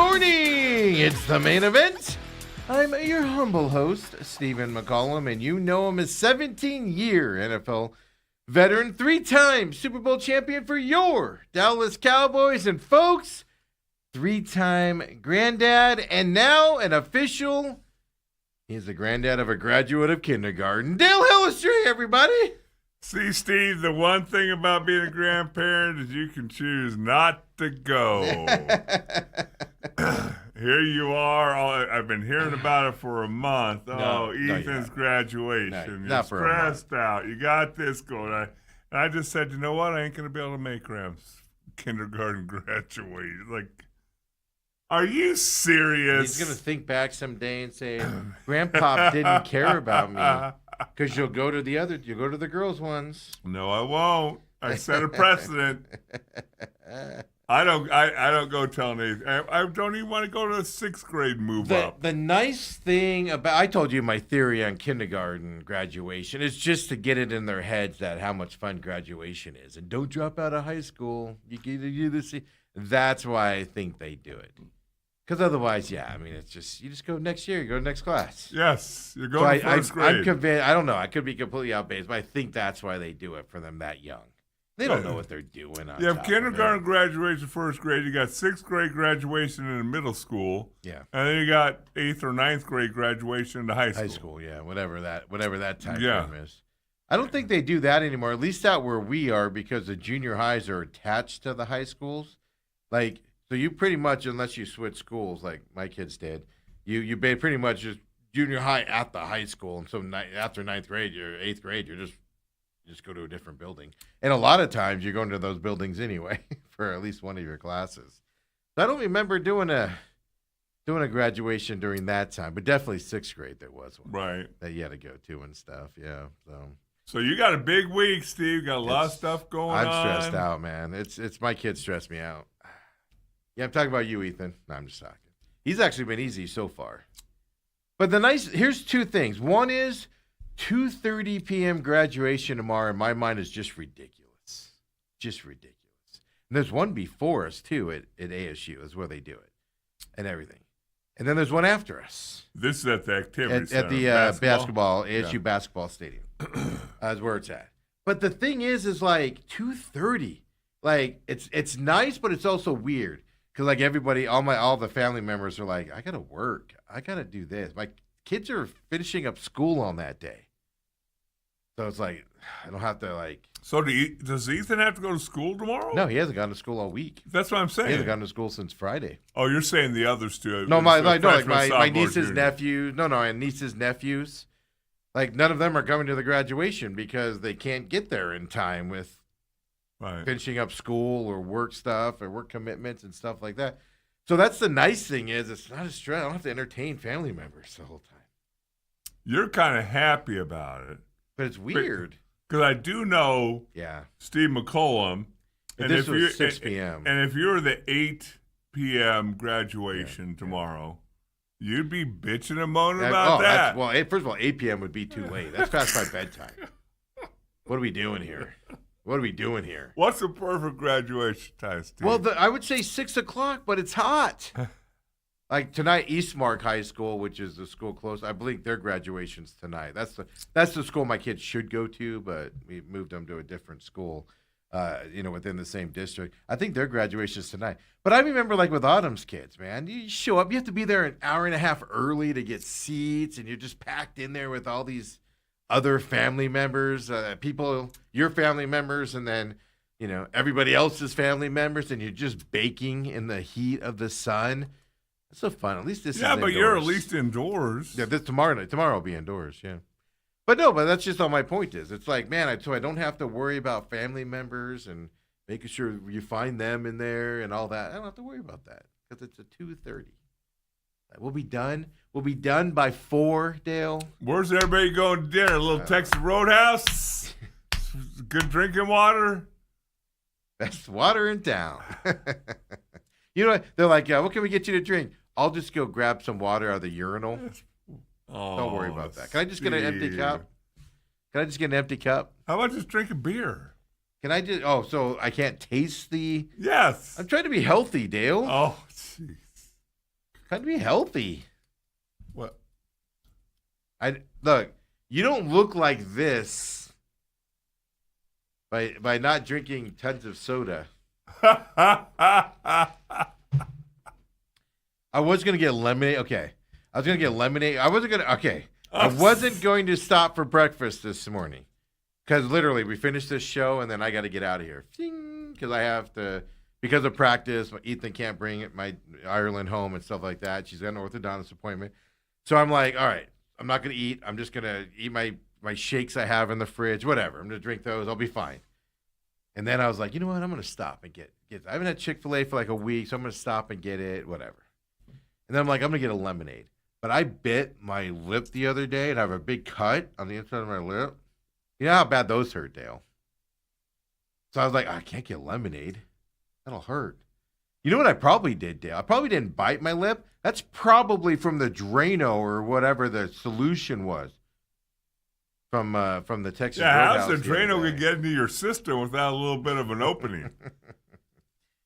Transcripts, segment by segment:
morning! It's the main event. I'm your humble host, Stephen McCollum, and you know him as 17-year NFL veteran, 3-time Super Bowl champion for your Dallas Cowboys, and folks, 3-time granddad, and now an official. He's the granddad of a graduate of kindergarten. Dale Hellestrae, everybody! See, Steve, the one thing about being a grandparent is you can choose not to go. Here you are. I've been hearing about it for a month. Ethan's graduation. You're stressed out. You got this going. I just said, you know what? I ain't going to be able to make Graham's kindergarten graduate. Like, are you serious? He's going to think back someday and say, Grandpa didn't care about me. Because you'll go to the girls' ones. No, I won't. I set a precedent. I don't go telling anything. I don't even want to go to a 6th grade move up. The nice thing about, I told you my theory on kindergarten graduation is just to get it in their heads that how much fun graduation is. And don't drop out of high school. You can do this. That's why I think they do it. Because otherwise, yeah, I mean, it's just, you just go next year, you go to next class. Yes, you're going to 1st grade. I'm convinced, I don't know, I could be completely outbased, but I think that's why they do it for them that young. They don't know what they're doing. You have kindergarten graduation, 1st grade, you got 6th grade graduation in the middle school. Yeah. And then you got 8th or 9th grade graduation in the high school. High school, yeah, whatever that time frame is. I don't think they do that anymore, at least out where we are, because the junior highs are attached to the high schools. Like, so you pretty much, unless you switch schools like my kids did, you pretty much just junior high at the high school. And so after 9th grade, 8th grade, you just go to a different building. And a lot of times you're going to those buildings anyway for at least one of your classes. So I don't remember doing a graduation during that time, but definitely 6th grade there was one. Right. That you had to go to and stuff, yeah. So you got a big week, Steve. Got a lot of stuff going on. I'm stressed out, man. It's my kids stress me out. Yeah, I'm talking about you, Ethan. No, I'm just talking. He's actually been easy so far. But here's 2 things. One is 2:30 p.m. graduation tomorrow in my mind is just ridiculous. Just ridiculous. And there's one before us, too, at ASU is where they do it and everything. And then there's one after us. This is at the activity center. At the basketball, ASU basketball stadium. That's where it's at. But the thing is like 2:30. Like, it's nice, but it's also weird. Because like everybody, all the family members are like, I gotta work, I gotta do this. My kids are finishing up school on that day, so it's like I don't have to like. So does Ethan have to go to school tomorrow? No, he hasn't gone to school all week. That's what I'm saying. He hasn't gone to school since Friday. Oh, you're saying the others too? No, my niece's nephews. No, my niece's nephews. Like none of them are coming to the graduation because they can't get there in time with. Right. Finishing up school or work stuff or work commitments and stuff like that. So that's the nice thing is it's not a stress. I don't have to entertain family members the whole time. You're kind of happy about it. But it's weird. Because I do know Steve McCollum. And this was 6 p.m. And if you're the 8 p.m. graduation tomorrow, you'd be bitching and moaning about that. Well, first of all, 8 p.m. would be too late. That's past my bedtime. What are we doing here? What's the perfect graduation time, Steve? Well, I would say 6 o'clock, but it's hot. Like tonight, Eastmark High School, which is the school close, I believe their graduation's tonight. That's the school my kids should go to, but we moved them to a different school, within the same district. I think their graduation's tonight. But I remember like with Autumn's kids, man, you show up, you have to be there an hour and a half early to get seats, and you're just packed in there with all these other family members, people, your family members, and then, everybody else's family members, and you're just baking in the heat of the sun. It's so fun. At least this is indoors. Yeah, but you're at least indoors. Yeah, tomorrow will be indoors, yeah. But that's just all my point is. It's like, man, so I don't have to worry about family members and making sure you find them in there and all that. I don't have to worry about that because it's a 2:30. We'll be done. We'll be done by 4, Dale. Where's everybody going to dinner? A little Texas Roadhouse? Good drinking water? Best water in town. You know what? They're like, what can we get you to drink? I'll just go grab some water out of the urinal. Don't worry about that. Can I just get an empty cup? How about just drinking beer? Can I just, so I can't taste the. Yes. I'm trying to be healthy, Dale. Oh, jeez. Trying to be healthy. What? Look, you don't look like this by not drinking tons of soda. I was going to get lemonade. Okay. I was going to get lemonade. I wasn't going to stop for breakfast this morning. Because literally, we finished this show, and then I got to get out of here. Because I have to, because of practice, Ethan can't bring my Ireland home and stuff like that. She's got an orthodontist appointment. So I'm like, all right, I'm not going to eat. I'm just going to eat my shakes I have in the fridge, whatever. I'm going to drink those. I'll be fine. And then I was like, you know what? I'm going to stop and get I haven't had Chick-fil-A for like a week, so I'm going to stop and get it, whatever. And then I'm like, I'm going to get a lemonade. But I bit my lip the other day, and I have a big cut on the inside of my lip. You know how bad those hurt, Dale? So I was like, I can't get lemonade. That'll hurt. You know what I probably did, Dale? I probably didn't bite my lip. That's probably from the Drano or whatever the solution was from the Texas Roadhouse. How's the Drano could get into your system without a little bit of an opening?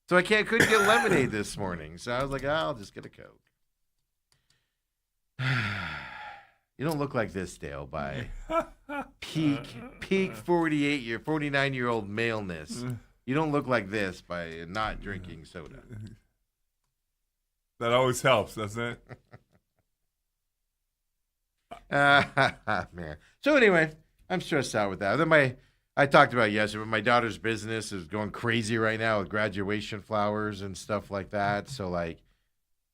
So I couldn't get lemonade this morning. So I was like, I'll just get a Coke. You don't look like this, Dale, by peak 49-year-old maleness. You don't look like this by not drinking soda. That always helps, doesn't it? Man. So anyway, I'm stressed out with that. Then I talked about it yesterday, but my daughter's business is going crazy right now with graduation flowers and stuff like that. So like,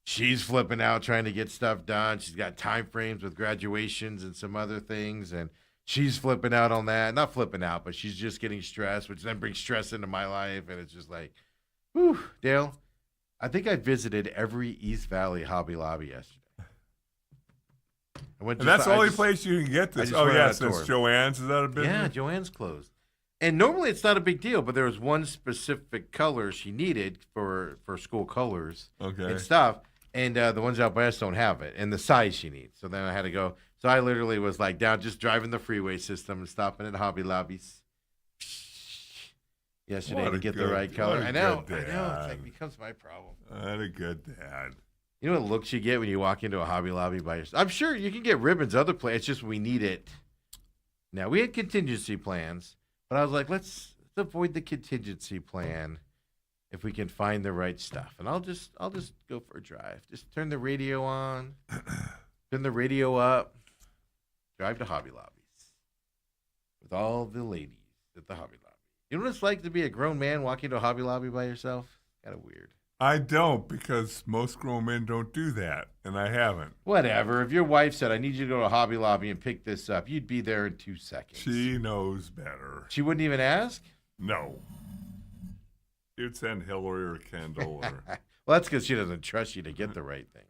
she's flipping out trying to get stuff done. She's got time frames with graduations and some other things, and she's flipping out on that. Not flipping out, but she's just getting stressed, which then brings stress into my life, and it's just like, whew, Dale, I think I visited every East Valley Hobby Lobby yesterday. And that's the only place you can get this. Oh, yeah, since Joann's. Is that a business? Yeah, Joann's closed. And normally it's not a big deal, but there was one specific color she needed for school colors and stuff. And the ones out by us don't have it, and the size she needs. So then I had to go. So I literally was like down, just driving the freeway system and stopping at Hobby Lobbies yesterday to get the right color. I know. It's like becomes my problem. What a good dad. You know what looks you get when you walk into a Hobby Lobby by yourself? I'm sure you can get ribbons other places. It's just we need it. Now, we had contingency plans, but I was like, let's avoid the contingency plan if we can find the right stuff. And I'll just go for a drive. Just turn the radio on, turn the radio up, drive to Hobby Lobbies with all the ladies at the Hobby Lobby. You know what it's like to be a grown man walking to a Hobby Lobby by yourself? Kind of weird. I don't, because most grown men don't do that, and I haven't. Whatever. If your wife said, I need you to go to Hobby Lobby and pick this up, you'd be there in 2 seconds. She knows better. She wouldn't even ask? No. You'd send Hillary or Kendall. Well, that's because she doesn't trust you to get the right thing.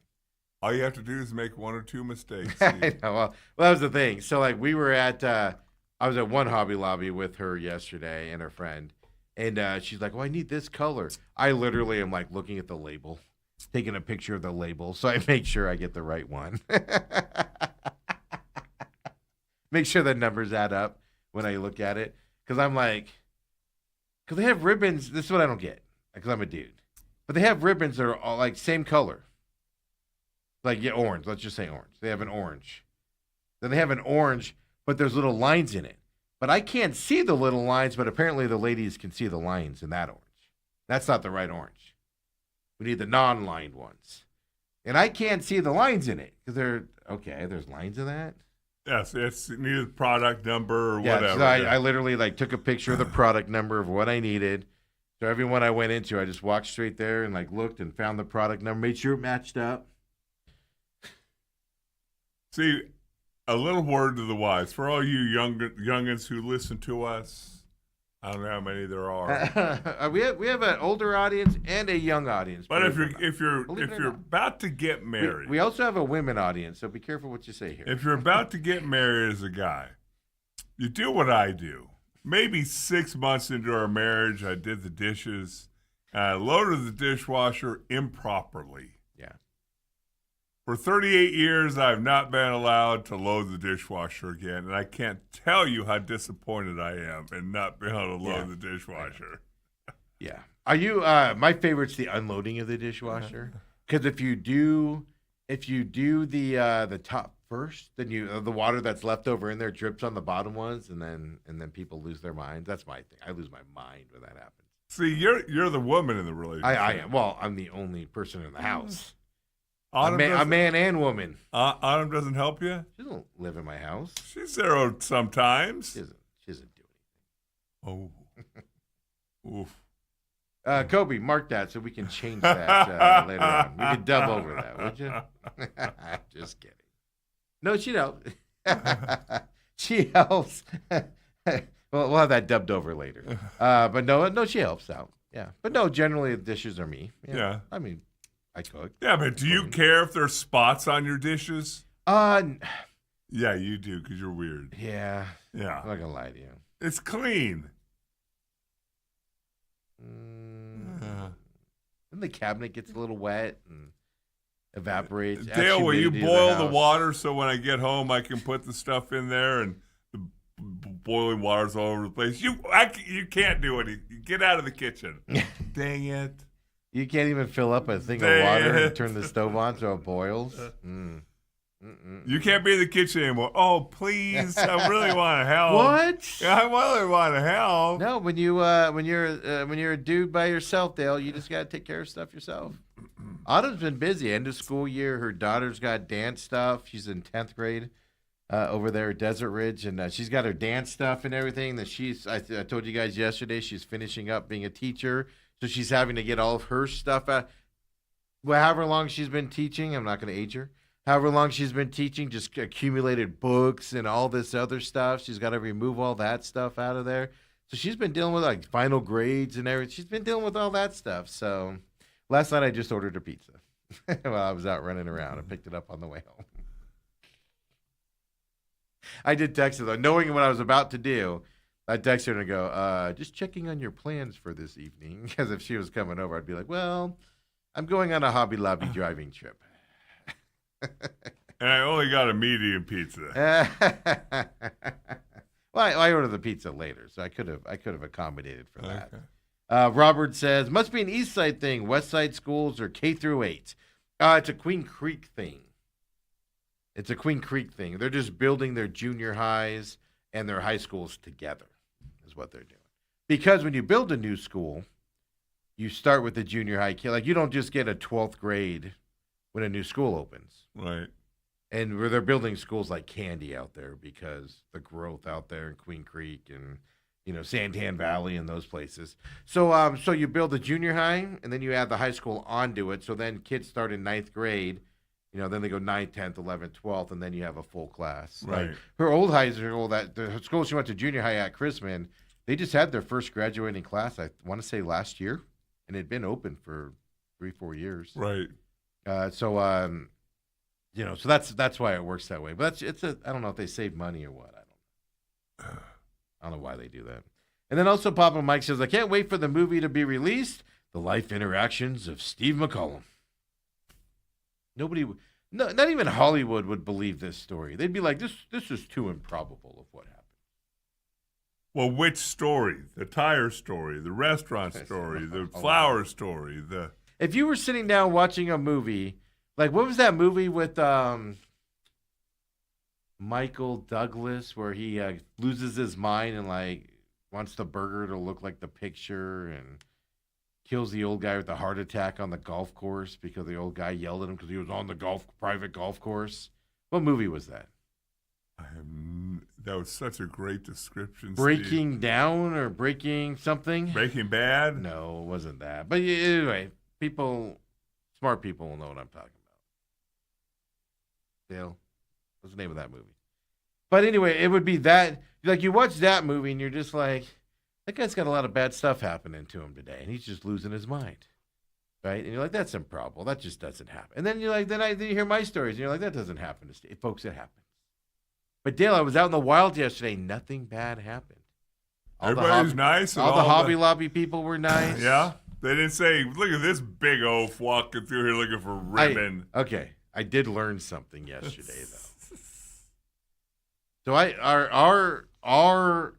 All you have to do is make 1 or 2 mistakes. I know. Well, that was the thing. So, like, we were at, I was at one Hobby Lobby with her yesterday and her friend. And she's like, I need this color. I literally am like looking at the label, taking a picture of the label. So I make sure I get the right one. Make sure the numbers add up when I look at it. Because I'm like, because they have ribbons. This is what I don't get because I'm a dude. But they have ribbons that are all like same color. Like, yeah, orange. Let's just say orange. They have an orange. Then they have an orange, but there's little lines in it. But I can't see the little lines, but apparently the ladies can see the lines in that orange. That's not the right orange. We need the non-lined ones. And I can't see the lines in it because there's lines in that? Yes, it's needed product number or whatever. So I literally like took a picture of the product number of what I needed. So everyone I went into, I just walked straight there and like looked and found the product number, made sure it matched up. See, a little word to the wise. For all you youngins who listen to us, I don't know how many there are. we have an older audience and a young audience. But if you're about to get married, we also have a women audience. So be careful what you say here. If you're about to get married as a guy, you do what I do. Maybe 6 months into our marriage, I did the dishes. And I loaded the dishwasher improperly. Yeah. For 38 years, I've not been allowed to load the dishwasher again, and I can't tell you how disappointed I am in not being able to load the dishwasher. Yeah. Are you? My favorite's the unloading of the dishwasher Because if you do the top first, then the water that's left over in there drips on the bottom ones, and then people lose their minds. That's my thing. I lose my mind when that happens. See, you're the woman in the relationship. I am. Well, I'm the only person in the house. A man and woman. Autumn doesn't help you? She doesn't live in my house. She's there sometimes. She doesn't do anything. Oh. Oof. Kobe, mark that so we can change that later on. We could dub over that, would you? Just kidding. No, she helps. She helps. We'll have that dubbed over later. But no, she helps out. Yeah. But no, generally the dishes are me. Yeah. I mean, I cook. Yeah, but do you care if there's spots on your dishes? Yeah, you do because you're weird. Yeah. Yeah. I'm not going to lie to you. It's clean. Then the cabinet gets a little wet and evaporates. Dale, will you boil the water so when I get home I can put the stuff in there and the boiling water's all over the place? You can't do it. Get out of the kitchen. Dang it. You can't even fill up a thing of water and turn the stove on so it boils? You can't be in the kitchen anymore. Oh, please! I really want to help. What? I really want to help. No, when you're a dude by yourself, Dale, you just gotta take care of stuff yourself. Autumn's been busy. End of school year. Her daughter's got dance stuff. She's in 10th grade over there at Desert Ridge, and she's got her dance stuff and everything. That I told you guys yesterday. She's finishing up being a teacher, so she's having to get all of her stuff out. Well, however long she's been teaching, I'm not going to age her. However long she's been teaching, just accumulated books and all this other stuff. She's got to remove all that stuff out of there. So she's been dealing with like final grades and everything. She's been dealing with all that stuff. So last night I just ordered a pizza while I was out running around. I picked it up on the way home. I did text her though, knowing what I was about to do. I texted her and go, just checking on your plans for this evening. Because if she was coming over, I'd be like, well, I'm going on a Hobby Lobby driving trip. And I only got a medium pizza. Well, I ordered the pizza later, so I could have accommodated for that. Okay. Robert says, must be an East Side thing. West Side schools are K through 8. It's a Queen Creek thing. They're just building their junior highs and their high schools together is what they're doing. Because when you build a new school, you start with the junior high kid. Like you don't just get a 12th grade when a new school opens. Right. And where they're building schools like candy out there because the growth out there in Queen Creek and, Santan Valley and those places. So you build the junior high and then you add the high school onto it. So then kids start in 9th grade, then they go 9th, 10th, 11th, 12th, and then you have a full class. Right. Like her old high school, the school she went to junior high at Chrisman, they just had their first graduating class, I want to say last year, and it had been open for 3-4 years. Right. So that's why it works that way. But I don't know if they save money or what. I don't know why they do that. And then also Papa Mike says, I can't wait for the movie to be released. The life interactions of Steve McCollum. Not even Hollywood would believe this story. They'd be like, this is too improbable of what happened. Well, which story? The tire story, the restaurant story, the flower story, If you were sitting down watching a movie, like what was that movie with Michael Douglas where he loses his mind and like wants the burger to look like the picture and kills the old guy with the heart attack on the golf course because the old guy yelled at him because he was on the private golf course? What movie was that? That was such a great description. Breaking Steve. Down or Breaking something? Breaking Bad? No, it wasn't that. But anyway, smart people will know what I'm talking about. Dale, what's the name of that movie? But anyway, it would be that, like you watch that movie and you're just like, that guy's got a lot of bad stuff happening to him today and he's just losing his mind. Right? And you're like, that's improbable. That just doesn't happen. And then you're like, then you hear my stories and you're like, that doesn't happen to Steve. Folks, it happens. But Dale, I was out in the wild yesterday. Nothing bad happened. Everybody's nice. All the Hobby Lobby people were nice. Yeah. They didn't say, look at this big oaf walking through here looking for ribbon. I did learn something yesterday, though. So our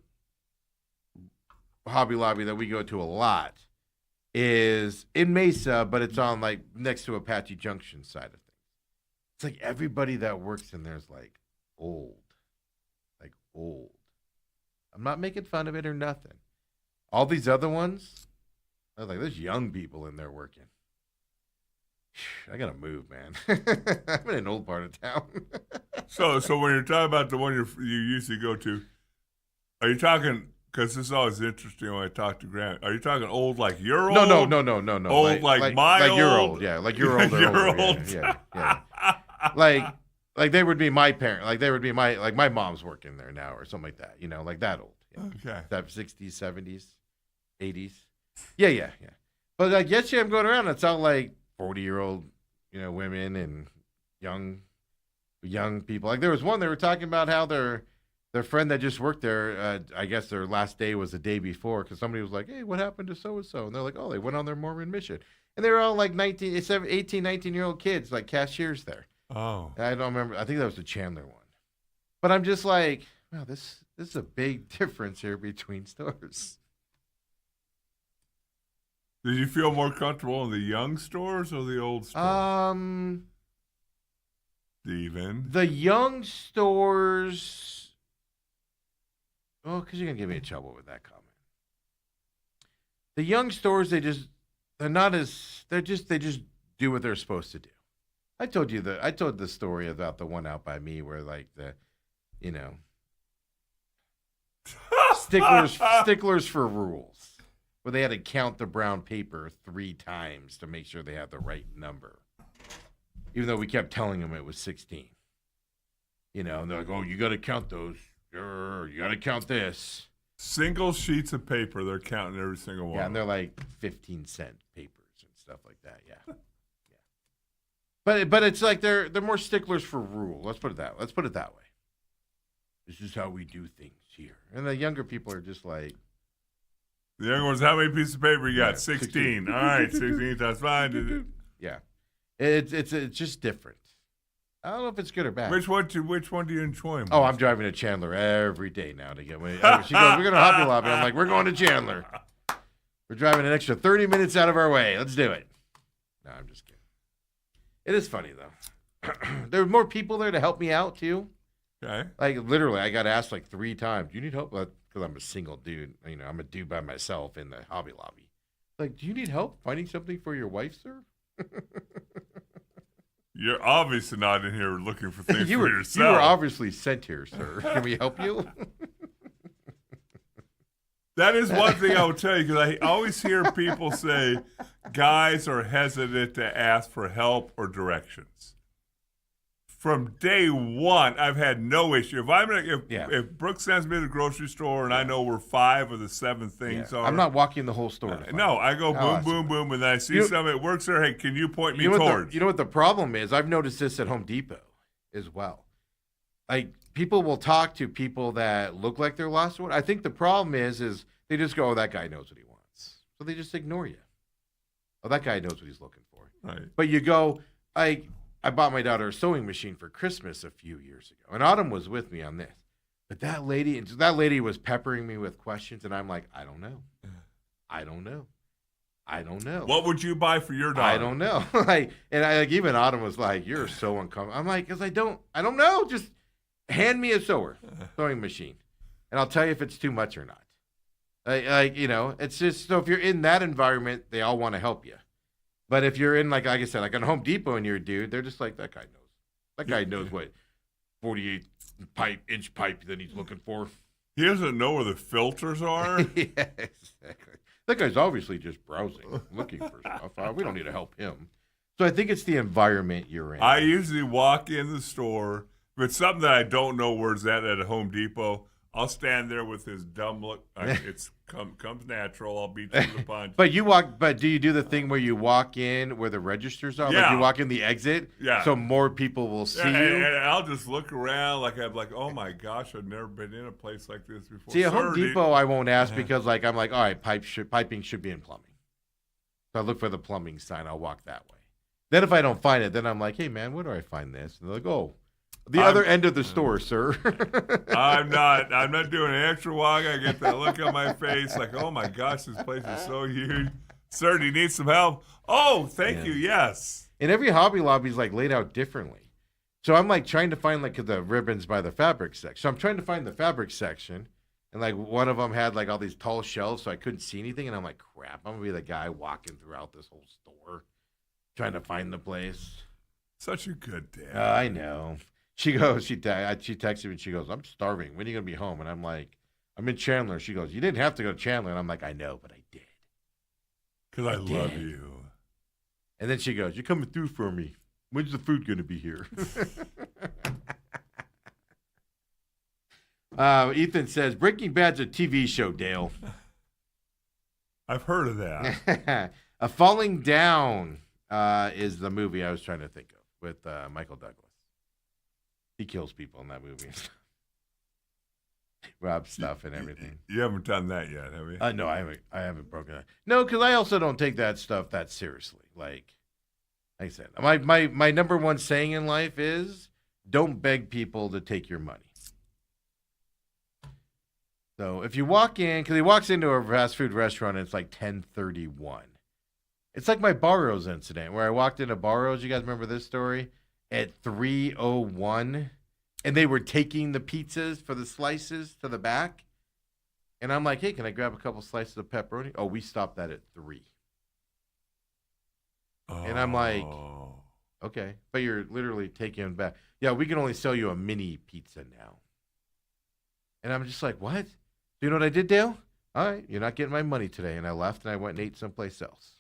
Hobby Lobby that we go to a lot is in Mesa, but it's on like next to Apache Junction side of things. It's like everybody that works in there is like old. I'm not making fun of it or nothing. All these other ones, I was like, there's young people in there working. I gotta move, man. I'm in an old part of town. So when you're talking about the one you usually go to, are you talking? Because this is always interesting when I talk to Grant. Are you talking old like you're old? No. Old like my old? Like you're old, yeah. Like you're old. You're old. Yeah. Like they would be my parent. Like they would be my mom's working there now or something like that. You know, like that old. Yeah. Okay. That 60s, 70s, 80s. Yeah. But like yesterday I'm going around, it's all like 40-year-old, women and young people. Like there was one, they were talking about how their friend that just worked there, I guess their last day was the day before because somebody was like, hey, what happened to so-and-so? And they're like, oh, they went on their Mormon mission. And they were all like 18, 19-year-old kids, like cashiers there. Oh. I don't remember. I think that was the Chandler one. But I'm just like, wow, this is a big difference here between stores. Did you feel more comfortable in the young stores or the old stores? Steven. The young stores. Oh, because you're gonna get me in trouble with that comment. The young stores, they just do what they're supposed to do. I told the story about the one out by me where like sticklers for rules, where they had to count the brown paper 3 times to make sure they had the right number, even though we kept telling them it was 16. And they're like, oh, you got to count those. You got to count this. Single sheets of paper, they're counting every single one. Yeah, and they're like 15-cent papers and stuff like that. Yeah. But it's like they're more sticklers for rule. Let's put it that way. This is how we do things here. And the younger people are just like, the younger ones, how many pieces of paper you got? 16. All right, 16. That's fine. Yeah, it's just different. I don't know if it's good or bad. Which one do you enjoy more? Oh, I'm driving to Chandler every day now to get my. She goes, we're going to Hobby Lobby. I'm like, we're going to Chandler. We're driving an extra 30 minutes out of our way. Let's do it. No, I'm just kidding. It is funny, though. There were more people there to help me out, too. Okay. Like, literally, I got asked like 3 times, do you need help? Because I'm a single dude. I'm a dude by myself in the Hobby Lobby. Like, do you need help finding something for your wife, sir? You're obviously not in here looking for things for yourself. You were obviously sent here, sir. Can we help you? That is one thing I will tell you, because I always hear people say guys are hesitant to ask for help or directions. From day one, I've had no issue. If Brooke sends me to the grocery store and I know where 5 of the 7 things are, I'm not walking the whole store. No, I go boom, and then I see something that works there. Hey, can you point me towards? You know what the problem is? I've noticed this at Home Depot as well. Like, people will talk to people that look like they're lost. I think the problem is they just go, oh, that guy knows what he wants. So they just ignore you. Oh, that guy knows what he's looking for. Right. But you go, I bought my daughter a sewing machine for Christmas a few years ago. And Autumn was with me on this. But that lady was peppering me with questions, and I'm like, I don't know. What would you buy for your daughter? I don't know. Even Autumn was like, you're so uncomfortable. I'm like, because I don't know. Just hand me a sewing machine, and I'll tell you if it's too much or not. It's just, so if you're in that environment, they all want to help you. But if you're in, like I said, like on Home Depot and you're a dude, they're just like, that guy knows. That guy knows what 48-inch pipe that he's looking for. He doesn't know where the filters are? Yeah, exactly. That guy's obviously just browsing, looking for stuff. We don't need to help him. So I think it's the environment you're in. I usually walk in the store. If it's something that I don't know where's at a Home Depot, I'll stand there with his dumb look. It's comes natural. I'll beat you to the punch. But do you do the thing where you walk in where the registers are? Yeah. Like you walk in the exit? Yeah. So more people will see you? And I'll just look around I'm like, oh my gosh, I've never been in a place like this before. See, at Home Depot, I won't ask because I'm like, all right, piping should be in plumbing. So I look for the plumbing sign. I'll walk that way. Then if I don't find it, then I'm like, hey man, where do I find this? And they're like, oh. The other end of the store, sir. I'm not doing an extra walk. I get that look on my face like, oh my gosh, this place is so huge. Sir, do you need some help? Oh, thank you. Yes. And every Hobby Lobby is like laid out differently. So I'm like trying to find like the ribbons by the fabric section. So I'm trying to find the fabric section. And like one of them had like all these tall shelves, so I couldn't see anything. And I'm like, crap, I'm going to be the guy walking throughout this whole store trying to find the place. Such a good dad. I know. She goes, she texted me and she goes, I'm starving. When are you going to be home? And I'm like, I'm in Chandler. She goes, you didn't have to go to Chandler. And I'm like, I know, but I did. Because I love you. And then she goes, you're coming through for me. When's the food going to be here? Ethan says, Breaking Bad's a TV show, Dale. I've heard of that. Falling Down is the movie I was trying to think of with Michael Douglas. He kills people in that movie. Robs stuff and everything. You haven't done that yet, have you? No, I haven't broken that. No, because I also don't take that stuff that seriously. Like I said, my number one saying in life is don't beg people to take your money. So if you walk in, because he walks into a fast food restaurant and it's like 10:31. It's like my Barrows incident where I walked into Barrows. You guys remember this story? At 3:01, and they were taking the pizzas for the slices to the back. And I'm like, hey, can I grab a couple slices of pepperoni? Oh, we stopped that at 3. And I'm like, okay, but you're literally taking them back. Yeah, we can only sell you a mini pizza now. And I'm just like, what? You know what I did, Dale? All right, you're not getting my money today. And I left and I went and ate someplace else.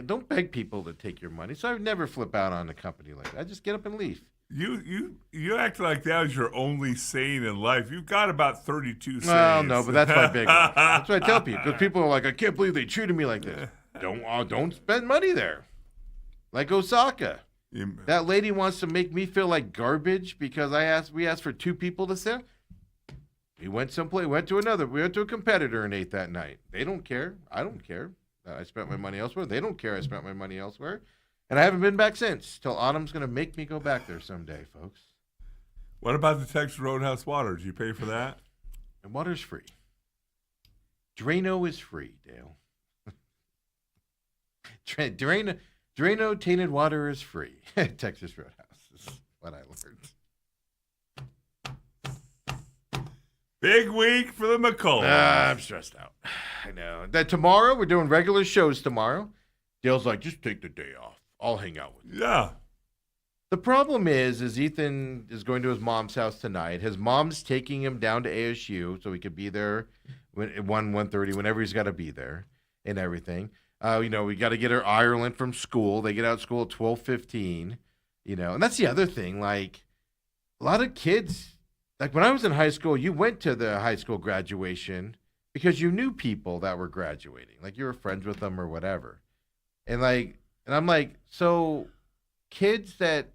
Don't beg people to take your money. So I would never flip out on a company like that. I just get up and leave. You act like that is your only saying in life. You've got about 32 sayings. Well, no, but that's my big one. That's what I tell people. Because people are like, I can't believe they treated me like this. Don't spend money there. Like Osaka. That lady wants to make me feel like garbage because we asked for 2 people to sit. We went someplace, we went to a competitor and ate that night. They don't care. I don't care. I spent my money elsewhere. They don't care I spent my money elsewhere. And I haven't been back since. Till Autumn's going to make me go back there someday, folks. What about the Texas Roadhouse water? Did you pay for that? And water's free. Drano is free, Dale. Drano tainted water is free. Texas Roadhouse is what I learned. Big week for the McCollum. I'm stressed out. I know. That tomorrow, we're doing regular shows tomorrow. Dale's like, just take the day off. I'll hang out with you. Yeah. The problem is Ethan is going to his mom's house tonight. His mom's taking him down to ASU so he could be there at 1:30, whenever he's got to be there and everything. We got to get her Ireland from school. They get out of school at 12:15, and that's the other thing. Like, a lot of kids, like when I was in high school, you went to the high school graduation because you knew people that were graduating. Like, you were friends with them or whatever. And I'm like, so kids that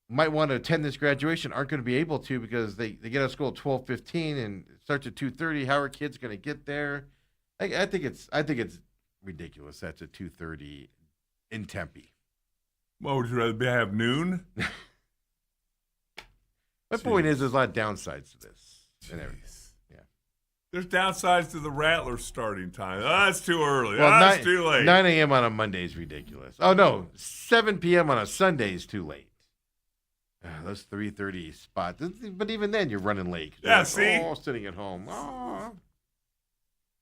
might want to attend this graduation aren't going to be able to because they get out of school at 12:15 and it starts at 2:30. How are kids going to get there? I think it's ridiculous. That's at 2:30 in Tempe. Well, would you rather have noon? My point is, there's a lot of downsides to this and everything. Yeah. There's downsides to the Rattler starting time. Oh, that's too early. That's too late. 9 a.m. on a Monday is ridiculous. Oh, no. 7 p.m. on a Sunday is too late. Those 3:30 spots. But even then, you're running late. Yeah, like, see? Oh, sitting at home. Oh.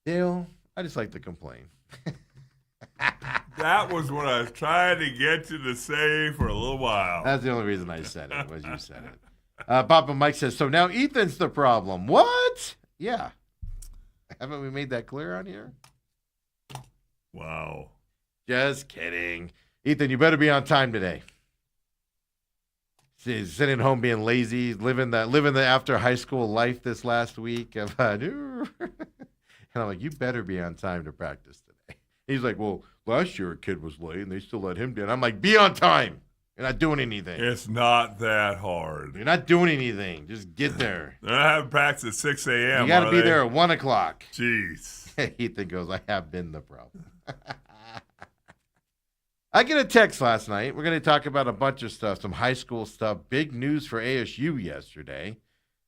Dale, I just like to complain. That was what I was trying to get you to say for a little while. That's the only reason I said it, was you said it. Papa Mike says, so now Ethan's the problem. What? Yeah. Haven't we made that clear on here? Wow. Just kidding. Ethan, you better be on time today. He's sitting at home being lazy, living the after high school life this last week. And I'm like, you better be on time to practice today. He's like, well, last year a kid was late and they still let him down. I'm like, be on time. You're not doing anything. It's not that hard. You're not doing anything. Just get there. They're not having practice at 6 a.m. You got to be there at 1 o'clock. Jeez. Ethan goes, I have been the problem. I get a text last night. We're going to talk about a bunch of stuff, some high school stuff. Big news for ASU yesterday,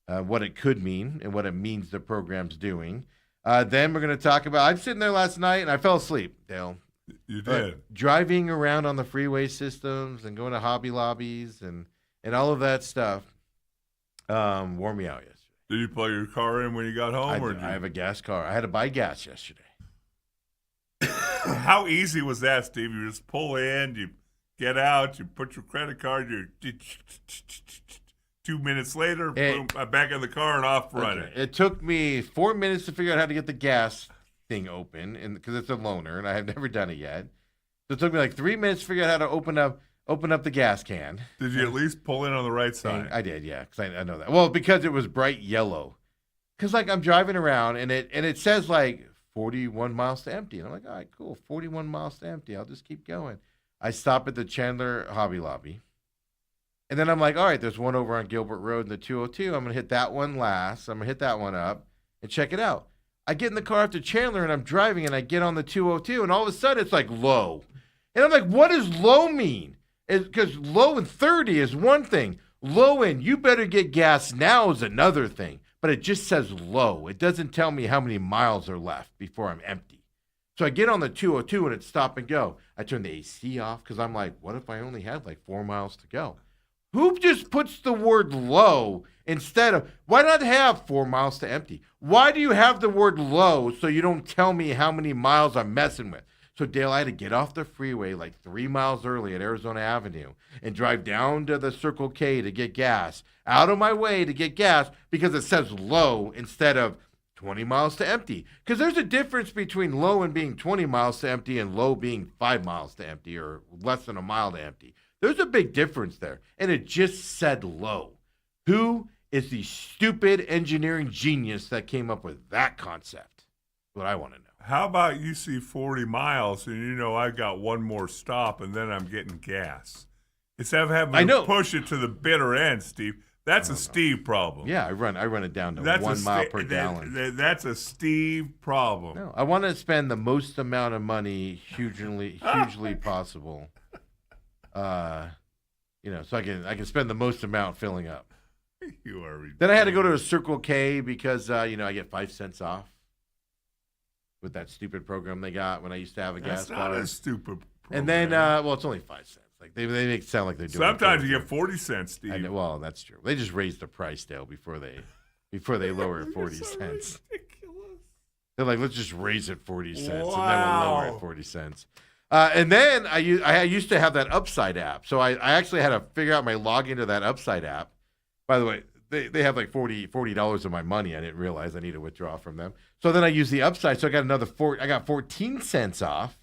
what it could mean and what it means the program's doing. Then we're going to talk about, I'm sitting there last night and I fell asleep, Dale. You did. Driving around on the freeway systems and going to Hobby Lobbies and all of that stuff wore me out yesterday. Did you plug your car in when you got home? I have a gas car. I had to buy gas yesterday. How easy was that, Steve? You just pull in, you get out, you put your credit card, you 2 minutes later, boom, back in the car and off running. Okay. It took me 4 minutes to figure out how to get the gas thing open, and because it's a loaner, and I have never done it yet. So it took me like 3 minutes to figure out how to open up the gas can. Did you at least pull in on the right side? I did, yeah, because I know that. Well, because it was bright yellow. Because like I'm driving around, and it says like 41 miles to empty, and I'm like, all right, cool, 41 miles to empty. I'll just keep going. I stop at the Chandler Hobby Lobby. And then I'm like, all right, there's one over on Gilbert Road in the 202. I'm going to hit that one last. I'm going to hit that one up and check it out. I get in the car after Chandler, and I'm driving, and I get on the 202, and all of a sudden it's like low. And I'm like, what does low mean? Because low and 30 is one thing. Low and you better get gas now is another thing. But it just says low. It doesn't tell me how many miles are left before I'm empty. So I get on the 202, and it's stop and go. I turn the AC off because I'm like, what if I only had like 4 miles to go? Who just puts the word low instead of, why not have 4 miles to empty? Why do you have the word low so you don't tell me how many miles I'm messing with? So, Dale, I had to get off the freeway like 3 miles early at Arizona Avenue and drive down to the Circle K to get gas, out of my way to get gas because it says low instead of 20 miles to empty. Because there's a difference between low and being 20 miles to empty and low being 5 miles to empty or less than a mile to empty. There's a big difference there. And it just said low. Who is the stupid engineering genius that came up with that concept? What I want to know. How about you see 40 miles and you know I got one more stop and then I'm getting gas? Instead of having to push it to the bitter end, Steve, that's a Steve problem. Yeah, I run it down to 1 mile per gallon. That's a Steve problem. No, I want to spend the most amount of money hugely possible. So I can spend the most amount filling up. You are ridiculous. Then I had to go to a Circle K because I get 5 cents off with that stupid program they got when I used to have a gas car. That's not a stupid program. And then, it's only 5 cents. Like they make it sound like they're doing. Sometimes you get 40 cents, Steve. Well, that's true. They just raised the price, Dale, before they lower it 40 cents. Ridiculous. They're like, let's just raise it 40 cents, and then we'll lower it 40 cents. And then I used to have that Upside app. So I actually had to figure out my login to that Upside app. By the way, they have like $40 of my money. I didn't realize I need to withdraw from them. So then I used the Upside. So I got I got 14 cents off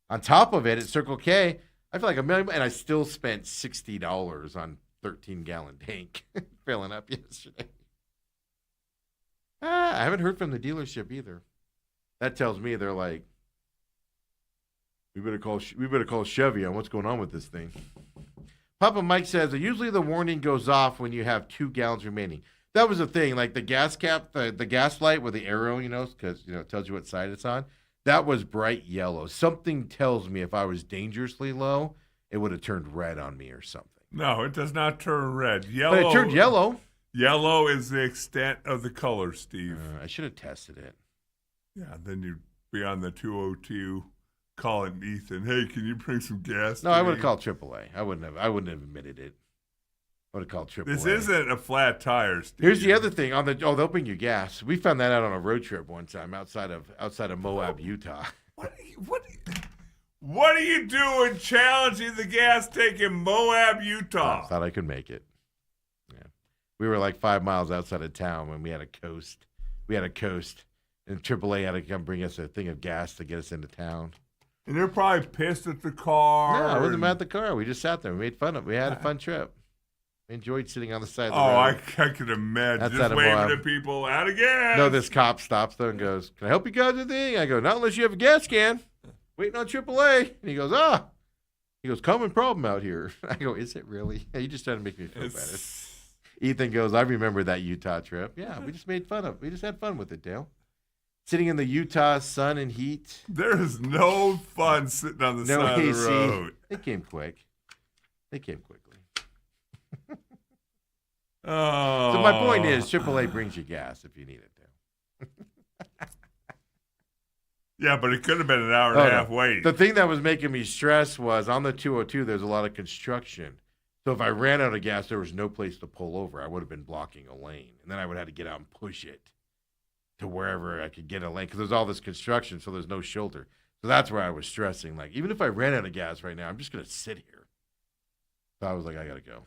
on top of it at Circle K. I feel like $1 million, and I still spent $60 on 13-gallon tank filling up yesterday. I haven't heard from the dealership either. That tells me they're like, we better call Chevy on what's going on with this thing. Papa Mike says, usually the warning goes off when you have 2 gallons remaining. That was the thing, like the gas cap, the gas light with the arrow, because it tells you what side it's on. That was bright yellow. Something tells me if I was dangerously low, it would have turned red on me or something. No, it does not turn red. Yellow. But it turned yellow. Yellow is the extent of the color, Steve. I should have tested it. Yeah, then you'd be on the 202 calling Ethan, hey, can you bring some gas? No, I would have called AAA. I wouldn't have admitted it. I would have called AAA. This isn't a flat tire, Steve. Here's the other thing. They'll bring you gas. We found that out on a road trip one time outside of Moab, Utah. What are you doing challenging the gas tank in Moab, Utah? I thought I could make it. Yeah. We were like 5 miles outside of town when we had a coast. And AAA had to come bring us a thing of gas to get us into town. And they're probably pissed at the car. No, I wasn't mad at the car. We just sat there. We made fun of it. We had a fun trip. We enjoyed sitting on the side of the road. I could imagine. Just waving at people, out of gas. No, this cop stops there and goes, can I help you guys with anything? I go, not unless you have a gas can. Waiting on AAA. And he goes, common problem out here. I go, is it really? You just trying to make me feel better. Ethan goes, I remember that Utah trip. Yeah, we just had fun with it, Dale. Sitting in the Utah sun and heat. There is no fun sitting on the side of the road. They came quickly. Oh. So my point is, AAA brings you gas if you need it to. Yeah, but it could have been an hour and a half wait. The thing that was making me stress was on the 202, there's a lot of construction. So if I ran out of gas, there was no place to pull over. I would have been blocking a lane. And then I would have to get out and push it to wherever I could get a lane because there's all this construction, so there's no shoulder. So that's where I was stressing. Like, even if I ran out of gas right now, I'm just going to sit here. So I was like, I got to go.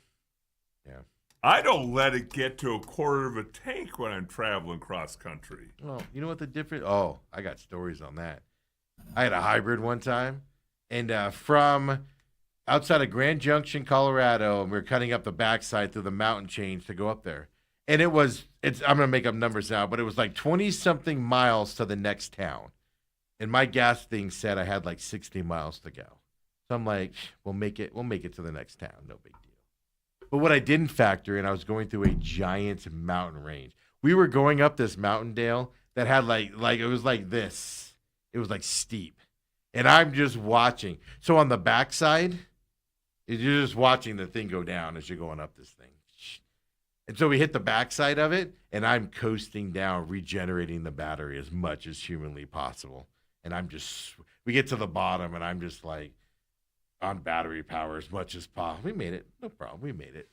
Yeah. I don't let it get to a quarter of a tank when I'm traveling cross country. Well, you know what the difference? Oh, I got stories on that. I had a hybrid one time, and from outside of Grand Junction, Colorado, and we were cutting up the backside through the mountain chains to go up there. And I'm going to make up numbers now, but it was like 20-something miles to the next town. And my gas thing said I had like 60 miles to go. So I'm like, we'll make it to the next town. No big deal. But what I didn't factor in, I was going through a giant mountain range. We were going up this mountain, Dale, that had like it was like this. It was like steep. And I'm just watching. So on the backside, you're just watching the thing go down as you're going up this thing. And so we hit the backside of it, and I'm coasting down, regenerating the battery as much as humanly possible. And we get to the bottom, and I'm just like on battery power as much as possible. We made it. No problem. We made it.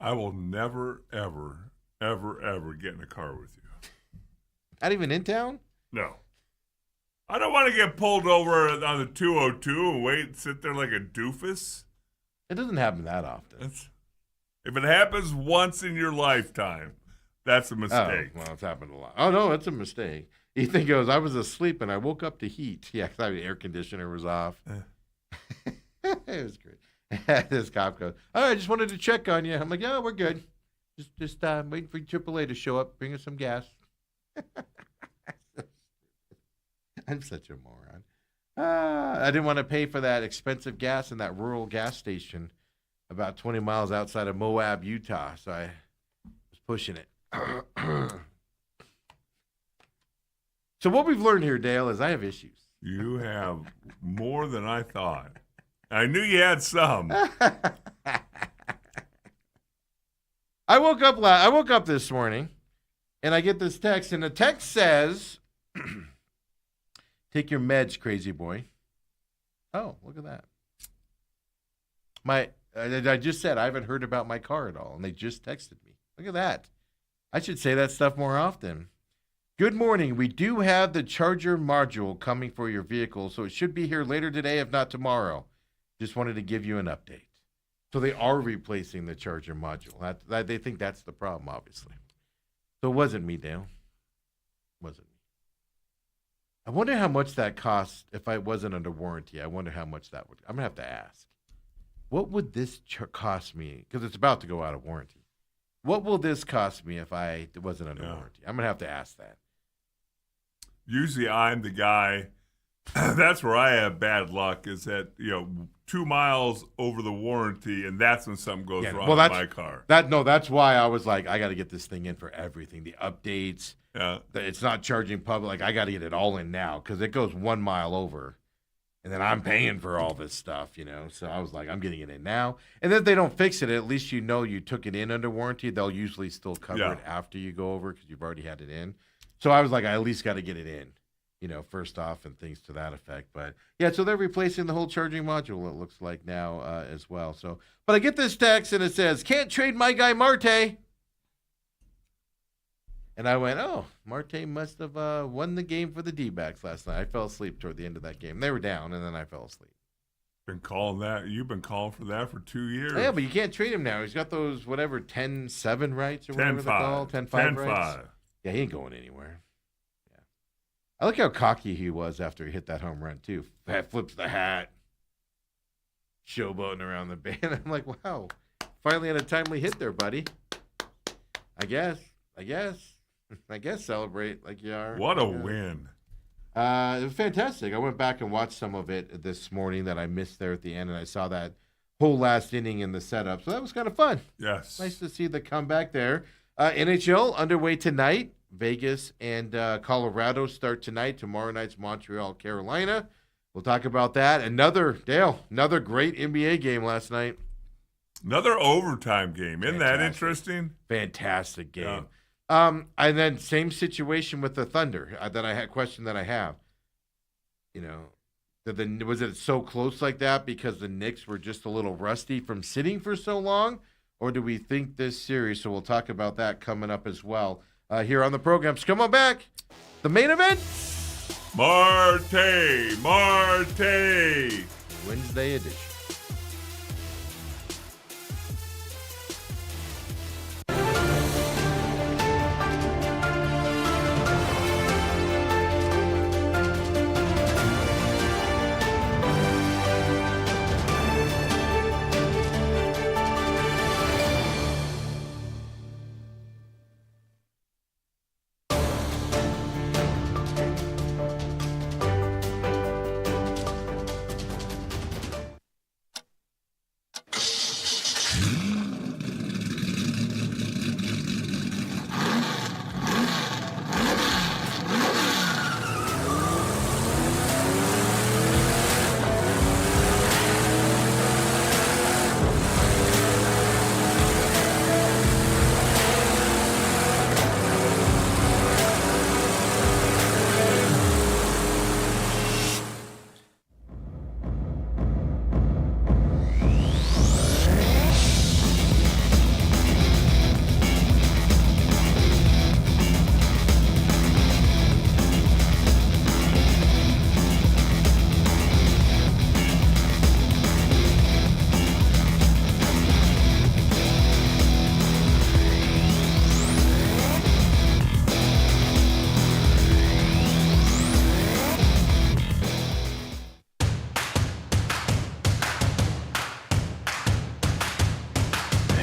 I will never, ever, ever, ever get in a car with you. Not even in town? No. I don't want to get pulled over on the 202 and wait and sit there like a doofus. It doesn't happen that often. If it happens once in your lifetime, that's a mistake. Oh, well, it's happened a lot. Oh, no, it's a mistake. Ethan goes, I was asleep and I woke up to heat. Yeah, because the air conditioner was off. It was great. This cop goes, oh, I just wanted to check on you. I'm like, yeah, we're good. Just waiting for AAA to show up, bring us some gas. I'm such a moron. I didn't want to pay for that expensive gas in that rural gas station about 20 miles outside of Moab, Utah. So I was pushing it. So what we've learned here, Dale, is I have issues. You have more than I thought. I knew you had some. I woke up this morning, and I get this text, and the text says, take your meds, crazy boy. Oh, look at that. I just said I haven't heard about my car at all, and they just texted me. Look at that. I should say that stuff more often. Good morning. We do have the charger module coming for your vehicle, so it should be here later today, if not tomorrow. Just wanted to give you an update. So they are replacing the charger module. They think that's the problem, obviously. So it wasn't me, Dale. It wasn't me. I wonder how much that costs if I wasn't under warranty. I wonder how much that would. I'm going to have to ask. What would this cost me? Because it's about to go out of warranty. What will this cost me if I wasn't under warranty? I'm going to have to ask that. Usually I'm the guy, that's where I have bad luck, is that, 2 miles over the warranty, and that's when something goes wrong with my car. That's why I was like, I got to get this thing in for everything. The updates. Yeah. It's not charging public. Like, I got to get it all in now because it goes 1 mile over. And then I'm paying for all this stuff, So I was like, I'm getting it in now. And then if they don't fix it, at least you took it in under warranty. They'll usually still cover it after you go over because you've already had it in. So I was like, I at least got to get it in, first off and things to that effect. But, yeah, so they're replacing the whole charging module, it looks like now as well. So, but I get this text, and it says, can't trade my guy Marte. And I went, oh, Marte must have won the game for the D-backs last night. I fell asleep toward the end of that game. They were down, and then I fell asleep. You've been calling for that for 2 years. Yeah, but you can't trade him now. He's got those, 10-7 rights or whatever they're called. 10-5 rights. Yeah, he ain't going anywhere. Yeah, I like how cocky he was after he hit that home run, too. Flips the hat. Showboating around the band. I'm like, wow. Finally had a timely hit there, buddy. I guess celebrate like you are. What a win. It was fantastic. I went back and watched some of it this morning that I missed there at the end, and I saw that whole last inning in the setup. So that was kind of fun. Yes. Nice to see the comeback there. NHL underway tonight. Vegas and Colorado start tonight. Tomorrow night's Montreal, Carolina. We'll talk about that. Another great NBA game last night. Another overtime game. Isn't that interesting? Fantastic game. Yeah. And then same situation with the Thunder question that I have. Was it so close like that because the Knicks were just a little rusty from sitting for so long? Or do we think this series? So we'll talk about that coming up as well here on the program. So come on back. The main event. Marte. Wednesday edition.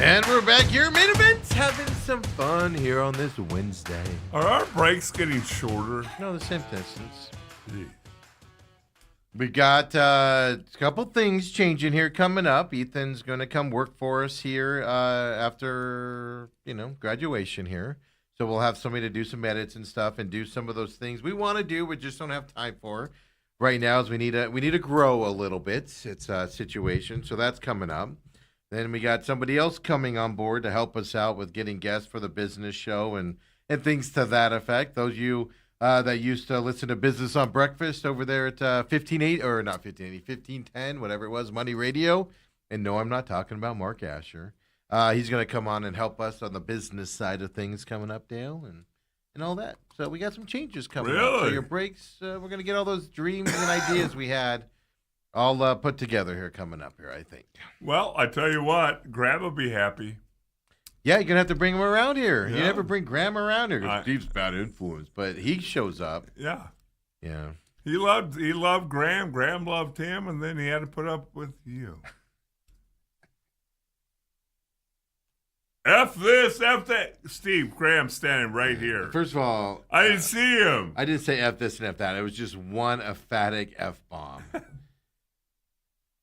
And we're back here, main events, having some fun here on this Wednesday. Are our breaks getting shorter? No, the same distance. We got a couple things changing here coming up. Ethan's going to come work for us here after, graduation here. So we'll have somebody to do some edits and stuff and do some of those things we want to do, we just don't have time for right now. As we need to grow a little bit. It's a situation, so that's coming up. Then we got somebody else coming on board to help us out with getting guests for the business show and things to that effect. Those of you that used to listen to Business on Breakfast over there at 1510, whatever it was, Money Radio. And no, I'm not talking about Mark Asher. He's going to come on and help us on the business side of things coming up, Dale, and all that. So we got some changes coming up. So your breaks, we're going to get all those dreams and ideas we had all put together here coming up here, I think. Well, I tell you what, Graham will be happy. Yeah, you're going to have to bring him around here. Yeah. You never bring Graham around here because Steve's bad influence, but he shows up. Yeah. Yeah. He loved Graham. Graham loved him, and then he had to put up with you. F this, F that. Steve, Graham's standing right here. First of all, I didn't see him. I didn't say F this and F that. It was just one emphatic F-bomb.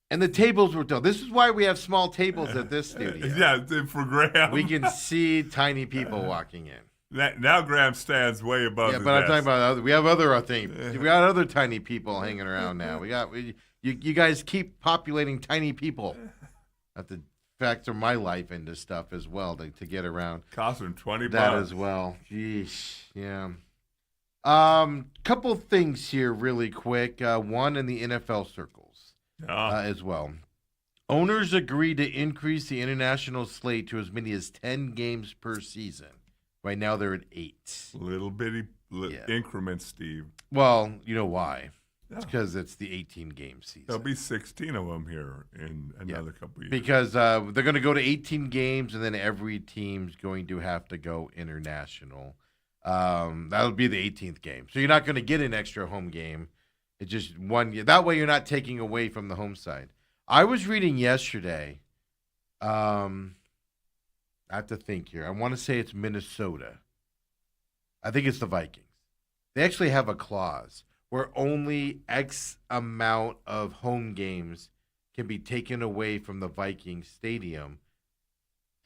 And the tables were told. This is why we have small tables at this studio. Yeah, for Graham. We can see tiny people walking in. Now Graham stands way above the but I'm desk. talking about we have other things. We got other tiny people hanging around now. You guys keep populating tiny people. I have to factor my life into stuff as well to get around. Cost them $20. That as well. Jeez, yeah. Couple things here really quick. One in the NFL circles. As well. Owners agreed to increase the international slate to as many as 10 games per season. Right now they're at 8. Little bitty increments, Steve. Well, you know why? It's because it's the 18-game season. There'll be 16 of them here in another couple of years. Because they're going to go to 18 games, and then every team's going to have to go international. That'll be the 18th game. So you're not going to get an extra home game. It's just one. That way you're not taking away from the home side. I was reading yesterday. I have to think here. I want to say it's Minnesota. I think it's the Vikings. They actually have a clause where only X amount of home games can be taken away from the Vikings stadium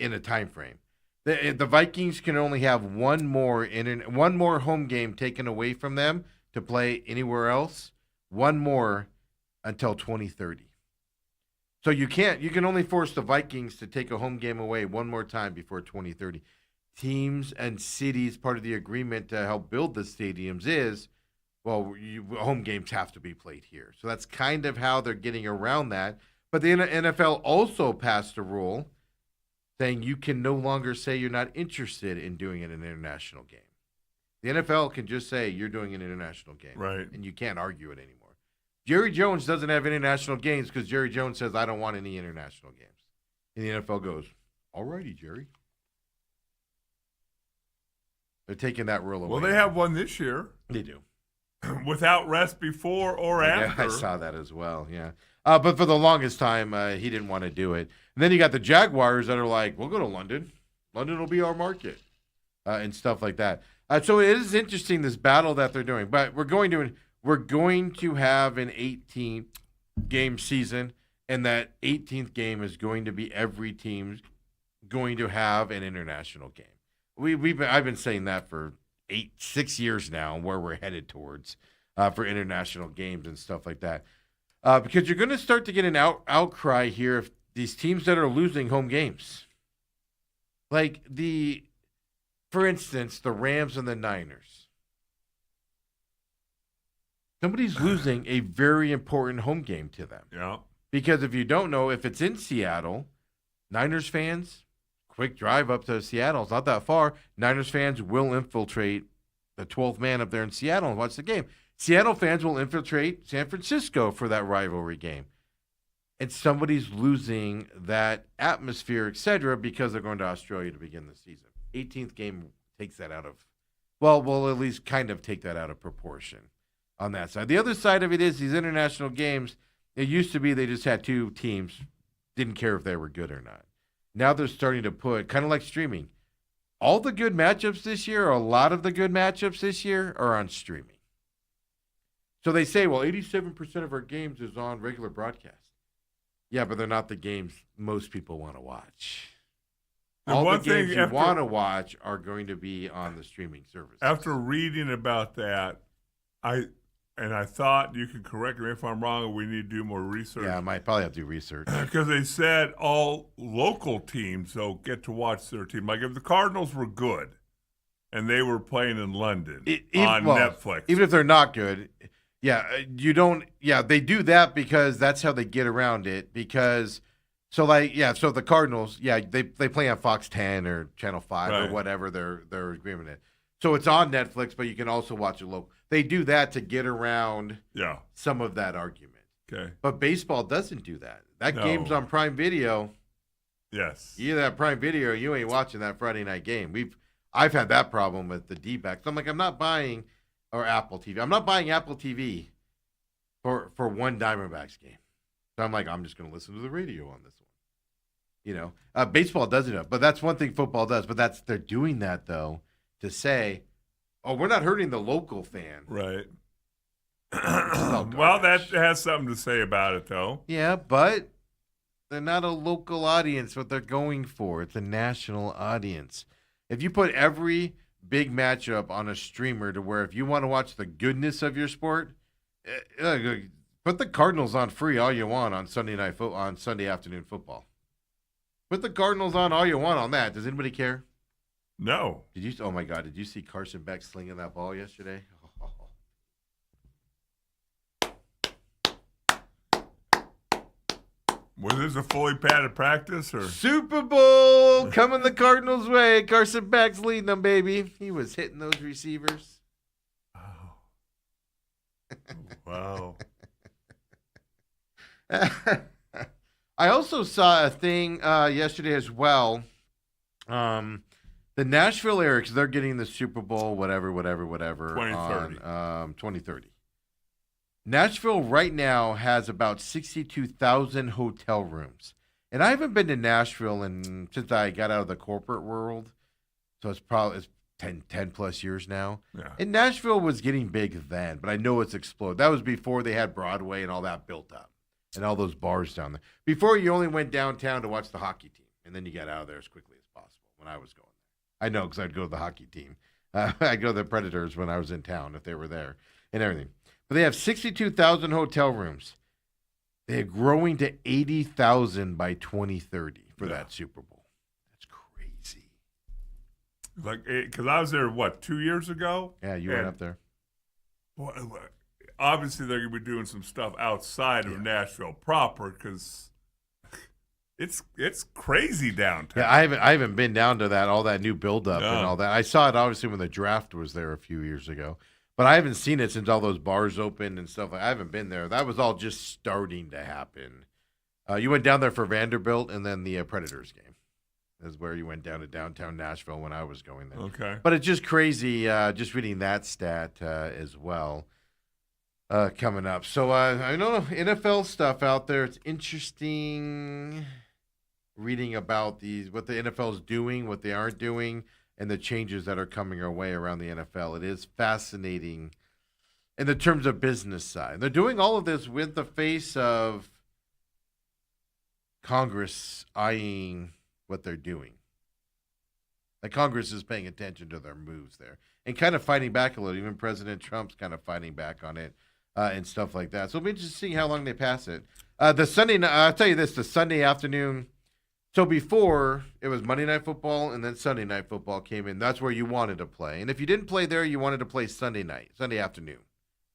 in a time frame. The Vikings can only have one more home game taken away from them to play anywhere else. One more until 2030. So you can only force the Vikings to take a home game away one more time before 2030. teams and cities, part of the agreement to help build the stadiums is, well, home games have to be played here. So that's kind of how they're getting around that. But the NFL also passed a rule saying you can no longer say you're not interested in doing an international game. The NFL can just say you're doing an international game. Right. And you can't argue it anymore. Jerry Jones doesn't have international games because Jerry Jones says, I don't want any international games. And the NFL goes, all righty, Jerry. They're taking that rule away. Well, they have one this year. They do. Without rest before or after. I saw that as well, yeah. But for the longest time, he didn't want to do it. And then you got the Jaguars that are like, we'll go to London. London will be our market, and stuff like that. So it is interesting, this battle that they're doing. But we're going to have an 18-game season, and that 18th game is going to be every team's going to have an international game. I've been saying that for 6 years now, where we're headed towards for international games and stuff like that. Because you're going to start to get an outcry here if these teams that are losing home games. Like for instance, the Rams and the Niners. Somebody's losing a very important home game to them. Yeah. Because if you don't know, if it's in Seattle, Niners fans, quick drive up to Seattle. It's not that far. Niners fans will infiltrate the 12th man up there in Seattle and watch the game. Seattle fans will infiltrate San Francisco for that rivalry game. And somebody's losing that atmosphere, etc., because they're going to Australia to begin the season. 18th game takes that out of, well, we'll at least kind of take that out of proportion on that side. The other side of it is these international games, it used to be they just had two teams, didn't care if they were good or not. Now they're starting to put, kind of like streaming, all the good matchups this year, or a lot of the good matchups this year, are on streaming. So they say, well, 87% of our games is on regular broadcast. Yeah, but they're not the games most people want to watch. All the games you want to watch are going to be on the streaming service. After reading about that, I thought, you can correct me if I'm wrong, or we need to do more research. Yeah, I might probably have to do research. Because they said all local teams will get to watch their team. Like if the Cardinals were good and they were playing in London on Netflix. Even if they're not good, they do that because that's how they get around it. Because, so the Cardinals, they play on Fox 10 or Channel 5 or whatever their agreement is. So it's on Netflix, but you can also watch it local. They do that to get around some of that argument. Okay. But baseball doesn't do that. That game's on Prime Video. Yes. You have Prime Video, you ain't watching that Friday night game. I've had that problem with the D-backs. I'm like, I'm not buying Apple TV. I'm not buying Apple TV for one Diamondbacks game. So I'm like, I'm just going to listen to the radio on this one. Baseball doesn't know, but that's one thing football does. But they're doing that though to say, oh, we're not hurting the local fan. Right. Well, that has something to say about it, though. Yeah, but they're not a local audience, what they're going for. It's a national audience. If you put every big matchup on a streamer to where if you want to watch the goodness of your sport, put the Cardinals on free all you want on Sunday afternoon football. Put the Cardinals on all you want on that. Does anybody care? No. Oh my God, did you see Carson Beck slinging that ball yesterday? Was this a fully padded practice or Super Bowl coming the Cardinals' way? Carson Beck's leading them, baby. He was hitting those receivers. Wow. I also saw a thing yesterday as well. The Nashville area, because they're getting the Super Bowl, whatever, 2030. On 2030. Nashville right now has about 62,000 hotel rooms. And I haven't been to Nashville since I got out of the corporate world. So it's 10 plus years now. Yeah. And Nashville was getting big then, but I know it's exploded. That was before they had Broadway and all that built up and all those bars down there. Before you only went downtown to watch the hockey team, and then you got out of there as quickly as possible when I was going there. I know because I'd go to the hockey team. I'd go to the Predators when I was in town if they were there and everything. But they have 62,000 hotel rooms. They're growing to 80,000 by 2030 for that Super Bowl. That's crazy. Like, because I was there, 2 years ago? Yeah, you went up there. Well, obviously, they're going to be doing some stuff outside of Nashville proper because it's crazy downtown. Yeah, I haven't been down to all that new buildup and all that. I saw it obviously when the draft was there a few years ago, but I haven't seen it since all those bars opened and stuff. I haven't been there. That was all just starting to happen. You went down there for Vanderbilt and then the Predators game. Is where you went down to downtown Nashville when I was going there. Okay. But it's just crazy, just reading that stat as well coming up. So I know NFL stuff out there. It's interesting reading about what the NFL is doing, what they aren't doing, and the changes that are coming our way around the NFL. It is fascinating in the terms of business side. They're doing all of this with the face of Congress eyeing what they're doing. Like Congress is paying attention to their moves there and kind of fighting back a little. Even President Trump's kind of fighting back on it and stuff like that. So it'll be interesting to see how long they pass it. The Sunday, I'll tell you this, the Sunday afternoon. So before it was Monday Night Football and then Sunday Night Football came in. That's where you wanted to play. And if you didn't play there, you wanted to play Sunday afternoon,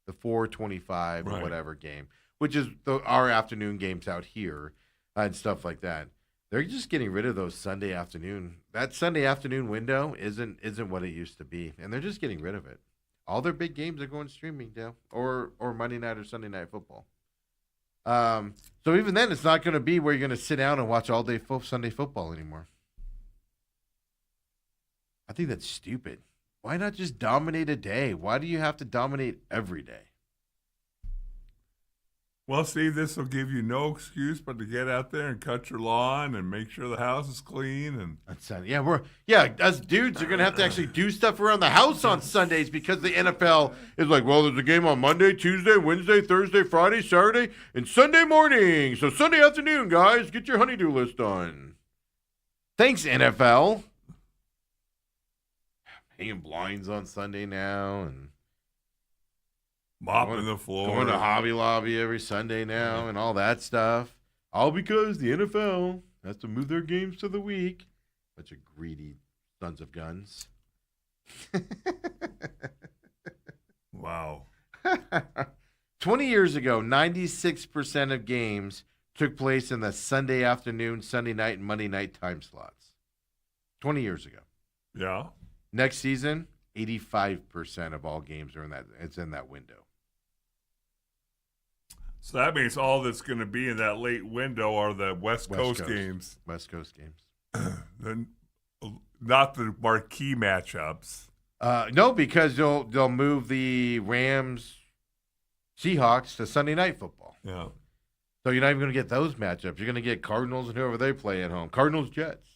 the 4:25 or whatever game, which is our afternoon games out here and stuff like that. They're just getting rid of those Sunday afternoon. That Sunday afternoon window isn't what it used to be, and they're just getting rid of it. All their big games are going streaming now, or Monday night or Sunday Night Football. So even then, it's not going to be where you're going to sit down and watch all day Sunday football anymore. I think that's stupid. Why not just dominate a day? Why do you have to dominate every day? Well, Steve, this will give you no excuse but to get out there and cut your lawn and make sure the house is clean. And us dudes are gonna have to actually do stuff around the house on Sundays because the NFL is like, well, there's a game on Monday, Tuesday, Wednesday, Thursday, Friday, Saturday, and Sunday morning. So Sunday afternoon, guys, get your honey-do list done. Thanks, NFL. Hanging blinds on Sunday now and mopping the floor. Going to Hobby Lobby every Sunday now and all that stuff. All because the NFL has to move their games to the week. Bunch of greedy sons of guns. Wow. 20 years ago, 96% of games took place in the Sunday afternoon, Sunday night, and Monday night time slots. 20 years ago. Yeah. Next season, 85% of all games are in that window. So that means all that's going to be in that late window are the West Coast games. West Coast games. Then, not the marquee matchups. No, because they'll move the Rams, Seahawks to Sunday Night Football. Yeah. So you're not even going to get those matchups. You're going to get Cardinals and whoever they play at home. Cardinals Jets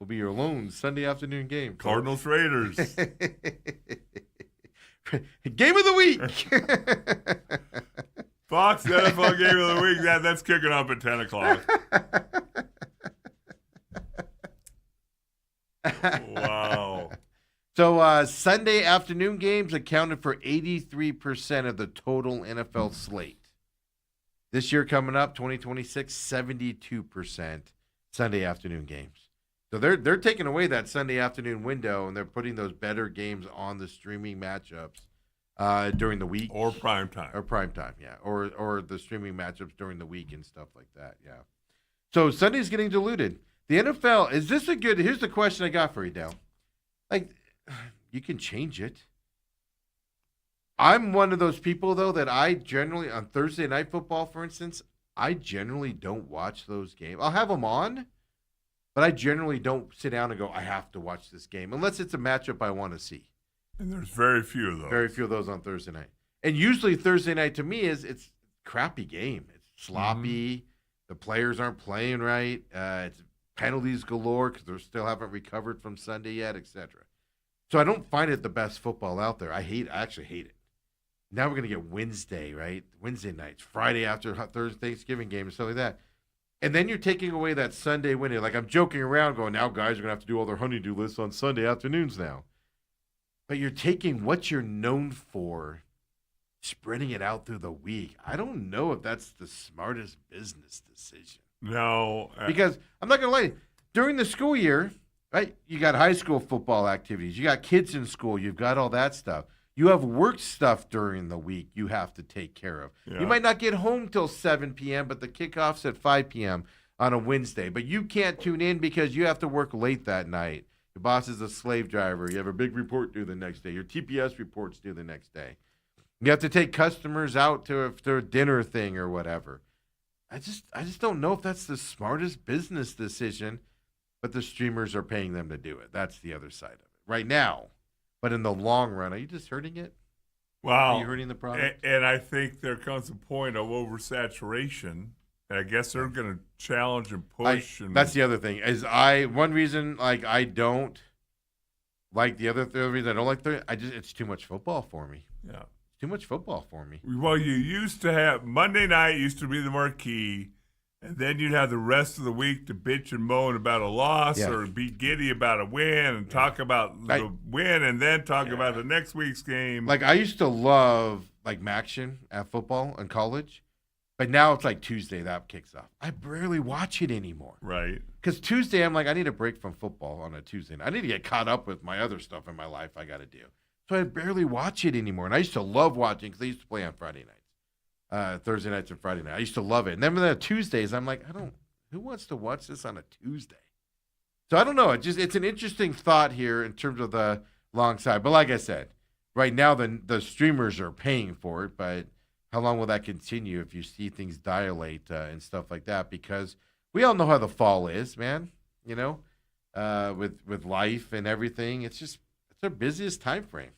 will be your lone Sunday afternoon game. Cardinals Raiders. Game of the week. Fox NFL Game of the Week. That's kicking up at 10 o'clock. Wow. So Sunday afternoon games accounted for 83% of the total NFL slate. This year coming up, 2026, 72% Sunday afternoon games. So they're taking away that Sunday afternoon window, and they're putting those better games on the streaming matchups during the week. Or prime time. Yeah. Or the streaming matchups during the week and stuff like that, yeah. So Sunday's getting diluted. The NFL, is this a good – here's the question I got for you, Dale. Like, you can change it. I'm one of those people, though, that I generally – on Thursday Night Football, for instance, I generally don't watch those games. I'll have them on, but I generally don't sit down and go, I have to watch this game, unless it's a matchup I want to see. And there's very few of those. Very few of those on Thursday night. And usually Thursday night to me it's a crappy game. It's sloppy. Mm-hmm. The players aren't playing right. It's penalties galore because they still haven't recovered from Sunday yet, etc. So I don't find it the best football out there. I actually hate it. Now we're going to get Wednesday, right? Wednesday nights, Friday after Thursday Thanksgiving game and stuff like that. And then you're taking away that Sunday window. Like I'm joking around going, now guys are going to have to do all their honey-do lists on Sunday afternoons now. But you're taking what you're known for, spreading it out through the week. I don't know if that's the smartest business decision. No. Because I'm not going to lie, during the school year, Right? You got high school football activities. You got kids in school. You've got all that stuff. You have work stuff during the week you have to take care of. Yeah. You might not get home till 7 p.m., but the kickoff's at 5 p.m. on a Wednesday. But you can't tune in because you have to work late that night. Your boss is a slave driver. You have a big report due the next day. Your TPS report's due the next day. You have to take customers out to a dinner thing or whatever. I just don't know if that's the smartest business decision, but the streamers are paying them to do it. That's the other side of it right now. But in the long run, are you just hurting it? Wow. Are you hurting the product? And I think there comes a point of oversaturation. And I guess they're going to challenge and push. That's the other thing. One reason I don't like the other reason I don't like it's too much football for me. Yeah. Too much football for me. Well, you used to have Monday night used to be the marquee, and then you'd have the rest of the week to bitch and moan about a loss or be giddy about a win and talk about the win and then talk about the next week's game. Like I used to love Maction at football in college, but now it's like Tuesday that kicks off. I barely watch it anymore. Right. Because Tuesday I'm like I need a break from football on a Tuesday. I need to get caught up with my other stuff in my life I got to do. So I barely watch it anymore. And I used to love watching because I used to play on Friday nights, Thursday nights and Friday night. I used to love it. And then the Tuesdays, I'm like, who wants to watch this on a Tuesday? So I don't know. It's an interesting thought here in terms of the long side. But like I said, right now the streamers are paying for it. But how long will that continue if you see things dilate and stuff like that? Because we all know how the fall is, man. You know, with life and everything. It's their busiest time frame.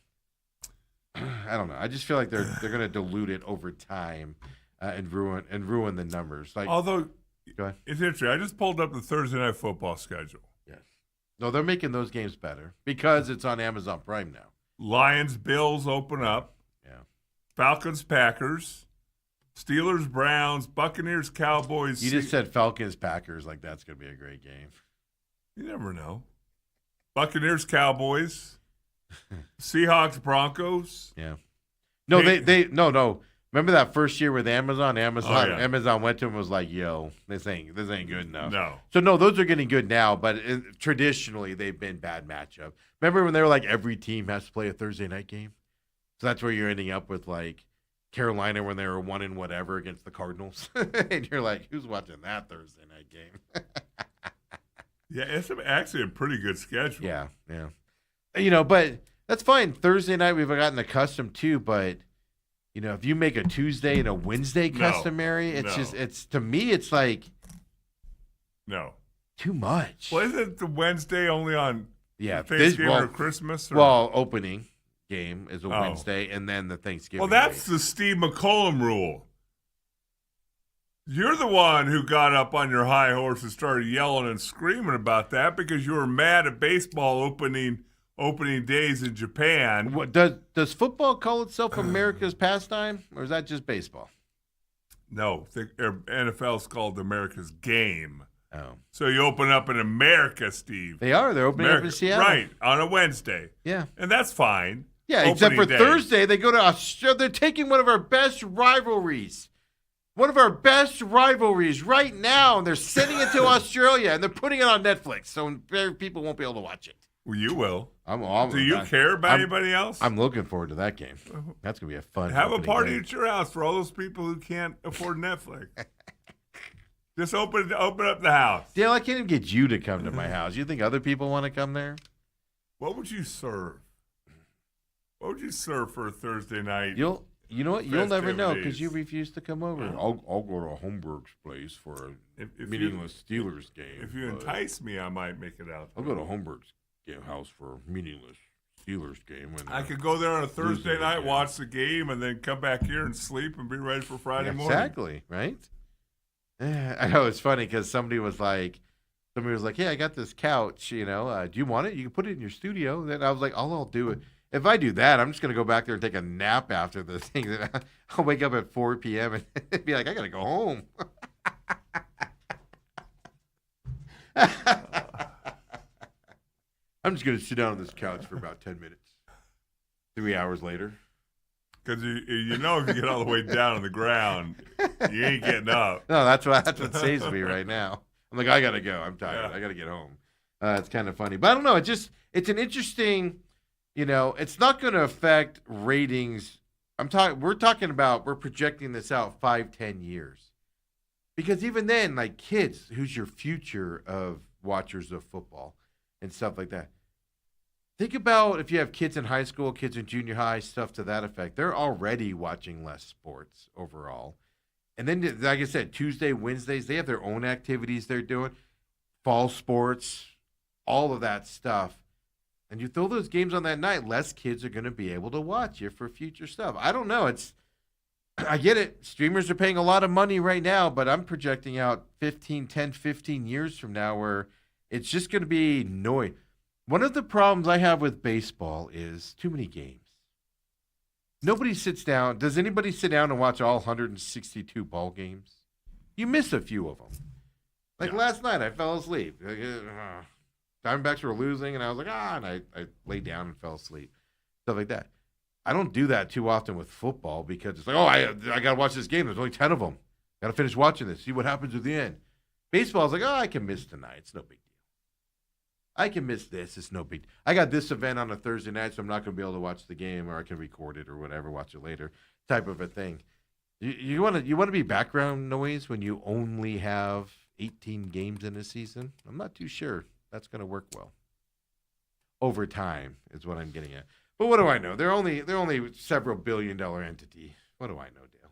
I don't know. I just feel like they're going to dilute it over time and ruin the numbers. Although it's interesting, I just pulled up the Thursday night football schedule. Yes. No, they're making those games better because it's on Amazon Prime now. Lions Bills open up. Yeah. Falcons Packers. Steelers Browns. Buccaneers Cowboys. You just said Falcons Packers like that's going to be a great game. You never know. Buccaneers Cowboys. Seahawks, Broncos. Yeah. No, no. Remember that first year with Amazon? Amazon went to him and was like, "Yo, this ain't good enough." No. So no, those are getting good now, but traditionally they've been bad matchup. Remember when they were like every team has to play a Thursday night game? So that's where you're ending up with like Carolina when they were 1-whatever against the Cardinals, and you're like, "Who's watching that Thursday night game?" Yeah, it's actually a pretty good schedule. Yeah. You know, but that's fine. Thursday night we've gotten accustomed to, but you know, if you make a Tuesday and a Wednesday customary, it's to me it's like too much. Well, isn't the Wednesday only on Thanksgiving or Christmas? Well, opening game is a Wednesday, and then the Thanksgiving. Well, that's the Steve McCollum rule. You're the one who got up on your high horse and started yelling and screaming about that because you were mad at baseball opening days in Japan. What, does football call itself America's pastime, or is that just baseball? No, the NFL's called America's game. Oh. So you open up in America, Steve. They're opening up in Seattle. Right, on a Wednesday. Yeah. And that's fine. Yeah, except for Thursday, they go to Australia. They're taking one of our best rivalries. One of our best rivalries right now, and they're sending it to Australia, and they're putting it on Netflix, so people won't be able to watch it. Well, you will. Do you care about anybody else? I'm looking forward to that game. That's going to be a fun Have a party at your house for all those people who can't afford Netflix. Just open up the house. Dale, I can't even get you to come to my house. You think other people want to come there? What would you serve? What would you serve for a Thursday night? You know what? You'll never know because you refuse to come over. I'll go to Holmberg's place for a meaningless Steelers game. If you entice me, I might make it out. I'll go to Holmberg's house for a meaningless Steelers game. I could go there on a Thursday night, watch the game, and then come back here and sleep and be ready for Friday morning. Exactly, right? I know it's funny because somebody was like, "Hey, I got this couch. Do you want it? You can put it in your studio." Then I was like, "I'll do it." If I do that, I'm just going to go back there and take a nap after the thing. I'll wake up at 4 p.m. and be like, I got to go home. I'm just going to sit down on this couch for about 10 minutes. 3 hours later. Because if you get all the way down on the ground, you ain't getting up. No, that's what saves me right now. I'm like, I got to go. I'm tired. Yeah. I got to get home. It's kind of funny. But I don't know. It's an interesting, it's not going to affect ratings. We're projecting this out 5-10 years. Because even then, like kids, who's your future of watchers of football and stuff like that. Think about if you have kids in high school, kids in junior high, stuff to that effect. They're already watching less sports overall. And then, like I said, Tuesday, Wednesdays, they have their own activities they're doing. Fall sports, all of that stuff. And you throw those games on that night, less kids are going to be able to watch you for future stuff. I don't know. I get it. Streamers are paying a lot of money right now, but I'm projecting out 10, 15 years from now where it's just going to be noise. One of the problems I have with baseball is too many games. Nobody sits down. Does anybody sit down and watch all 162 ball games? You miss a few of them. Like last night, I fell asleep. Diamondbacks were losing, and I was like, and I laid down and fell asleep. Stuff like that. I don't do that too often with football because it's like, I got to watch this game. There's only 10 of them. Got to finish watching this, see what happens at the end. Baseball is like, I can miss tonight. It's no big deal. I can miss this. It's no big deal. I got this event on a Thursday night, so I'm not going to be able to watch the game, or I can record it or whatever, watch it later, type of a thing. You want to be background noise when you only have 18 games in a season? I'm not too sure that's going to work well. Over time is what I'm getting at. But what do I know? They're only several $billion-dollar entity. What do I know, Dale?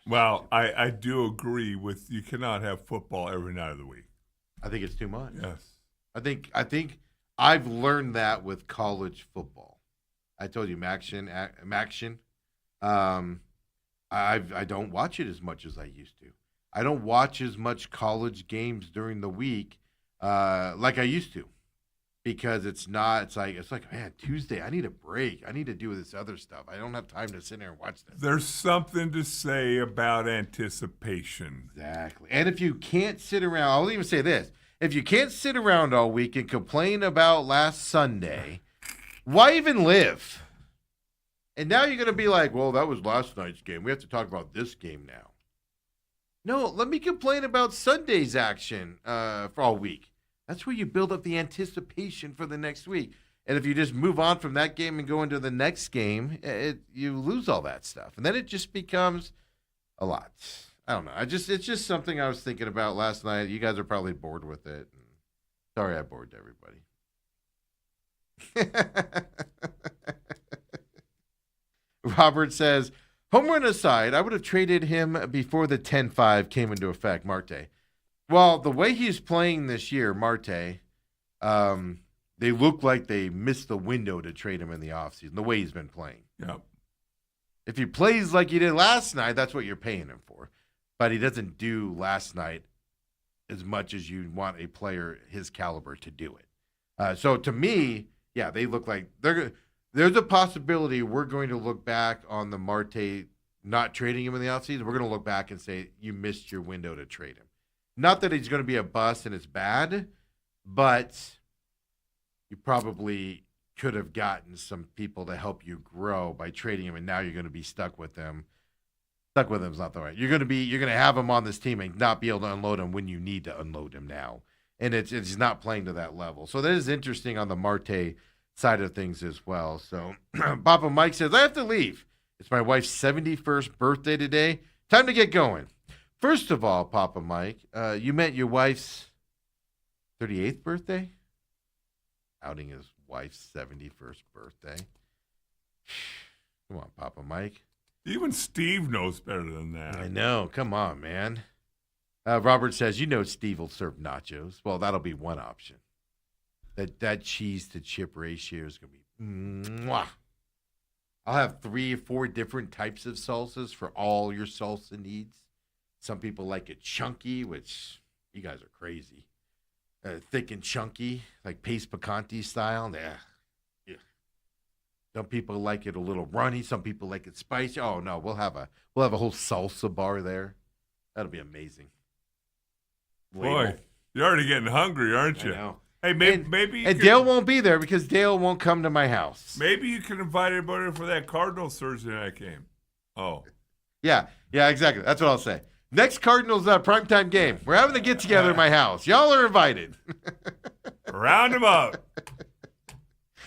Well, I do agree with you cannot have football every night of the week. I think it's too much. Yes. I think I've learned that with college football. I told you, Maction. I don't watch it as much as I used to. I don't watch as much college games during the week like I used to, because it's like, man, Tuesday, I need a break. I need to do this other stuff. I don't have time to sit there and watch this. There's something to say about anticipation. Exactly. And if you can't sit around, I'll even say this. If you can't sit around all week and complain about last Sunday, why even live? And now you're going to be like, well, that was last night's game. We have to talk about this game now. No, let me complain about Sunday's action for all week. That's where you build up the anticipation for the next week. And if you just move on from that game and go into the next game, you lose all that stuff. And then it just becomes a lot. I don't know. It's just something I was thinking about last night. You guys are probably bored with it. Sorry I bored everybody. Robert says, home run aside, I would have traded him before the 10-5 came into effect, Marte. Well, the way he's playing this year, Marte, they look like they missed the window to trade him in the offseason, the way he's been playing. Yep. If he plays like he did last night, that's what you're paying him for. But he doesn't do last night as much as you want a player his caliber to do it. So to me, yeah, they look like there's a possibility we're going to look back on the Marte not trading him in the offseason. We're going to look back and say, you missed your window to trade him. Not that he's going to be a bust and it's bad, but you probably could have gotten some people to help you grow by trading him, and now you're going to be stuck with him. Stuck with him is not the right. You're going to have him on this team and not be able to unload him when you need to unload him now, and it's not playing to that level. So that is interesting on the Marte side of things as well. So Papa Mike says, I have to leave. It's my wife's 71st birthday today. Time to get going. First of all, Papa Mike, you meant your wife's 38th birthday? Outing his wife's 71st birthday. Come on, Papa Mike. Even Steve knows better than that. I know. Come on, man. Robert says, Steve will serve nachos. Well, that'll be one option. That cheese to chip ratio is going to be mwah. I'll have 3 or 4 different types of salsas for all your salsa needs. Some people like it chunky, which you guys are crazy. Thick and chunky, like paste picante style. Yeah. Some people like it a little runny. Some people like it spicy. Oh no, we'll have a whole salsa bar there. That'll be amazing. Boy, you're already getting hungry, aren't you? I know. Hey, maybe Dale won't be there because Dale won't come to my house. Maybe you can invite everybody for that Cardinals Thursday night game. Oh. Yeah, exactly. That's what I'll say. Next Cardinals primetime game. We're having a get-together at my house. Y'all are invited. Round them up.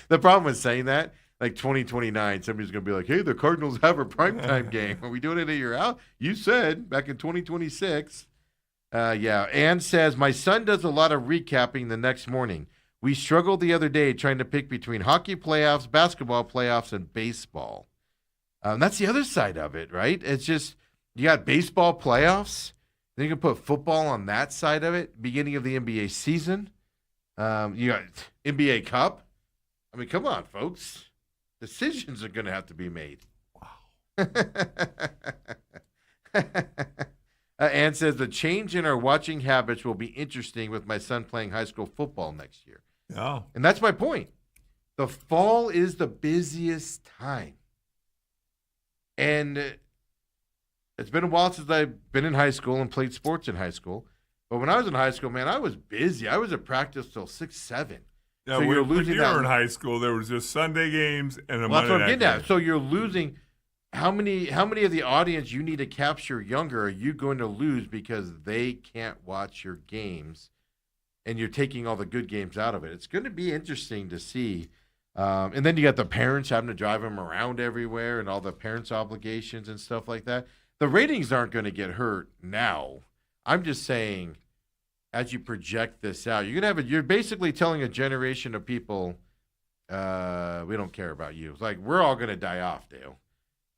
The problem with saying that, like 2029, somebody's going to be like, hey, the Cardinals have a primetime game. Are we doing it at your house? You said back in 2026. Yeah. Ann says, my son does a lot of recapping the next morning. We struggled the other day trying to pick between hockey playoffs, basketball playoffs, and baseball. That's the other side of it, right? It's just you got baseball playoffs. Then you can put football on that side of it, beginning of the NBA season. You got NBA Cup. I mean, come on, folks. Decisions are going to have to be made. Wow. Ann says, the change in our watching habits will be interesting with my son playing high school football next year. Oh. And that's my point. The fall is the busiest time. And it's been a while since I've been in high school and played sports in high school. But when I was in high school, man, I was busy. I was at practice till 6, 7. Yeah, so when you were in high school, there was just Sunday games and a Monday night game. So you're losing. How many of the audience you need to capture younger are you going to lose because they can't watch your games and you're taking all the good games out of it? It's going to be interesting to see. And then you got the parents having to drive them around everywhere and all the parents' obligations and stuff like that. The ratings aren't going to get hurt now. I'm just saying, as you project this out, you're basically telling a generation of people, we don't care about you. It's like, we're all going to die off, Dale.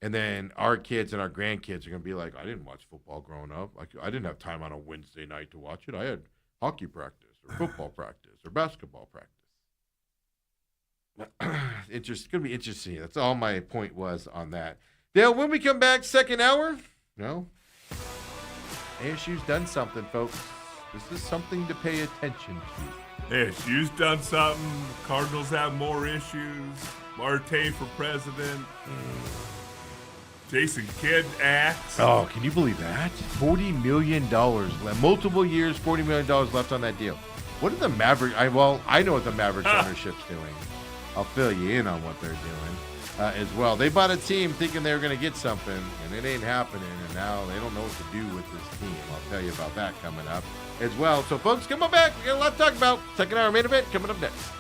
And then our kids and our grandkids are going to be like, I didn't watch football growing up. I didn't have time on a Wednesday night to watch it. I had hockey practice or football practice or basketball practice. It's going to be interesting. That's all my point was on that. Dale, when we come back, second hour, ASU's done something, folks. This is something to pay attention to. ASU's done something. Cardinals have more issues. Marte for president. Jason Kidd acts. Oh, can you believe that? $40 million. Multiple years, $40 million left on that deal. What are the Mavericks? I know what the Mavericks ownership's doing. I'll fill you in on what they're doing as well. They bought a team thinking they were going to get something, and it ain't happening, and now they don't know what to do with this team. I'll tell you about that coming up as well. So, folks, come on back. We got a lot to talk about. Second hour main event coming up next.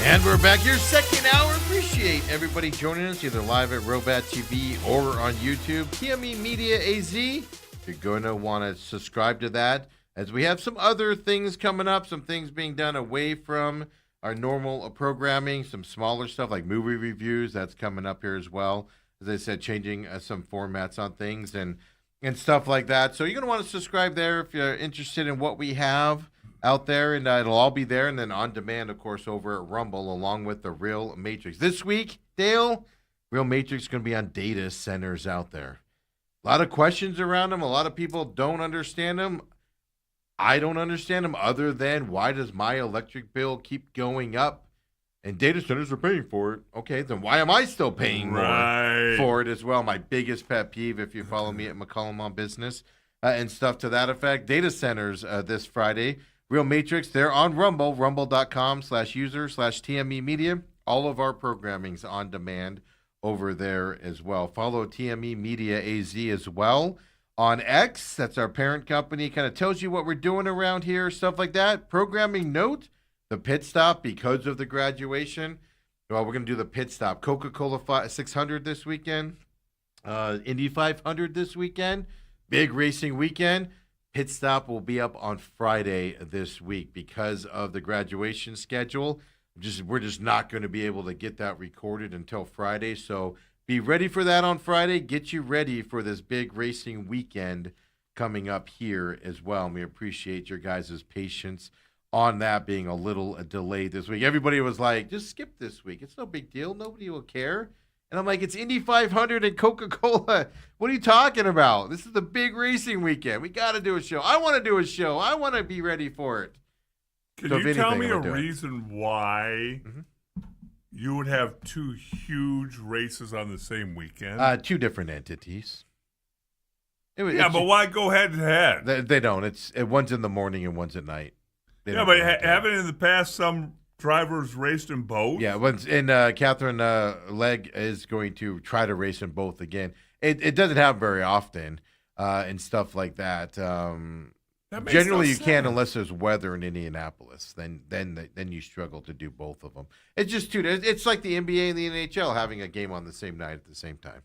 And we're back here, second hour. Appreciate everybody joining us, either live at Robat TV or on YouTube. TME Media AZ. You're going to want to subscribe to that, as we have some other things coming up, some things being done away from our normal programming, some smaller stuff like movie reviews. That's coming up here as well. As I said, changing some formats on things and stuff like that. So you're going to want to subscribe there if you're interested in what we have out there, and it'll all be there, and then on demand, of course, over at Rumble, along with the Real Matrix. This week, Dale, Real Matrix is going to be on data centers out there. A lot of questions around them. A lot of people don't understand them. I don't understand them, other than why does my electric bill keep going up And data centers are paying for it. Okay, then why am I still paying more for it as well? My biggest pet peeve, if you follow me at McCollum on Business and stuff to that effect. Data centers this Friday. Real Matrix, they're on Rumble, rumble.com/user/TME Media. All of our programming's on demand over there as well. Follow TME Media AZ as well on X. That's our parent company. Kind of tells you what we're doing around here, stuff like that. Programming note. The pit stop, because of the graduation, well, we're going to do the pit stop. Coca-Cola 600 this weekend, Indy 500 this weekend, big racing weekend. Pit stop will be up on Friday this week because of the graduation schedule. We're just not going to be able to get that recorded until Friday. So be ready for that on Friday. Get you ready for this big racing weekend coming up here as well. And we appreciate your guys' patience on that being a little delayed this week. Everybody was like, just skip this week. It's no big deal. Nobody will care. And I'm like, it's Indy 500 and Coca-Cola. What are you talking about? This is the big racing weekend. We got to do a show. I want to do a show. I want to be ready for it. Can you tell me a reason why you would have two huge races on the same weekend? Two different entities. But why go head to head? They don't. One's in the morning and one's at night. But haven't in the past some drivers raced in both? Yeah, Catherine Legg is going to try to race in both again. It doesn't happen very often and stuff like that. Generally, you can't unless there's weather in Indianapolis. Then you struggle to do both of them. It's just it's like the NBA and the NHL having a game on the same night at the same time.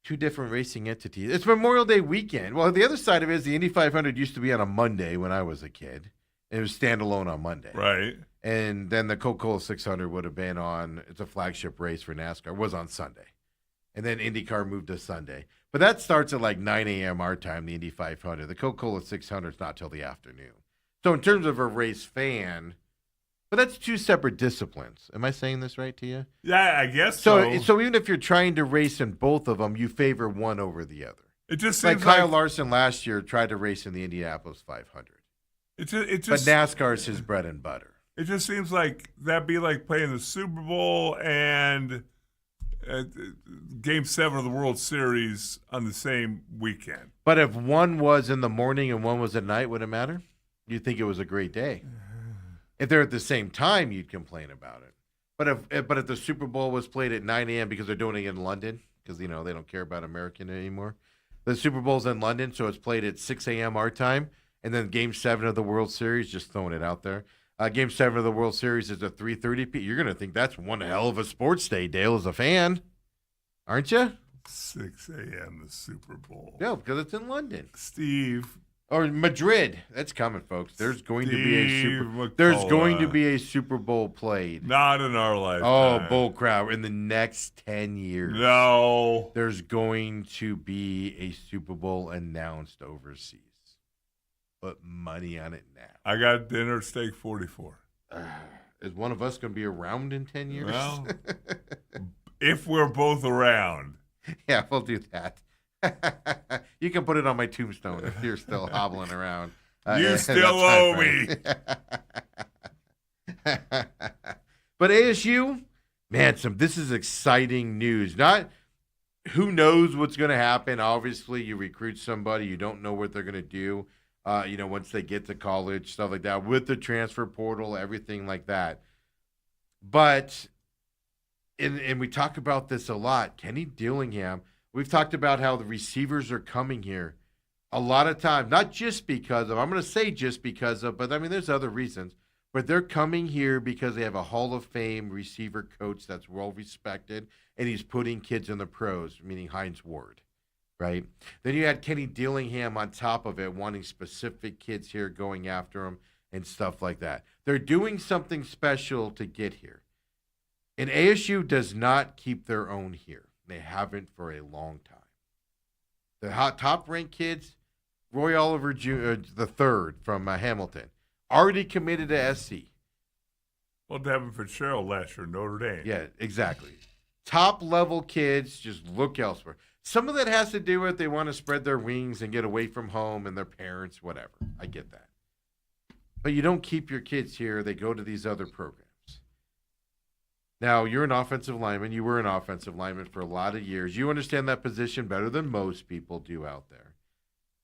Two different racing entities. It's Memorial Day weekend. Well, the other side of it is the Indy 500 used to be on a Monday when I was a kid. It was standalone on Monday. Right. And then the Coca-Cola 600 would have been it's a flagship race for NASCAR, was on Sunday. And then IndyCar moved to Sunday. But that starts at like 9 a.m. our time, the Indy 500. The Coca-Cola 600 is not till the afternoon. So in terms of a race fan, but that's two separate disciplines. Am I saying this right to you? Yeah, I guess so. So even if you're trying to race in both of them, you favor one over the other. It just seems like Kyle Larson last year tried to race in the Indianapolis 500. But NASCAR is his bread and butter. It just seems like that'd be like playing the Super Bowl and Game 7 of the World Series on the same weekend. But if one was in the morning and one was at night, would it matter? You'd think it was a great day. If they're at the same time, you'd complain about it. But if the Super Bowl was played at 9 a.m. because they're doing it in London, because they don't care about American anymore. The Super Bowl's in London, so it's played at 6 a.m. our time. And then Game 7 of the World Series, just throwing it out there. Game 7 of the World Series is at 3:30 p.m. You're going to think that's one hell of a sports day, Dale, as a fan. Aren't you? 6 a.m. the Super Bowl. Yeah, because it's in London. Steve. Or Madrid. That's coming, folks. There's going to be a Super Bowl played. Not in our lifetime. Oh, bull crap. In the next 10 years. No. There's going to be a Super Bowl announced overseas. Put money on it now. I got dinner steak 44. Is one of us going to be around in 10 years? Well, if we're both around. Yeah, we'll do that. You can put it on my tombstone if you're still hobbling around. You still owe me. But ASU, man, this is exciting news. Not who knows what's going to happen. Obviously, you recruit somebody, you don't know what they're going to do. Once they get to college, stuff like that, with the transfer portal, everything like that. But, and we talk about this a lot, Kenny Dillingham, we've talked about how the receivers are coming here a lot of times, not just because of, I'm going to say just because of, but I mean, there's other reasons, but they're coming here because they have a Hall of Fame receiver coach that's well respected, and he's putting kids in the pros, meaning Hines Ward. Right. Then you had Kenny Dillingham on top of it, wanting specific kids here, going after them and stuff like that. They're doing something special to get here. And ASU does not keep their own here. They haven't for a long time. The top-ranked kids, Roy Oliver the third from Hamilton, already committed to SC. Well, Devin Fitzgerald last year, Notre Dame. Yeah, exactly. Top-level kids just look elsewhere. Some of that has to do with they want to spread their wings and get away from home and their parents, whatever. I get that. But you don't keep your kids here. They go to these other programs. Now, you're an offensive lineman. You were an offensive lineman for a lot of years. You understand that position better than most people do out there.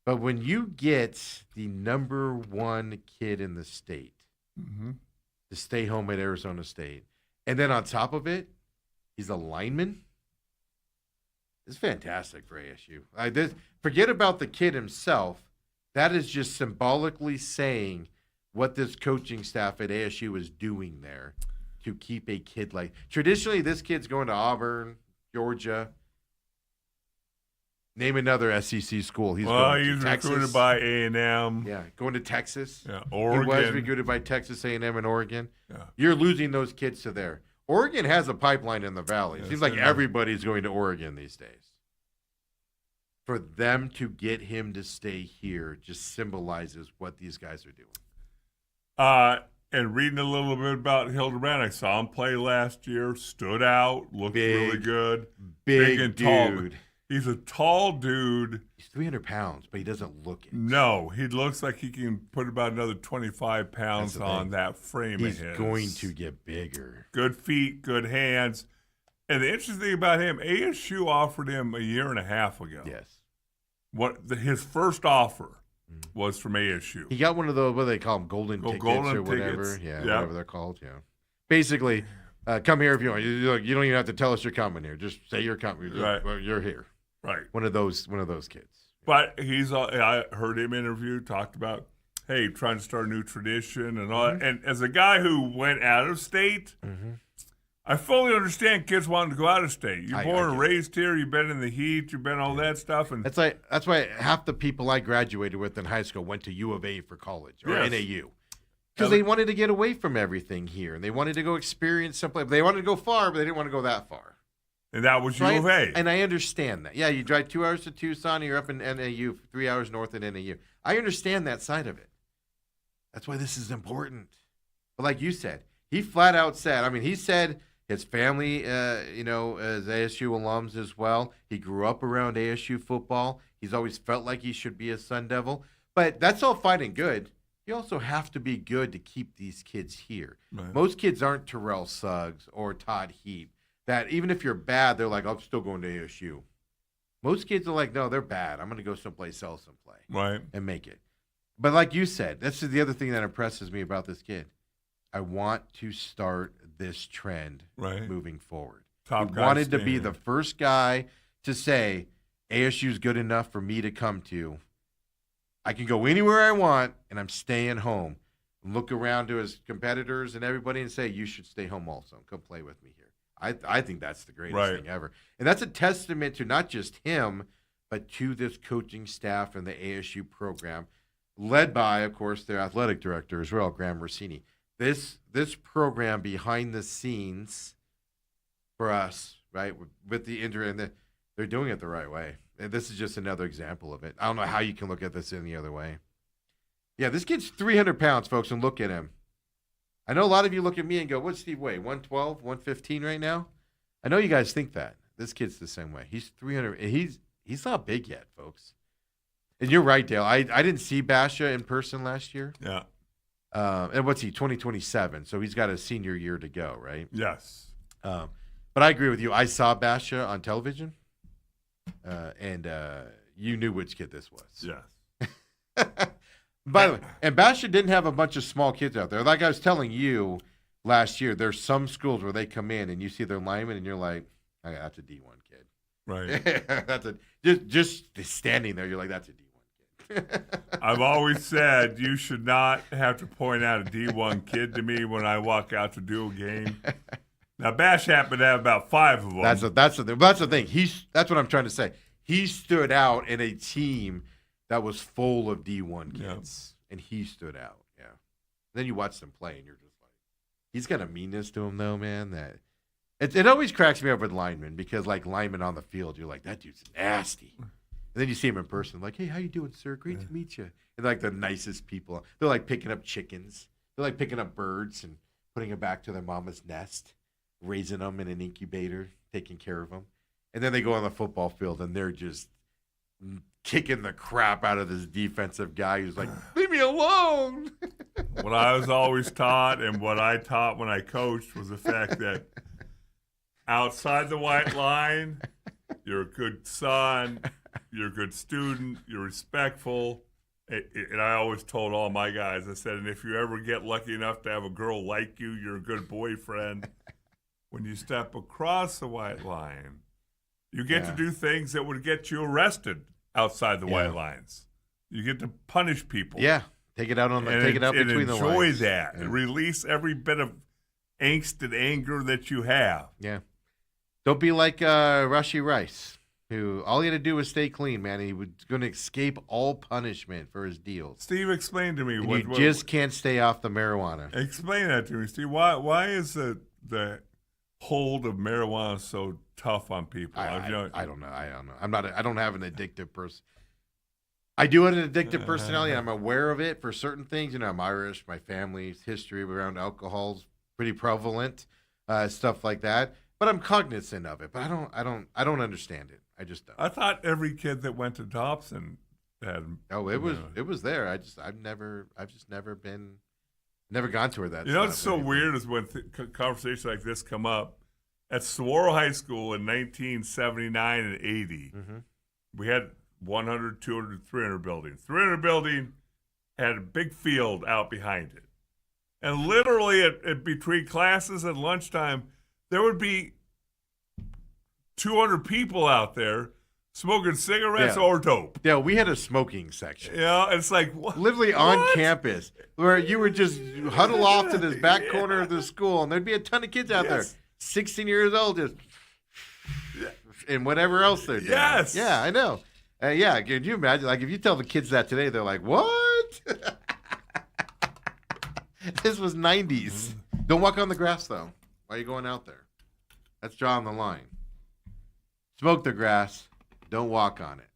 But when you get the number one kid in the state to stay home at Arizona State, and then on top of it, he's a lineman, it's fantastic for ASU. Forget about the kid himself. That is just symbolically saying what this coaching staff at ASU is doing there to keep a kid like. Traditionally, this kid's going to Auburn, Georgia. Name another SEC school. He's recruited by A&M. Yeah, going to Texas. Yeah, Oregon. He was recruited by Texas A&M and Oregon. Yeah. You're losing those kids to there. Oregon has a pipeline in the valley. It seems like everybody's going to Oregon these days. For them to get him to stay here just symbolizes what these guys are doing. And reading a little bit about Hildebrand, I saw him play last year. Stood out, looked really good. Big and dude. Tall. He's a tall dude. He's 300 pounds, but he doesn't look it. No, he looks like he can put about another 25 pounds on that frame of his. He's going to get bigger. Good feet, good hands. And the interesting thing about him, ASU offered him a year and a half ago. Yes. His first offer was from ASU. He got one of those, what do they call them, golden tickets or whatever. Tickets. Yeah, whatever they're called. Yeah. Basically, come here if you want. You don't even have to tell us you're coming here. Just say you're coming. You're here. Right. One of those kids. But I heard him interviewed, talked about, hey, trying to start a new tradition and all that. And as a guy who went out of state, I fully understand kids wanting to go out of state. You're born and raised here. You've been in the heat. You've been all that stuff. And that's why half the people I graduated with in high school went to U of A for college or NAU. Because they wanted to get away from everything here. And they wanted to go experience someplace. They wanted to go far, but they didn't want to go that far. And that was U of A. And I understand that. Yeah, you drive 2 hours to Tucson, you're up in NAU, 3 hours north in NAU. I understand that side of it. That's why this is important. But like you said, he flat out said, he said his family, as ASU alums as well. He grew up around ASU football. He's always felt like he should be a Sun Devil. But that's all fine and good. You also have to be good to keep these kids here. Right. Most kids aren't Terrell Suggs or Todd Heap. That even if you're bad, they're like, I'm still going to ASU. Most kids are like, no, they're bad. I'm going to go someplace else and play. Right. And make it. But like you said, this is the other thing that impresses me about this kid. I want to start this trend moving forward. Top guy wanted to be the first guy to say, ASU's good enough for me to come to. I can go anywhere I want, and I'm staying home. And look around to his competitors and everybody and say, you should stay home also. Come play with me here. I think that's the greatest thing ever. And that's a testament to not just him, but to this coaching staff and the ASU program, led by, of course, their athletic director as well, Graham Rossini. This program behind the scenes for us, right, with the injury, and they're doing it the right way. And this is just another example of it. I don't know how you can look at this any other way. Yeah, this kid's 300 pounds, folks, and look at him. I know a lot of you look at me and go, what's Steve weigh? 112, 115 right now? I know you guys think that. This kid's the same way. He's 300. He's not big yet, folks. And you're right, Dale. I didn't see Basha in person last year. Yeah. And what's he, 2027? So he's got a senior year to go, right? Yes. But I agree with you. I saw Basha on television, and you knew which kid this was. Yes. By the way, and Basha didn't have a bunch of small kids out there. Like I was telling you last year, there's some schools where they come in and you see their lineman and you're like, oh, that's a D1 kid. Right. That's just standing there, you're like, that's a D1 kid. I've always said you should not have to point out a D1 kid to me when I walk out to do a game. Now, Bash happened to have about 5 of them. That's the thing. That's what I'm trying to say. He stood out in a team that was full of D1 kids, and he stood out. Yeah. Then you watch them play, and you're just like, he's got a meanness to him, though, man. That it always cracks me up with linemen because, like, linemen on the field, you're like, that dude's nasty. And then you see him in person, like, hey, how you doing, sir? Great to meet you. And they're like the nicest people. They're like picking up chickens. They're like picking up birds and putting them back to their mama's nest, raising them in an incubator, taking care of them. And then they go on the football field, and they're just kicking the crap out of this defensive guy who's like, leave me alone. What I was always taught and what I taught when I coached was the fact that outside the white line, you're a good son, you're a good student, you're respectful. And I always told all my guys, I said, and if you ever get lucky enough to have a girl like you, you're a good boyfriend. When you step across the white line, you get to do things that would get you arrested outside the white lines. You get to punish people. Yeah, take it out between the lines. Enjoy that. And release every bit of angst and anger that you have. Yeah. Don't be like Rushy Rice, who all he had to do was stay clean, man. He was going to escape all punishment for his deals. Steve, explain to me. You just can't stay off the marijuana. Explain that to me, Steve. Why is the hold of marijuana so tough on people? I don't know. I don't have an addictive person. I do have an addictive personality. And I'm aware of it for certain things. You know, I'm Irish. My family's history around alcohol's pretty prevalent, stuff like that. But I'm cognizant of it. But I don't understand it. I just don't. I thought every kid that went to Dobson had. Oh, it was there. I've just never gone to where that. You know what's so weird is when conversations like this come up. At Saguaro High School in 1979 and 80, we had 100, 200, 300 buildings. 300 building had a big field out behind it. And literally at between classes and lunchtime, there would be 200 people out there smoking cigarettes or dope. Yeah, we had a smoking section. Yeah, it's like what? Literally on campus, where you would just huddle off to this back corner of the school, and there'd be a ton of kids out there, 16 years old, just and whatever else they're doing. Yes. Yeah, I know. Yeah, can you imagine? Like, if you tell the kids that today, they're like, what? This was 90s. Don't walk on the grass, though. Why are you going out there? That's drawing the line. Smoke the grass. Don't walk on it.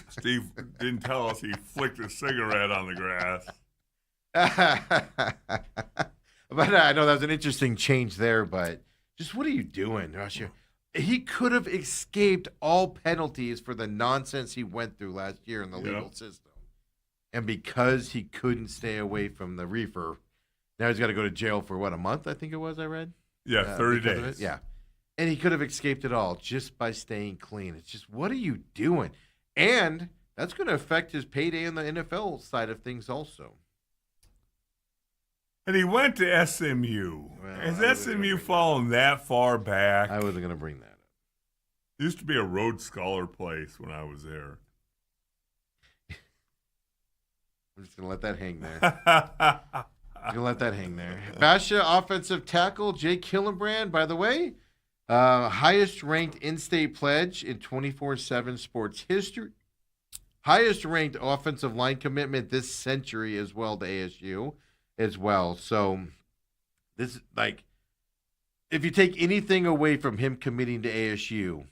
Steve didn't tell us he flicked a cigarette on the grass. But I know that was an interesting change there, but just what are you doing, Russia? He could have escaped all penalties for the nonsense he went through last year in the legal system. And because he couldn't stay away from the reefer, now he's got to go to jail for, a month, I think it was, I read? Yeah, 30 days. Yeah. And he could have escaped it all just by staying clean. It's just, what are you doing? And that's going to affect his payday on the NFL side of things also. And he went to SMU. Has SMU fallen that far back? I wasn't going to bring that up. It used to be a Rhodes Scholar place when I was there. I'm just going to let that hang there. Basha offensive tackle Jake Hillenbrand, by the way, highest ranked in-state pledge in 24/7 sports history. Highest ranked offensive line commitment this century as well to ASU as well. So this, like, if you take anything away from him committing to ASU,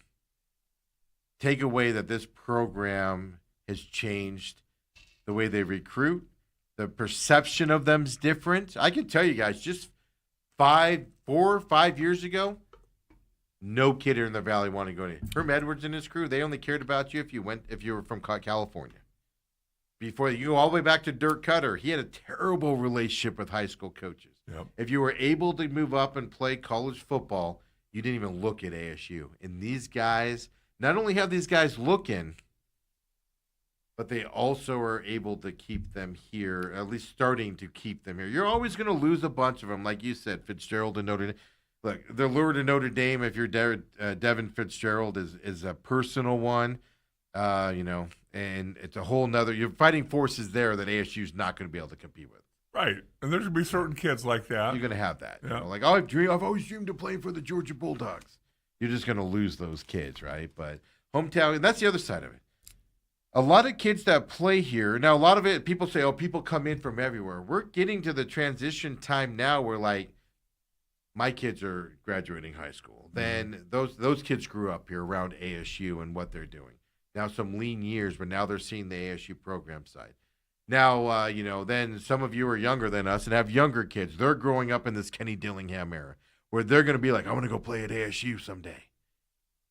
take away that this program has changed the way they recruit. The perception of them's different. I can tell you guys, just 4 or 5 years ago, no kid here in the Valley wanted to go to Herm Edwards and his crew. They only cared about you if you were from California. Before you go all the way back to Dirk Cutter, he had a terrible relationship with high school coaches. Yep. If you were able to move up and play college football, you didn't even look at ASU. And these guys, not only have these guys looking, but they also are able to keep them here, at least starting to keep them here. You're always going to lose a bunch of them, like you said, Fitzgerald and Notre Dame. Look, the lure to Notre Dame, if you're Devin Fitzgerald, is a personal one, and it's a whole nother. You're fighting forces there that ASU's not going to be able to compete with. Right, and there's going to be certain kids like that. You're going to have that. Yeah. Like, I've always dreamed of playing for the Georgia Bulldogs. You're just going to lose those kids, right? But hometown, and that's the other side of it. A lot of kids that play here, now a lot of it, people say, people come in from everywhere. We're getting to the transition time now where, like, my kids are graduating high school. Then those kids grew up here around ASU and what they're doing. Now some lean years, but now they're seeing the ASU program side. Now, then some of you are younger than us and have younger kids. They're growing up in this Kenny Dillingham era where they're going to be like, I want to go play at ASU someday.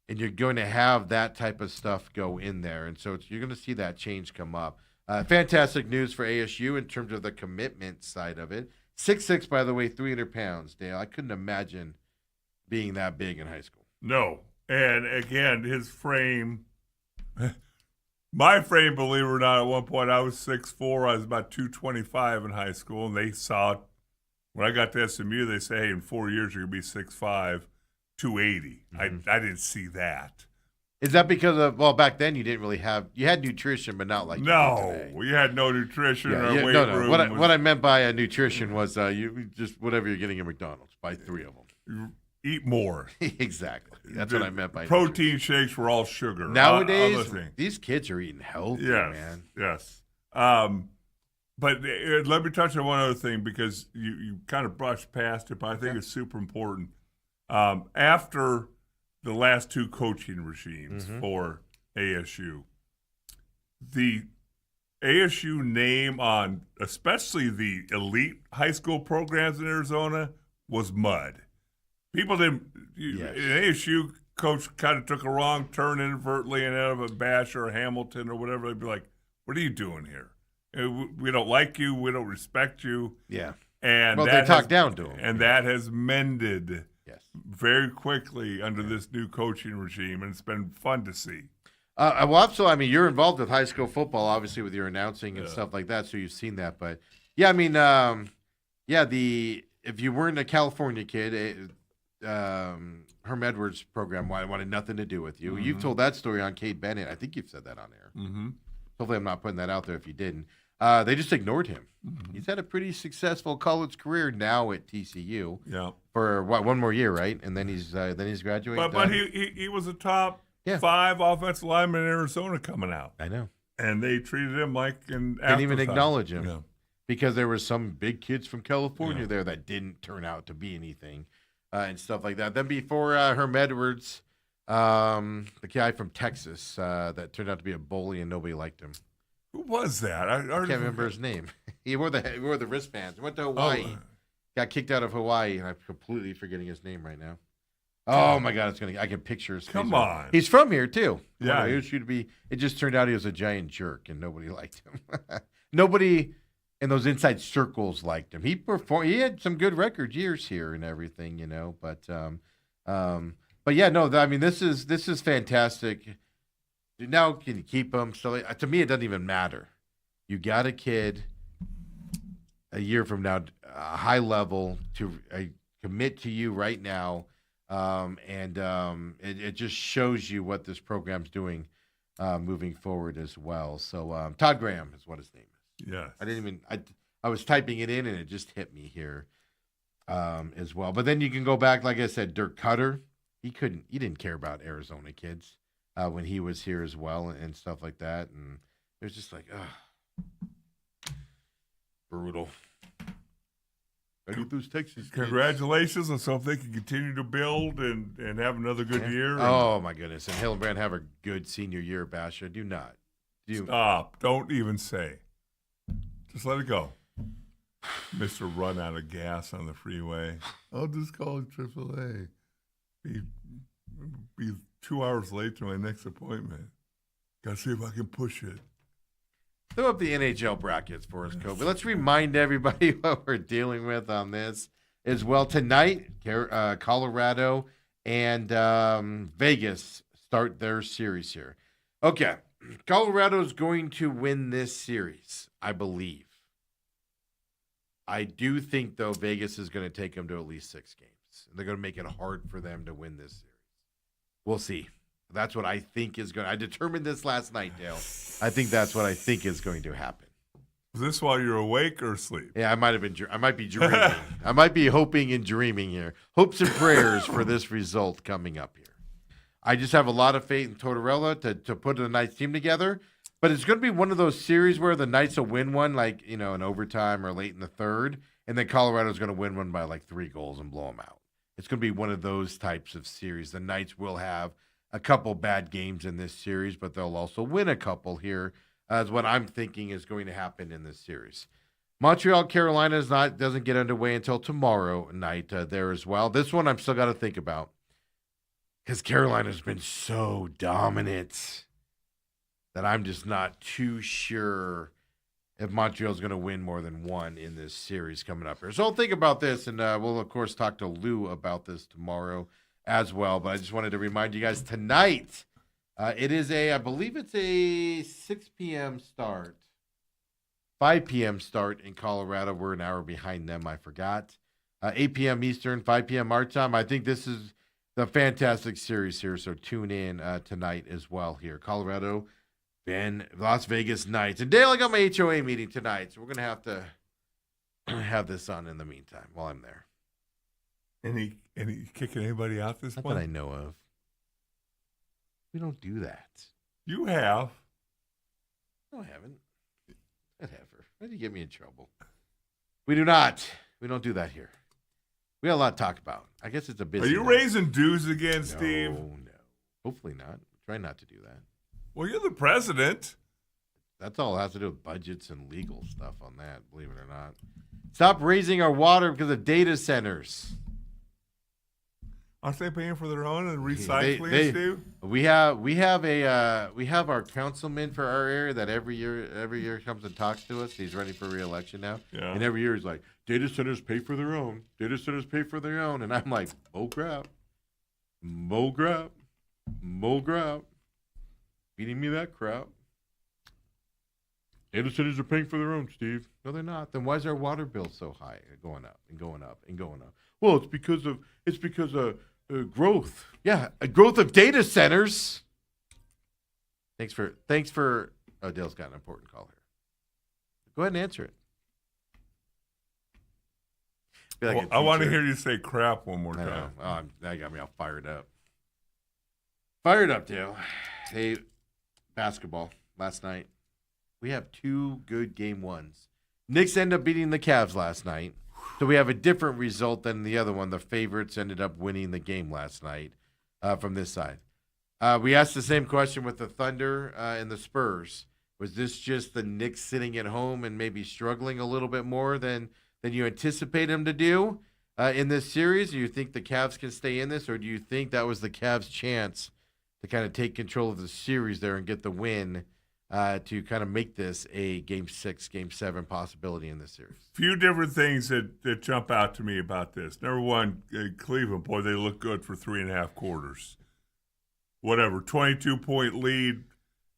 And you're going to have that type of stuff go in there. And so you're going to see that change come up. Fantastic news for ASU in terms of the commitment side of it. 6'6", by the way, 300 pounds, Dale. I couldn't imagine being that big in high school. No. And again, his frame, my frame, believe it or not, at one point I was 6'4". I was about 225 in high school, and they saw it. When I got to SMU, they say, hey, in 4 years you're going to be 6'5", 280. Mm-hmm. I didn't see that. Is that because of, back then you didn't really have, you had nutrition, but not like today. You had no nutrition or weight room. What I meant by nutrition was you just, whatever you're getting at McDonald's, buy 3 of them. Eat more. Exactly. That's what I meant by protein nutrition. Shakes were all sugar. Nowadays, these kids are eating healthy, man. Yes. But let me touch on one other thing because you kind of brushed past it, but I think it's super important. After the last 2 coaching regimes for ASU, the ASU name on especially the elite high school programs in Arizona was mud. People didn't. An ASU coach kind of took a wrong turn inadvertently and out of a Basher or Hamilton or whatever. They'd be like, "What are you doing here? We don't like you. We don't respect you." Yeah. And they talk down to him. And that has mended very quickly under this new coaching regime, and it's been fun to see. Also, I mean, you're involved with high school football, obviously, with your announcing and stuff like that, so you've seen that. But, yeah, I mean, if you weren't a California kid, Herm Edwards' program wanted nothing to do with you. Mm-hmm. You've told that story on Kate Bennett. I think you've said that on air. Mm-hmm. Hopefully I'm not putting that out there if you didn't. They just ignored him. Mm-hmm. He's had a pretty successful college career now at TCU. Yeah. For one more year, right? And then he's graduating. But he was a top 5 offensive lineman in Arizona coming out. I know. And they treated him like an afterthought. Didn't even acknowledge him. Yeah. Because there were some big kids from California there that didn't turn out to be anything and stuff like that. Then before Herm Edwards, the guy from Texas that turned out to be a bully and nobody liked him. Who was that? I can't remember his name. He wore the wristbands. He went to Hawaii. Got kicked out of Hawaii, and I'm completely forgetting his name right now. Oh my God, I can picture his face. Come on. He's from here too. Yeah. It just turned out he was a giant jerk, and nobody liked him. Nobody in those inside circles liked him. He had some good record years here and everything, But yeah, no. I mean, this is fantastic. Now, can you keep him? So to me, it doesn't even matter. You got a kid a year from now, a high level to commit to you right now, and it just shows you what this program's doing moving forward as well. So Todd Graham is what his name is. Yes. I was typing it in and it just hit me here as well. But then you can go back, like I said, Dirk Cutter. He didn't care about Arizona kids when he was here as well and stuff like that. And it was just like, brutal. Those Texas Congratulations. Let's hope they can continue to build and have another good year. Oh, my goodness. And Hillenbrand have a good senior year, Basha. Do not. Stop. Don't even say. Just let it go. Mr. Run out of gas on the freeway. I'll just call AAA. Be 2 hours late to my next appointment. Got to see if I can push it. Throw up the NHL brackets for us, Kobe. Let's remind everybody what we're dealing with on this as well. Tonight, Colorado and Vegas start their series here. Okay, Colorado's going to win this series, I believe. I do think, though, Vegas is going to take them to at least 6 games. They're going to make it hard for them to win this series. We'll see. That's what I think is going to – I determined this last night, Dale. I think that's what I think is going to happen. Is this while you're awake or asleep? Yeah, I might be dreaming. I might be hoping and dreaming here. Hopes and prayers for this result coming up here. I just have a lot of faith in Tortorella to put a nice team together. But it's going to be one of those series where the Knights will win one, like, in overtime or late in the third, and then Colorado's going to win one by like 3 goals and blow them out. It's going to be one of those types of series. The Knights will have a couple bad games in this series, but they'll also win a couple here, is what I'm thinking is going to happen in this series. Montreal, Carolina doesn't get underway until tomorrow night there as well. This one I'm still got to think about because Carolina's been so dominant that I'm just not too sure if Montreal's going to win more than one in this series coming up here. So I'll think about this, and we'll, of course, talk to Lou about this tomorrow as well. But I just wanted to remind you guys tonight, it is I believe it's a 6 p.m. start, 5 p.m. start in Colorado. We're an hour behind them. I forgot. 8 p.m. Eastern, 5 p.m. our time. I think this is the fantastic series here. So tune in tonight as well here. Colorado, Las Vegas Knights. And Dale, I got my HOA meeting tonight. So we're going to have to have this on in the meantime while I'm there. Any kicking anybody out this Not one? that I know of. We don't do that. You have. No, I haven't. That heifer. Why did you get me in trouble? We do not. We don't do that here. We got a lot to talk about. I guess it's a busy Are you night. Raising dues again, Steve? No. Hopefully not. Try not to do that. Well, you're the president. That's all it has to do with budgets and legal stuff on that, believe it or not. Stop raising our water because of data centers. Aren't they paying for their own and recycling, Steve? We have our councilman for our area that every year comes and talks to us. He's running for re-election now. Yeah. And every year he's like, data centers pay for their own. Data centers pay for their own. And I'm like, oh crap. Mo crap. Feeding me that crap. Data centers are paying for their own, Steve. No, they're not. Then why is our water bill so high, going up and going up and going up? Well, it's because of growth. Yeah, a growth of data centers. Thanks for. Oh, Dale's got an important call here. Go ahead and answer it. I want to hear you say crap one more time. Oh, that got me all fired up. Fired up, Dale. Hey, basketball last night. We have 2 good game ones. Knicks end up beating the Cavs last night. So we have a different result than the other one. The favorites ended up winning the game last night from this side. We asked the same question with the Thunder and the Spurs. Was this just the Knicks sitting at home and maybe struggling a little bit more than you anticipate them to do in this series? Do you think the Cavs can stay in this, or do you think that was the Cavs' chance to kind of take control of the series there and get the win to kind of make this a Game 6, Game 7 possibility in this series? Few different things that jump out to me about this. Number one, Cleveland, boy, they look good for 3.5 quarters. Whatever, 22-point lead.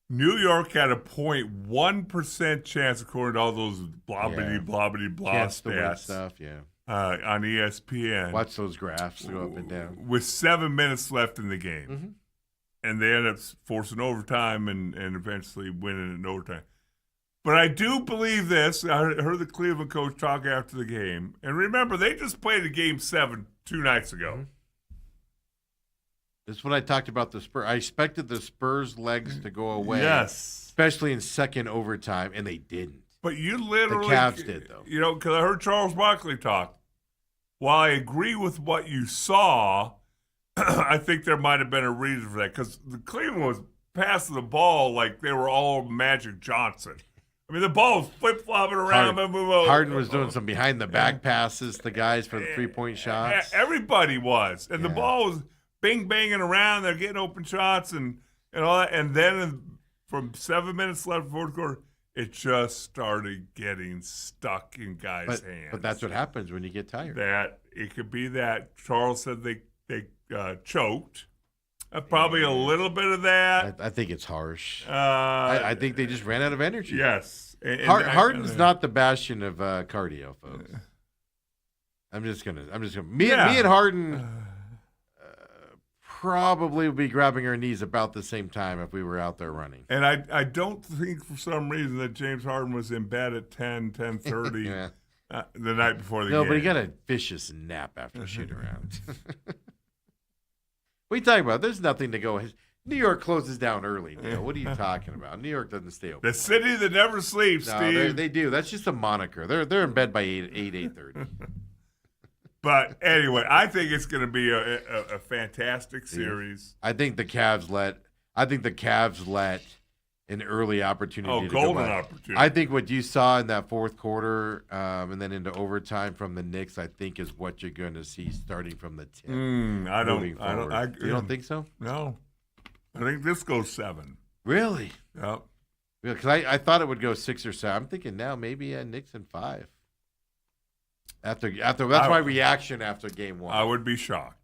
New York had a 0.1% chance, according to all those blah stats. Stuff, yeah. On ESPN. Watch those graphs go up and down. With 7 minutes left in the game. Mm-hmm. And they end up forcing overtime and eventually winning in overtime. But I do believe this. I heard the Cleveland coach talk after the game. And remember, they just played a Game 7 2 nights ago. Mm-hmm. This is what I talked about the Spurs. I expected the Spurs' legs to go away. Yes. Especially in second overtime, and they didn't. But you literally... The Cavs did, though. You know, because I heard Charles Barkley talk. While I agree with what you saw... I think there might have been a reason for that, because the Cleveland was passing the ball like they were all Magic Johnson. I mean, the ball was flip-flopping around. Harden was doing some behind-the-back passes to guys for the three-point shots. Everybody was. And the ball was bing-banging around. They're getting open shots and all that. And then from 7 minutes left in the fourth quarter, it just started getting stuck in guys' hands. But that's what happens when you get tired. It could be that. Charles said they choked. Probably a little bit of that. I think it's harsh. I think they just ran out of energy. Yes. Harden's not the bastion of cardio, folks. Me and Harden probably would be grabbing our knees about the same time if we were out there running. And I don't think for some reason that James Harden was in bed at 10:30 the night before the game. No, but he got a vicious nap after shoot around. What are you talking about? There's nothing to go. New York closes down early. What are you talking about? New York doesn't stay open. The city that never sleeps, Steve. They do. That's just a moniker. They're in bed by 8:30. But anyway, I think it's going to be a fantastic series. I think the Cavs let an early opportunity. Golden opportunity. I think what you saw in that fourth quarter and then into overtime from the Knicks, I think is what you're going to see starting from the tip. You don't think so? No. I think this goes 7. Really? Yep. Because I thought it would go 6 or 7. I'm thinking now maybe Knicks in 5. After that's my reaction after game 1. I would be shocked.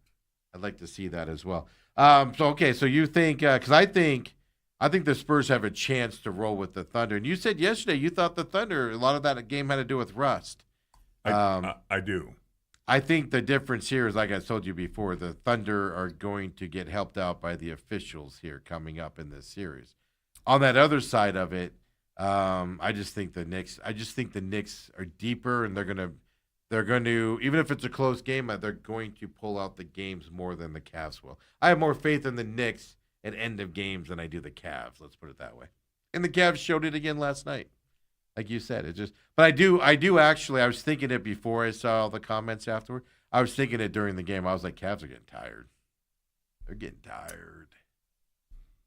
I'd like to see that as well. So you think because I think the Spurs have a chance to roll with the Thunder. And you said yesterday you thought the Thunder, a lot of that game had to do with rust. I do. I think the difference here is, like I told you before, the Thunder are going to get helped out by the officials here coming up in this series. On that other side of it, I just think the Knicks are deeper, and they're going to even if it's a close game, they're going to pull out the games more than the Cavs will. I have more faith in the Knicks at end of games than I do the Cavs. Let's put it that way. And the Cavs showed it again last night. Like you said, but I do actually, I was thinking it before I saw all the comments afterward. I was thinking it during the game. I was like, Cavs are getting tired. They're getting tired.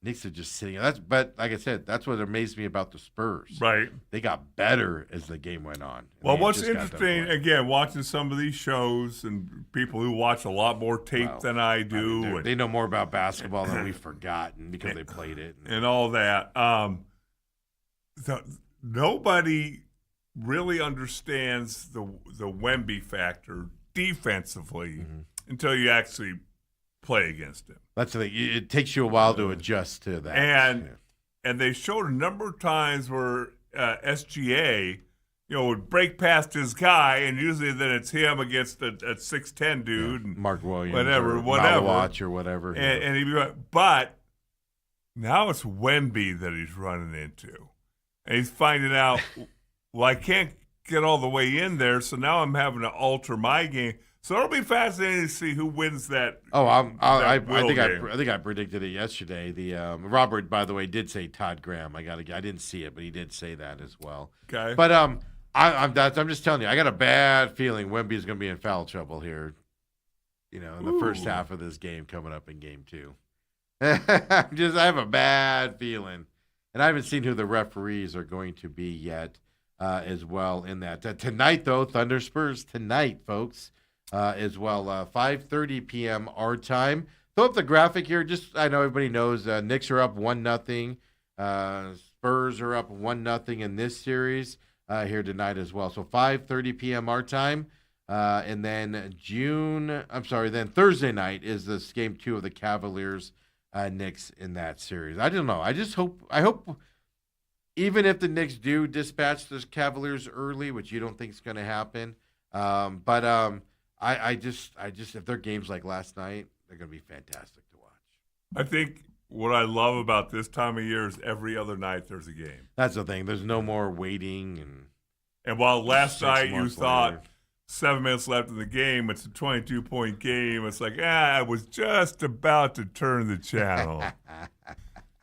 Knicks are just sitting. But like I said, that's what amazed me about the Spurs. Right. They got better as the game went on. Well, what's interesting, again, watching some of these shows and people who watch a lot more tape than I do. I mean, they know more about basketball than we've forgotten because they played it. And all that. Nobody really understands the Wemby factor defensively until you actually play against him. That's the thing. It takes you a while to adjust to that. And they showed a number of times where SGA, would break past his guy, and usually then it's him against a 6'10" dude, and Mark Williams, whatever, Malawach or whatever. And he'd be like, but now it's Wemby that he's running into. And he's finding out, well, I can't get all the way in there, so now I'm having to alter my game. So it'll be fascinating to see who wins that. I think I predicted it yesterday. The Robert, by the way, did say Todd Graham. I didn't see it, but he did say that as well. Okay. But I'm just telling you, I got a bad feeling Wemby is going to be in foul trouble here. In the first half of this game coming up in game 2. I have a bad feeling. And I haven't seen who the referees are going to be yet as well in that. Tonight, though, Thunder Spurs tonight, folks, as well. 5:30 p.m. our time. Throw up the graphic here. I know everybody knows Knicks are up 1-0. Spurs are up 1-0 in this series here tonight as well. So 5:30 p.m. our time. And then Thursday night is this game 2 of the Cavaliers Knicks in that series. I don't know. I hope even if the Knicks do dispatch the Cavaliers early, which you don't think is going to happen, I just if they're games like last night, they're going to be fantastic to watch. I think what I love about this time of year is every other night there's a game. That's the thing. There's no more waiting and while last night you thought 7 minutes left in the game, it's a 22-point game. It's like, I was just about to turn the channel.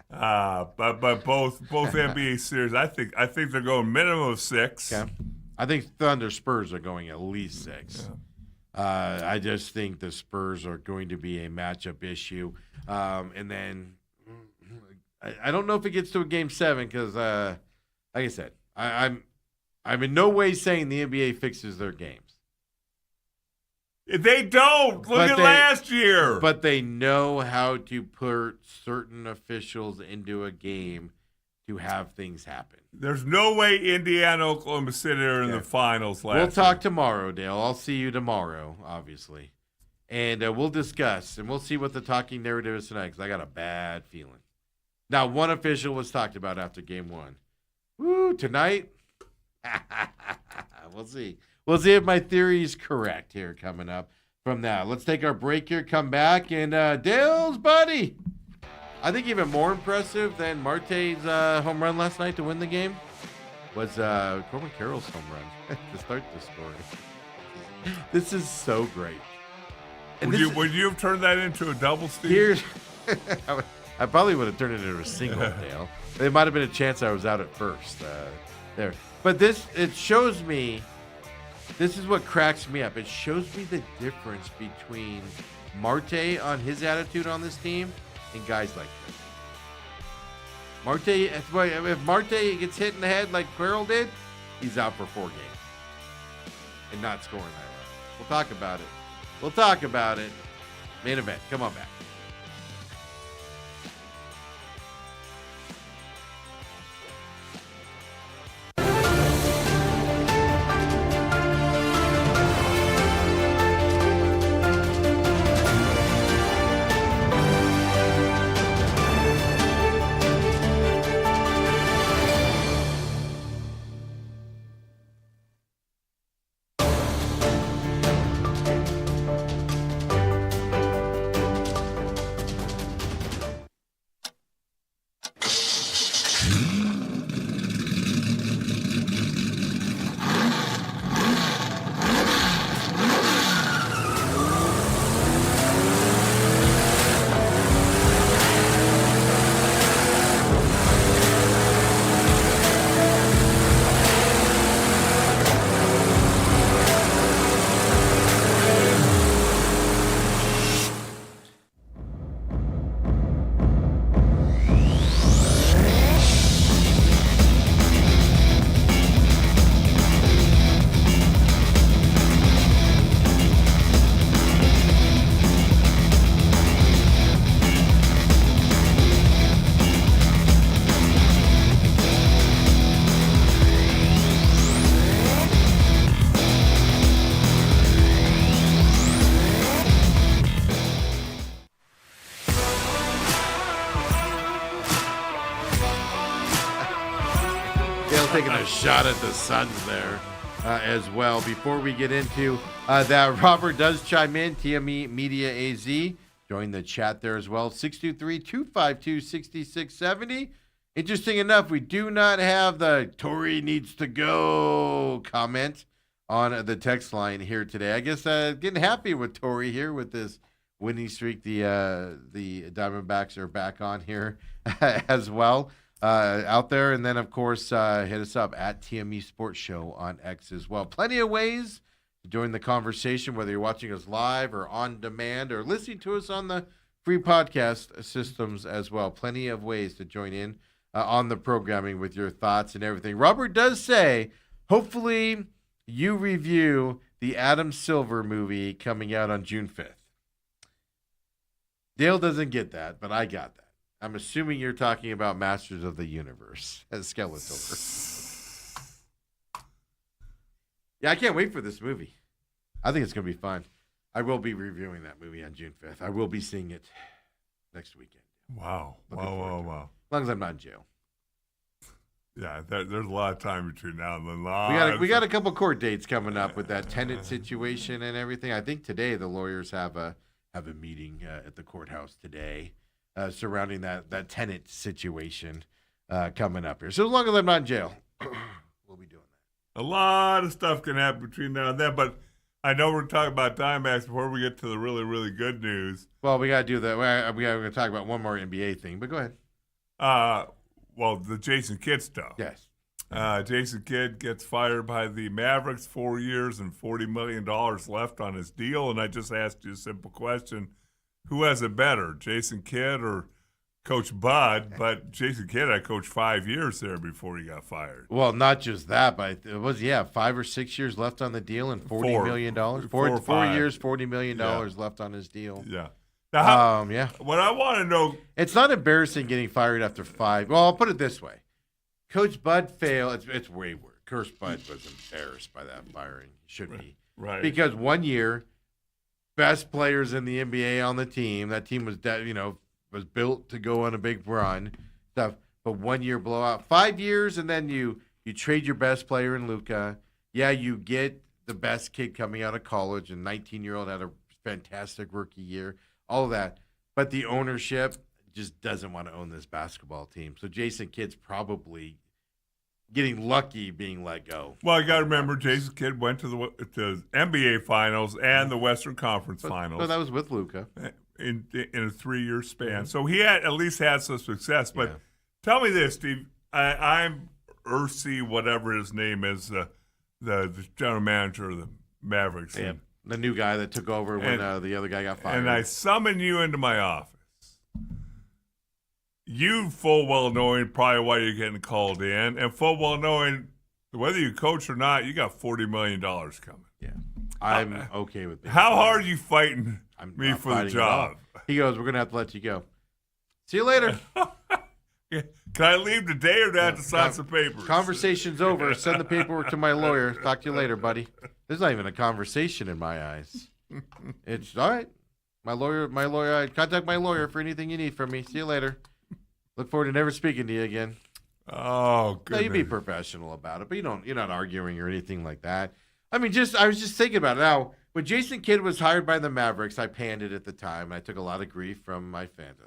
But both NBA series, I think they're going minimum of 6. Okay. I think Thunder Spurs are going at least 6. Yeah. I just think the Spurs are going to be a matchup issue. And then I don't know if it gets to a game 7 because, like I said, I'm in no way saying the NBA fixes their games. They don't. Look at last year. But they know how to put certain officials into a game to have things happen. There's no way Indiana, Oklahoma City are in the finals last year. We'll talk tomorrow, Dale. I'll see you tomorrow, obviously. And we'll discuss, and we'll see what the talking narrative is tonight because I got a bad feeling. Now, one official was talked about after game 1. Woo, tonight? We'll see. We'll see if my theory is correct here coming up from that. Let's take our break here, come back, and Dale's buddy. I think even more impressive than Marte's home run last night to win the game was Corbin Carroll's home run to start the scoring. This is so great. And would you have turned that into a double, Steve? I probably would have turned it into a single, Dale. There might have been a chance I was out at first there. But it shows me. This is what cracks me up. It shows me the difference between Marte on his attitude on this team and guys like this. If Marte gets hit in the head like Carroll did, he's out for 4 games and not scoring that run. We'll talk about it. Main event. Come on back. taking a shot at the Suns there as well. Before we get into that, Robert does chime in, TME Media AZ. Join the chat there as well, 623-252-6670. Interesting enough, we do not have the Torrey needs to go comment on the text line here today. I guess getting happy with Torrey here with this winning streak. The Diamondbacks are back on here as well out there. And then, of course, hit us up at TME Sports Show on X as well. Plenty of ways to join the conversation, whether you're watching us live or on demand or listening to us on the free podcast systems as well. Plenty of ways to join in on the programming with your thoughts and everything. Robert does say, hopefully you review the Adam Silver movie coming out on June 5th. Dale doesn't get that, but I got that. I'm assuming you're talking about Masters of the Universe as Skeletor. Yeah, I can't wait for this movie. I think it's going to be fun. I will be reviewing that movie on June 5th. I will be seeing it next weekend. Wow. Wow. As long as I'm not in jail. Yeah, there's a lot of time between now and then. We got a couple court dates coming up with that tenant situation and everything. I think today the lawyers have a meeting at the courthouse today surrounding that tenant situation coming up here. So as long as I'm not in jail, we'll be doing that. A lot of stuff can happen between now and then, but I know we're talking about Diamondbacks before we get to the really, really good news. Well, we got to do that. We're going to talk about one more NBA thing, but go ahead. Well, the Jason Kidd stuff. Yes. Jason Kidd gets fired by the Mavericks, 4 years and $40 million left on his deal. And I just asked you a simple question. Who has it better, Jason Kidd or Coach Bud? But Jason Kidd had coached 5 years there before he got fired. Well, not just that, but it was, 5 or 6 years left on the deal and $40 million. 4 years, $40 million left on his deal. Yeah. Now, what I want to know. It's not embarrassing getting fired after 5. Well, I'll put it this way. Coach Bud failed. It's way worse. Coach Bud was embarrassed by that firing. He should be. Right. Because 1 year, best players in the NBA on the team. That team was, was built to go on a big run. Stuff. But 1 year blowout. 5 years, and then you trade your best player in Luka. Yeah, you get the best kid coming out of college, and 19-year-old had a fantastic rookie year. All of that. But the ownership just doesn't want to own this basketball team. So Jason Kidd's probably getting lucky being let go. Well, you got to remember, Jason Kidd went to the NBA Finals and the Western Conference Finals. But that was with Luka. In a 3-year span. Mm-hmm. So he at least had some success. But tell me this, Steve. I'm Ursi, whatever his name is, the general manager of the Mavericks. Yeah. The new guy that took over when the other guy got fired. And I summon you into my office. You full well knowing probably why you're getting called in, and full well knowing whether you coach or not, you got $40 million coming. Yeah. I'm okay with that. How hard are you fighting me for the job? He goes, we're going to have to let you go. See you later. Can I leave today or do I have to sign some papers? Conversation's over. Send the paperwork to my lawyer. Talk to you later, buddy. There's not even a conversation in my eyes. It's all right. My lawyer, I contact my lawyer for anything you need from me. See you later. Look forward to never speaking to you again. Oh, goodness. No, you be professional about it, but you're not arguing or anything like that. I mean, I was just thinking about it. Now, when Jason Kidd was hired by the Mavericks, I panned it at the time. I took a lot of grief from my fans.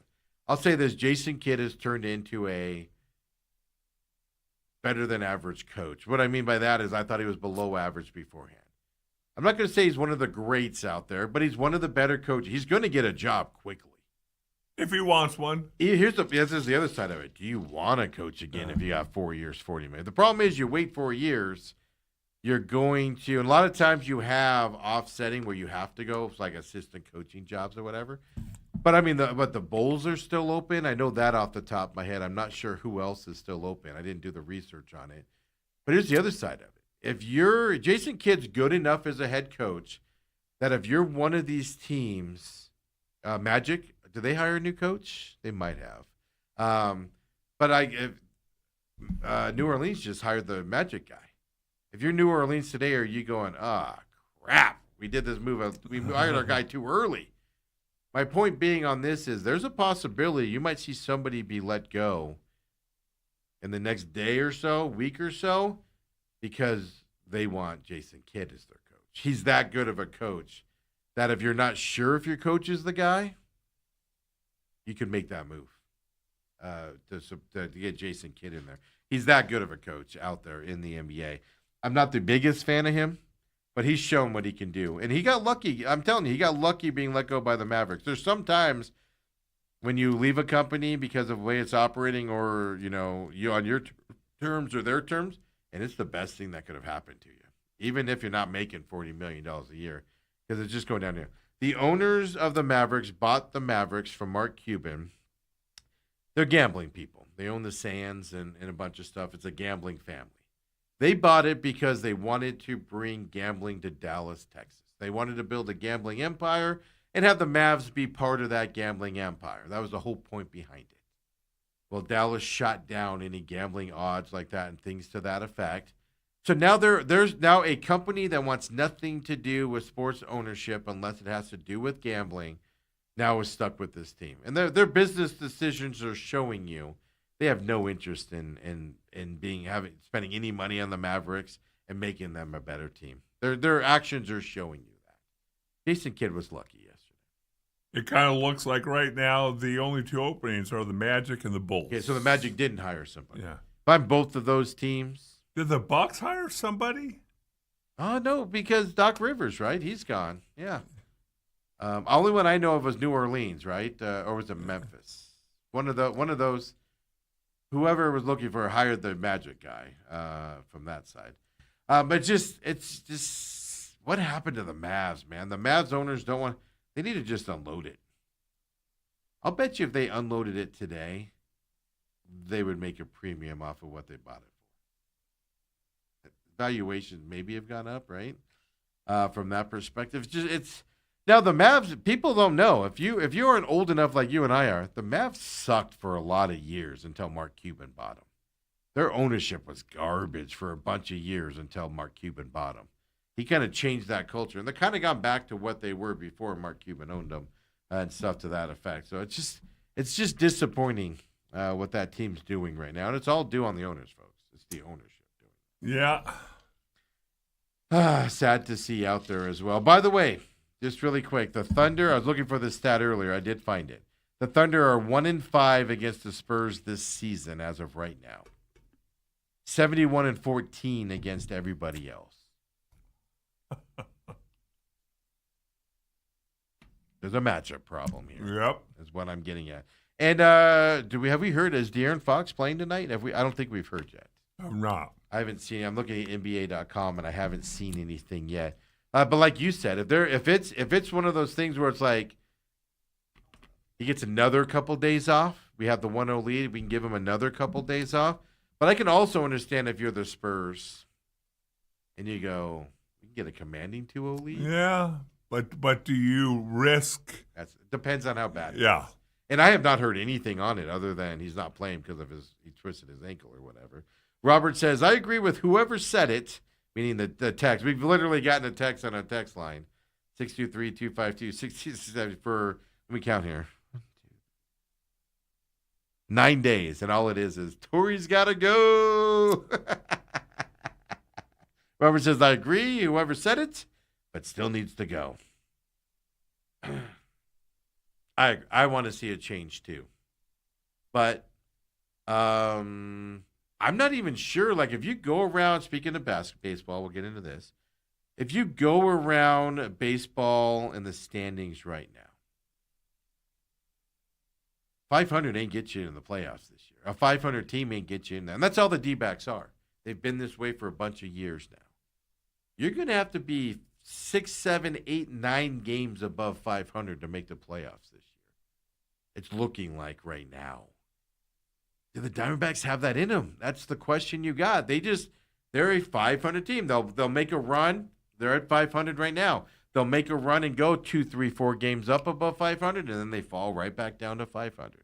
I'll say this, Jason Kidd has turned into a better than average coach. What I mean by that is I thought he was below average beforehand. I'm not going to say he's one of the greats out there, but he's one of the better coaches. He's going to get a job quickly. If he wants one. Here's the other side of it. Do you want to coach again if you got 4 years, $40 million? The problem is you wait 4 years, you're going to, and a lot of times you have offsetting where you have to go, it's like assistant coaching jobs or whatever. But I mean, but the Bulls are still open. I know that off the top of my head. I'm not sure who else is still open. I didn't do the research on it. But here's the other side of it. If Jason Kidd's good enough as a head coach that if you're one of these teams, Magic, do they hire a new coach? They might have. But New Orleans just hired the Magic guy. If you're New Orleans today, are you going, crap, we did this move. We hired our guy too early. My point being on this is there's a possibility you might see somebody be let go in the next day or so, week or so, because they want Jason Kidd as their coach. He's that good of a coach that if you're not sure if your coach is the guy, you could make that move to get Jason Kidd in there. He's that good of a coach out there in the NBA. I'm not the biggest fan of him, but he's shown what he can do. And he got lucky. I'm telling you, he got lucky being let go by the Mavericks. There's sometimes when you leave a company because of the way it's operating or, you on your terms or their terms, and it's the best thing that could have happened to you, even if you're not making $40 million a year, because it's just going down there. The owners of the Mavericks bought the Mavericks from Mark Cuban. They're gambling people. They own the Sands and a bunch of stuff. It's a gambling family. They bought it because they wanted to bring gambling to Dallas, Texas. They wanted to build a gambling empire and have the Mavs be part of that gambling empire. That was the whole point behind it. Well, Dallas shot down any gambling odds like that and things to that effect. So now there's now a company that wants nothing to do with sports ownership unless it has to do with gambling. Now is stuck with this team, and their business decisions are showing you they have no interest in spending any money on the Mavericks and making them a better team. Their actions are showing you that. Jason Kidd was lucky yesterday. It kind of looks like right now the only two openings are the Magic and the Bulls. Okay, so the Magic didn't hire somebody. Yeah. If I'm both of those teams. Did the Bucks hire somebody? Oh, no, because Doc Rivers, right? He's gone. Yeah. Only one I know of was New Orleans, right? Or was it Memphis? One of those. Whoever was looking for hired the Magic guy from that side. But it's just what happened to the Mavs, man? The Mavs owners don't want. They need to just unload it. I'll bet you if they unloaded it today, they would make a premium off of what they bought it for. Valuations maybe have gone up, right? From that perspective, it's now the Mavs. People don't know if you aren't old enough like you and I are. The Mavs sucked for a lot of years until Mark Cuban bought them. Their ownership was garbage for a bunch of years until Mark Cuban bought them. He kind of changed that culture, and they kind of gone back to what they were before Mark Cuban owned them and stuff to that effect. So it's just disappointing what that team's doing right now, and it's all due on the owners, folks. It's the ownership doing it. Yeah. Sad to see out there as well. By the way, just really quick, the Thunder. I was looking for this stat earlier. I did find it. The Thunder are 1-5 against the Spurs this season as of right now. 71-14 against everybody else. There's a matchup problem here. Yep, is what I'm getting at. And have we heard? Is De'Aaron Fox playing tonight? I don't think we've heard yet. I'm not. I haven't seen. I'm looking at NBA.com and I haven't seen anything yet. But like you said, if it's one of those things where it's like he gets another couple days off, we have the 1-0 lead. We can give him another couple days off. But I can also understand if you're the Spurs and you go, we can get a commanding 2-0 lead. Yeah. But do you risk? It depends on how bad it is. And I have not heard anything on it other than he's not playing because of he twisted his ankle or whatever. Robert says, I agree with whoever said it, meaning the text. We've literally gotten a text on our text line, 623-252-6067 for, let me count here, 9 days. And all it is Torrey's got to go. Robert says, I agree, whoever said it, but still needs to go. I want to see a change too. But I'm not even sure. Like, if you go around, speaking of baseball, we'll get into this. If you go around baseball in the standings right now, 500 ain't get you in the playoffs this year. A 500 team ain't get you in there. And that's all the D-backs are. They've been this way for a bunch of years now. You're going to have to be 6, 7, 8, 9 games above 500 to make the playoffs this year. It's looking like right now. Do the Diamondbacks have that in them? That's the question you got. They're a 500 team. They'll make a run. They're at 500 right now. They'll make a run and go 2, 3, 4 games up above 500, and then they fall right back down to 500.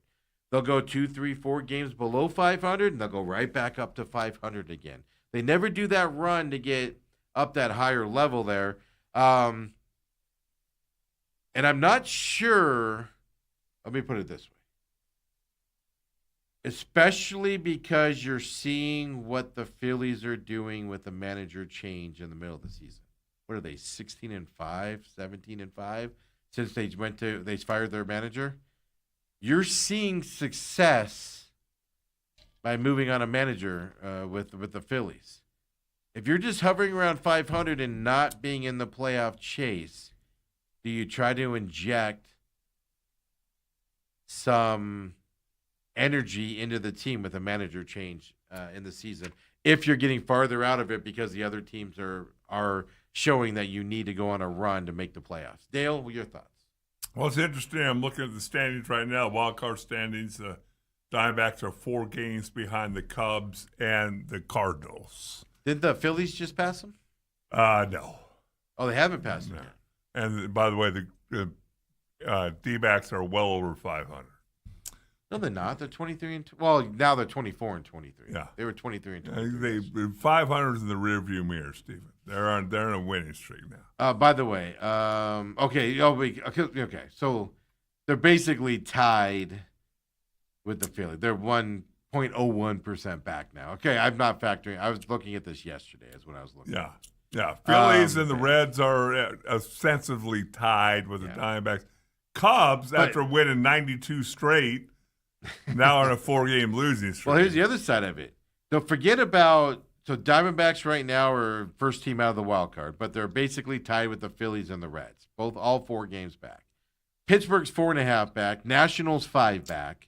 They'll go 2, 3, 4 games below 500, and they'll go right back up to 500 again. They never do that run to get up that higher level there. And I'm not sure. Let me put it this way. Especially because you're seeing what the Phillies are doing with the manager change in the middle of the season. What are they, 16-5, 17-5 since they fired their manager? You're seeing success by moving on a manager with the Phillies. If you're just hovering around 500 and not being in the playoff chase, do you try to inject some energy into the team with a manager change in the season if you're getting farther out of it because the other teams are showing that you need to go on a run to make the playoffs? Dale, what are your thoughts? Well, it's interesting. I'm looking at the standings right now, wild card standings. Diamondbacks are 4 games behind the Cubs and the Cardinals. Did the Phillies just pass them? No. Oh, they haven't passed them yet. And by the way, the D-backs are well over 500. No, they're not. They're 23 and well, now they're 24 and 23. Yeah, they were 23 and 23. 500 is in the rearview mirror, Stephen. They're in a winning streak now. By the way, okay. So they're basically tied with the Phillies. They're 1.01% back now. Okay, I'm not factoring. I was looking at this yesterday. Is when I was looking. Yeah. Phillies and the Reds are ostensibly tied with the Diamondbacks. Cubs, after winning 92 straight, now on a 4-game losing streak. Well, here's the other side of it. Don't forget about Diamondbacks right now are first team out of the wild card, but they're basically tied with the Phillies and the Reds, all 4 games back. Pittsburgh's 4.5 back, Nationals 5 back,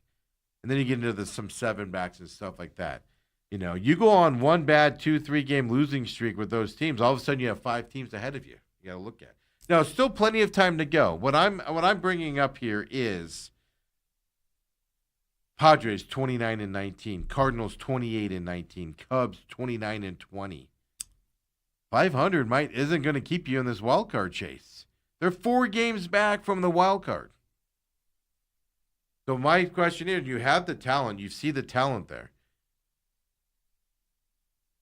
and then you get into some 7 backs and stuff like that. You know, you go on one bad 2-3 game losing streak with those teams, all of a sudden you have 5 teams ahead of you. You got to look at. Now, still plenty of time to go. What I'm bringing up here is Padres 29-19, Cardinals 28-19, Cubs 29-20. 500 isn't going to keep you in this wild card chase. They're 4 games back from the wild card. So my question is, you have the talent, you see the talent there.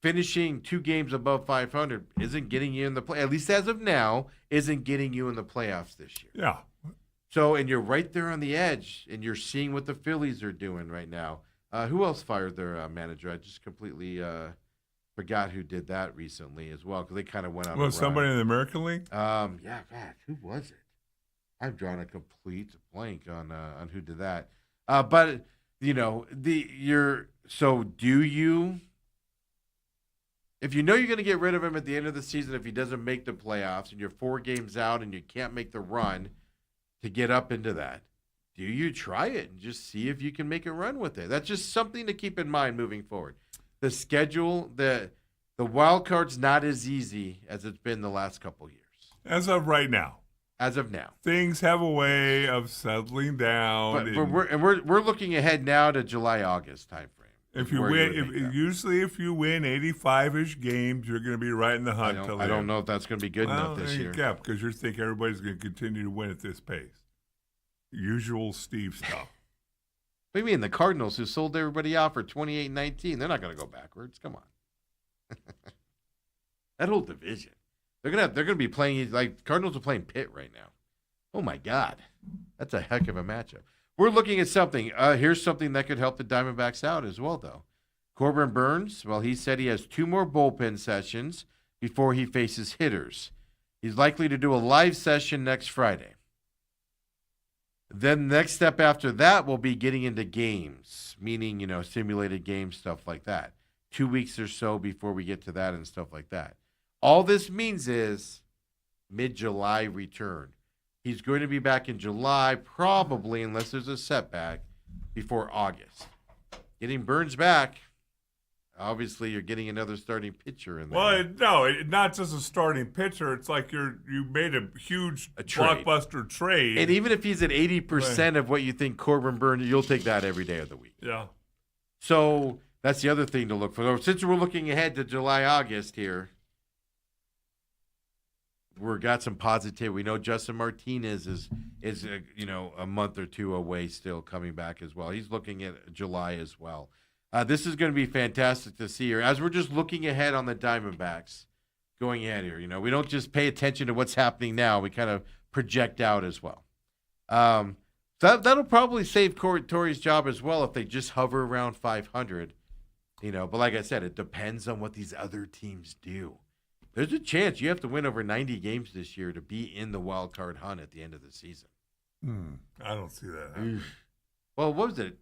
Finishing 2 games above 500 isn't getting you in the play, at least as of now, isn't getting you in the playoffs this year. Yeah. So, and you're right there on the edge, and you're seeing what the Phillies are doing right now. Who else fired their manager? I just completely forgot who did that recently as well, because they kind of went on. Was somebody in the American League? Yeah, God, who was it? I've drawn a complete blank on who did that. But you know, do you? If you know you're going to get rid of him at the end of the season if he doesn't make the playoffs, and you're 4 games out and you can't make the run to get up into that, do you try it and just see if you can make a run with it? That's just something to keep in mind moving forward. The schedule, the wild card's not as easy as it's been the last couple years. As of right now. Things have a way of settling down. But we're looking ahead now to July, August timeframe. If you win 85-ish games, you're going to be right in the hunt. I don't know if that's going to be good enough this year. Yeah, because you think everybody's going to continue to win at this pace. Usual Steve stuff. What do you mean? The Cardinals, who sold everybody out for 28-19, they're not going to go backwards. Come on. That whole division. They're going to be playing like Cardinals are playing Pitt right now. Oh my God, that's a heck of a matchup. We're looking at something. Here's something that could help the Diamondbacks out as well, though. Corbin Burns, well, he said he has 2 more bullpen sessions before he faces hitters. He's likely to do a live session next Friday. Then the next step after that will be getting into games, meaning, simulated games, stuff like that. 2 weeks or so before we get to that and stuff like that. All this means is mid-July return. He's going to be back in July, probably, unless there's a setback, before August. Getting Burns back, obviously you're getting another starting pitcher in there. Well, not just a starting pitcher. It's like you made a huge blockbuster trade. And even if he's at 80% of what you think Corbin Burns, you'll take that every day of the week. Yeah. So that's the other thing to look for. Since we're looking ahead to July, August here, we've got some positive. We know Justin Martinez is a month or 2 away still coming back as well. He's looking at July as well. This is going to be fantastic to see here. As we're just looking ahead on the Diamondbacks going ahead here, we don't just pay attention to what's happening now. We kind of project out as well. That'll probably save Torrey's job as well if they just hover around 500. But like I said, it depends on what these other teams do. There's a chance you have to win over 90 games this year to be in the wild card hunt at the end of the season. I don't see that. Well, what was it?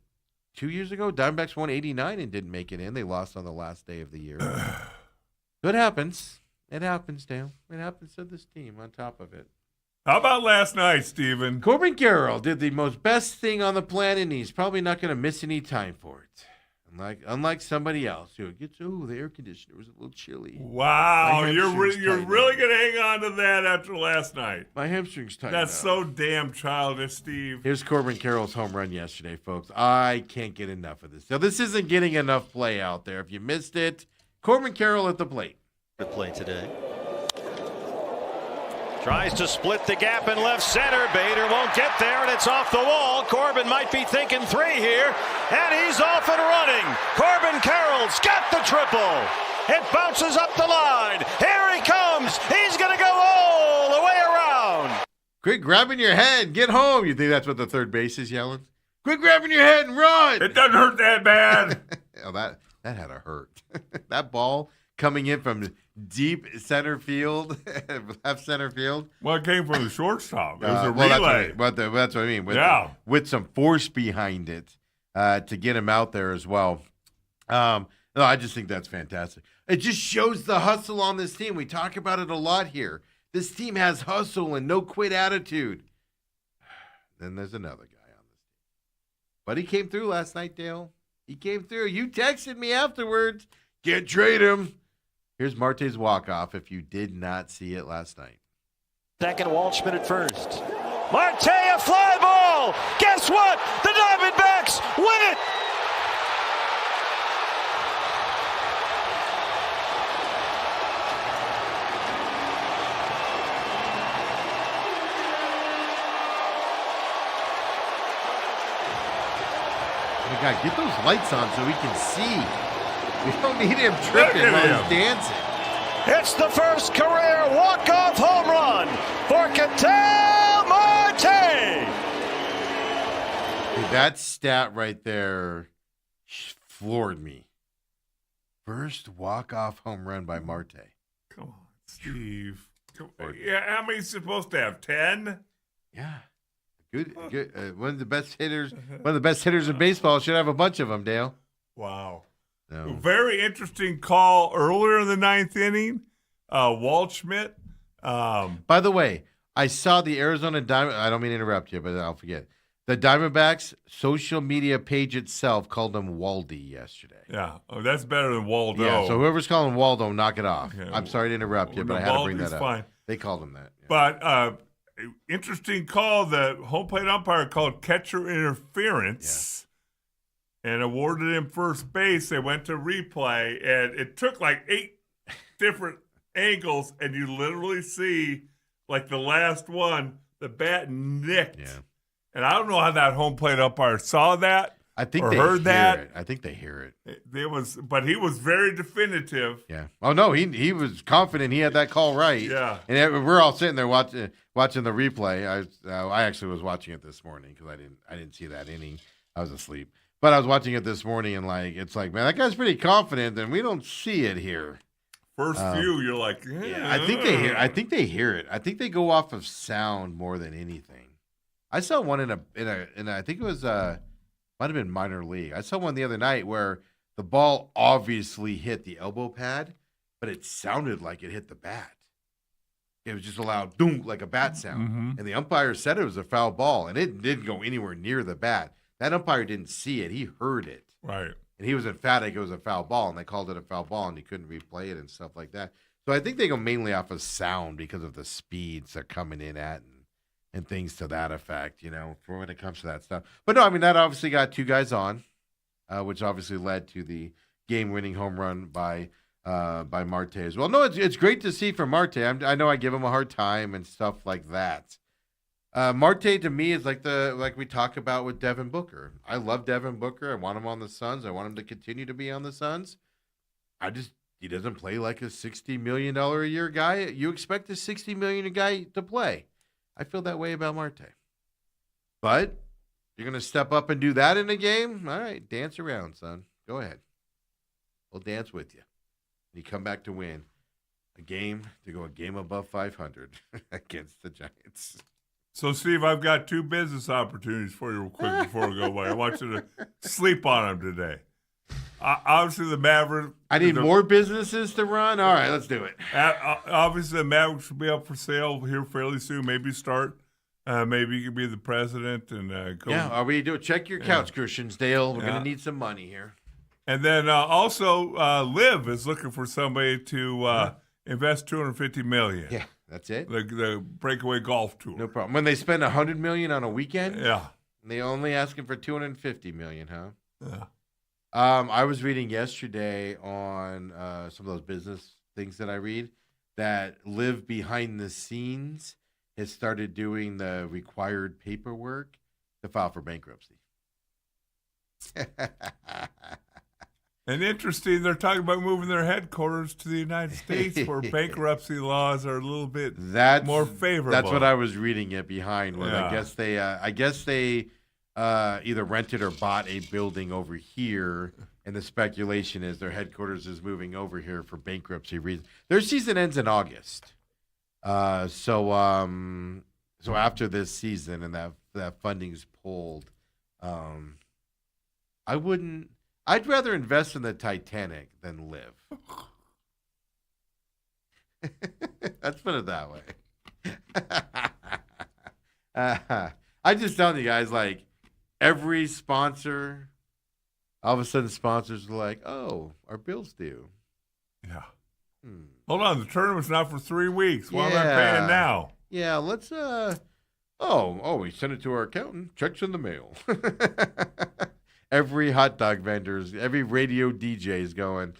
2 years ago, Diamondbacks won 89 and didn't make it in. They lost on the last day of the year. It happens. It happens, Dale. It happens to this team on top of it. How about last night, Steven? Corbin Carroll did the most best thing on the planet, and he's probably not going to miss any time for it. Unlike somebody else who gets, the air conditioner was a little chilly. Wow, you're really going to hang on to that after last night. My hamstrings tightened. That's so damn childish, Steve. Here's Corbin Carroll's home run yesterday, folks. I can't get enough of this. Now, this isn't getting enough play out there. If you missed it, Corbin Carroll at the plate. Good play today. Tries to split the gap in left center. Bader won't get there, and it's off the wall. Corbin might be thinking 3 here, and he's off and running. Corbin Carroll's got the triple. It bounces up the line. Here he comes. He's going to go all the way around. Quit grabbing your head. Get home. You think that's what the third base is yelling? Quit grabbing your head and run. It doesn't hurt that bad. That had to hurt. That ball coming in from deep center field, left center field. Well, it came from the shortstop. It was a relay. That's what I mean. With some force behind it to get him out there as well. No, I just think that's fantastic. It just shows the hustle on this team. We talk about it a lot here. This team has hustle and no quit attitude. Then there's another guy on this team. But he came through last night, Dale. He came through. You texted me afterwards. Can't trade him. Here's Marte's walk-off if you did not see it last night. Second, Waldschmidt at first. Marte, a fly ball! Guess what? The Diamondbacks win it! Oh my God, get those lights on so we can see. We don't need him tripping while he's dancing. It's the first career walk-off home run for Ketel Marte. Dude, that stat right there floored me. First walk-off home run by Marte. Come on, Steve. Yeah, how many supposed to have? 10? Yeah. Good. One of the best hitters. One of the best hitters in baseball should have a bunch of them, Dale. Wow. No. Very interesting call earlier in the ninth inning. Waldschmidt. By the way, I saw the Arizona Diamondbacks. I don't mean to interrupt you, but I'll forget. The Diamondbacks social media page itself called him Waldy yesterday. Yeah. Oh, that's better than Waldo. Yeah, so whoever's calling Waldo, knock it off. Okay. I'm sorry to interrupt you, but I had to bring that up. Fine. They called him that. Yeah. But interesting call. The home plate umpire called catcher interference. Yeah. And awarded him first base. They went to replay, and it took like 8 different angles, and you literally see, like the last one, the bat nicked. Yeah. And I don't know how that home plate umpire saw that. I think or they heard that. It. I think they hear it. But he was very definitive. Yeah. Oh no, he was confident he had that call right. Yeah. And we're all sitting there watching the replay. I actually was watching it this morning because I didn't see that inning. I was asleep. But I was watching it this morning, and it's like, man, that guy's pretty confident, and we don't see it here. First view, you're like, yeah. I think they hear it. I think they go off of sound more than anything. I saw one in a I think it was might have been minor league. I saw one the other night where the ball obviously hit the elbow pad, but it sounded like it hit the bat. It was just a loud doom, like a bat sound, and the umpire said it was a foul ball, and it didn't go anywhere near the bat. That umpire didn't see it. He heard it. Right. And he was emphatic it was a foul ball, and they called it a foul ball, and he couldn't replay it and stuff like that. So I think they go mainly off of sound because of the speeds they're coming in at and things to that effect, for when it comes to that stuff. But no, I mean, that obviously got 2 guys on, which obviously led to the game-winning home run by Marte as well. No, it's great to see from Marte. I know I give him a hard time and stuff like that. Marte to me is like we talk about with Devin Booker. I love Devin Booker. I want him on the Suns. I want him to continue to be on the Suns. He doesn't play like a $60 million a year guy. You expect a $60 million guy to play. I feel that way about Marte. But You're going to step up and do that in a game? All right, dance around, son. Go ahead. We'll dance with you. And you come back to win a game, to go a game above 500 against the Giants. So, Steve, I've got 2 business opportunities for you real quick before we go away. I want you to sleep on them today. Obviously, the Mavericks. I need more businesses to run? All right, let's do it. Obviously, the Mavericks will be up for sale here fairly soon. Maybe start. Maybe you could be the president and go. Yeah, are we doing? Check your couch cushions, Dale. We're going to need some money here. And then also, Liv is looking for somebody to invest $250 million. Yeah, that's it. The breakaway golf tour. No problem. When they spend $100 million on a weekend, yeah, they only asking for $250 million, huh? Yeah. I was reading yesterday on some of those business things that I read that Liv behind the scenes has started doing the required paperwork to file for bankruptcy. And interesting, they're talking about moving their headquarters to the United States where bankruptcy laws are a little bit more favorable. That's what I was reading it behind. Where I guess they either rented or bought a building over here, and the speculation is their headquarters is moving over here for bankruptcy reasons. Their season ends in August, so after this season and that funding's pulled, I'd rather invest in the Titanic than live. Let's put it that way. I just telling you guys, like, every sponsor, all of a sudden sponsors are like, oh, our bill's due. Yeah. Hold on, the tournament's not for 3 weeks. Why am I paying now? Yeah, let's, we sent it to our accountant. Check's in the mail. Every hot dog vendor's, every radio DJ is going,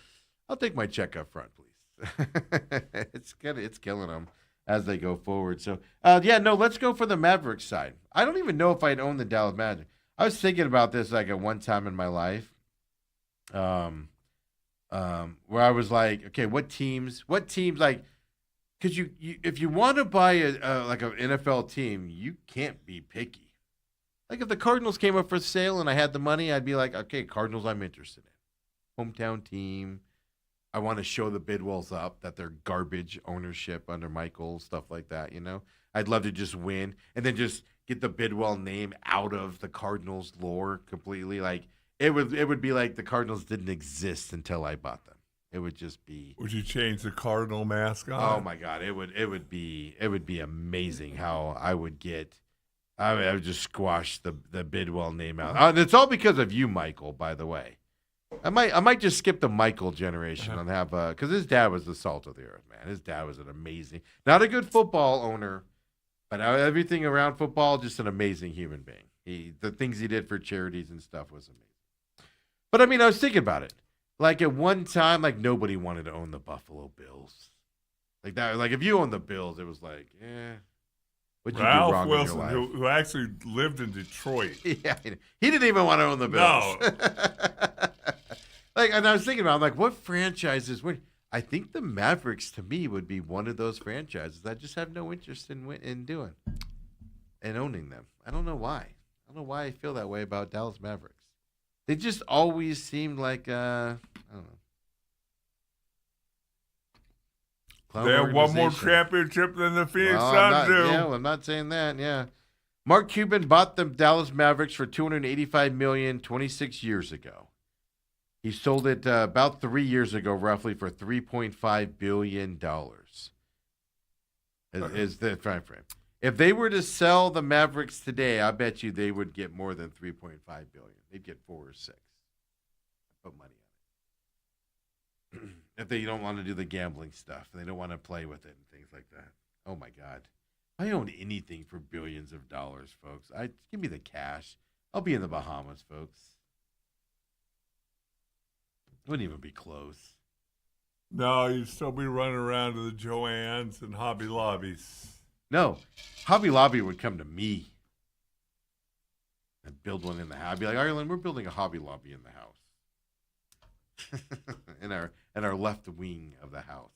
I'll take my check up front, please. It's killing them as they go forward. So, let's go for the Mavericks side. I don't even know if I'd own the Dallas Magic. I was thinking about this like at one time in my life, where I was like, okay, what teams, like, because you if you want to buy like an NFL team, you can't be picky. Like if the Cardinals came up for sale and I had the money, I'd be like, okay, Cardinals I'm interested in. Hometown team. I want to show the Bidwells up that they're garbage ownership under Michael, stuff like that, you know? I'd love to just win and then just get the Bidwell name out of the Cardinals lore completely. Like it would be like the Cardinals didn't exist until I bought them. It would just be. Would you change the Cardinal mascot? Oh my God. It would be amazing how I would just squash the Bidwell name out. And it's all because of you, Michael, by the way. I might just skip the Michael generation and have because his dad was the salt of the earth, man. His dad was an amazing, not a good football owner, but everything around football, just an amazing human being. The things he did for charities and stuff was amazing. But I mean, I was thinking about it. Like at one time, like nobody wanted to own the Buffalo Bills. Like that, like if you owned the Bills, it was like, what'd you do wrong in your life? Who actually lived in Detroit. Yeah, he didn't even want to own the Bills. No. And I was thinking about, I'm like, what franchises would? I think the Mavericks to me would be one of those franchises I just have no interest in doing and owning them. I don't know why. I don't know why I feel that way about Dallas Mavericks. They just always seemed like I don't know. They have one more championship than the Phoenix Suns do. Yeah, well, I'm not saying that. Yeah, Mark Cuban bought the Dallas Mavericks for $285 million 26 years ago. He sold it about 3 years ago, roughly for $3.5 billion. Is the time frame? If they were to sell the Mavericks today, I bet you they would get more than $3.5 billion. They'd get 4 or 6. Put money on it. If they don't want to do the gambling stuff, and they don't want to play with it and things like that. Oh my God! I own anything for billions of dollars, folks. Give me the cash. I'll be in the Bahamas, folks. Wouldn't even be close. No, you'd still be running around to the Joann's and Hobby Lobbies. No, Hobby Lobby would come to me and build one in the house. I'd be like, Ireland, we're building a Hobby Lobby in the house. in our left wing of the house.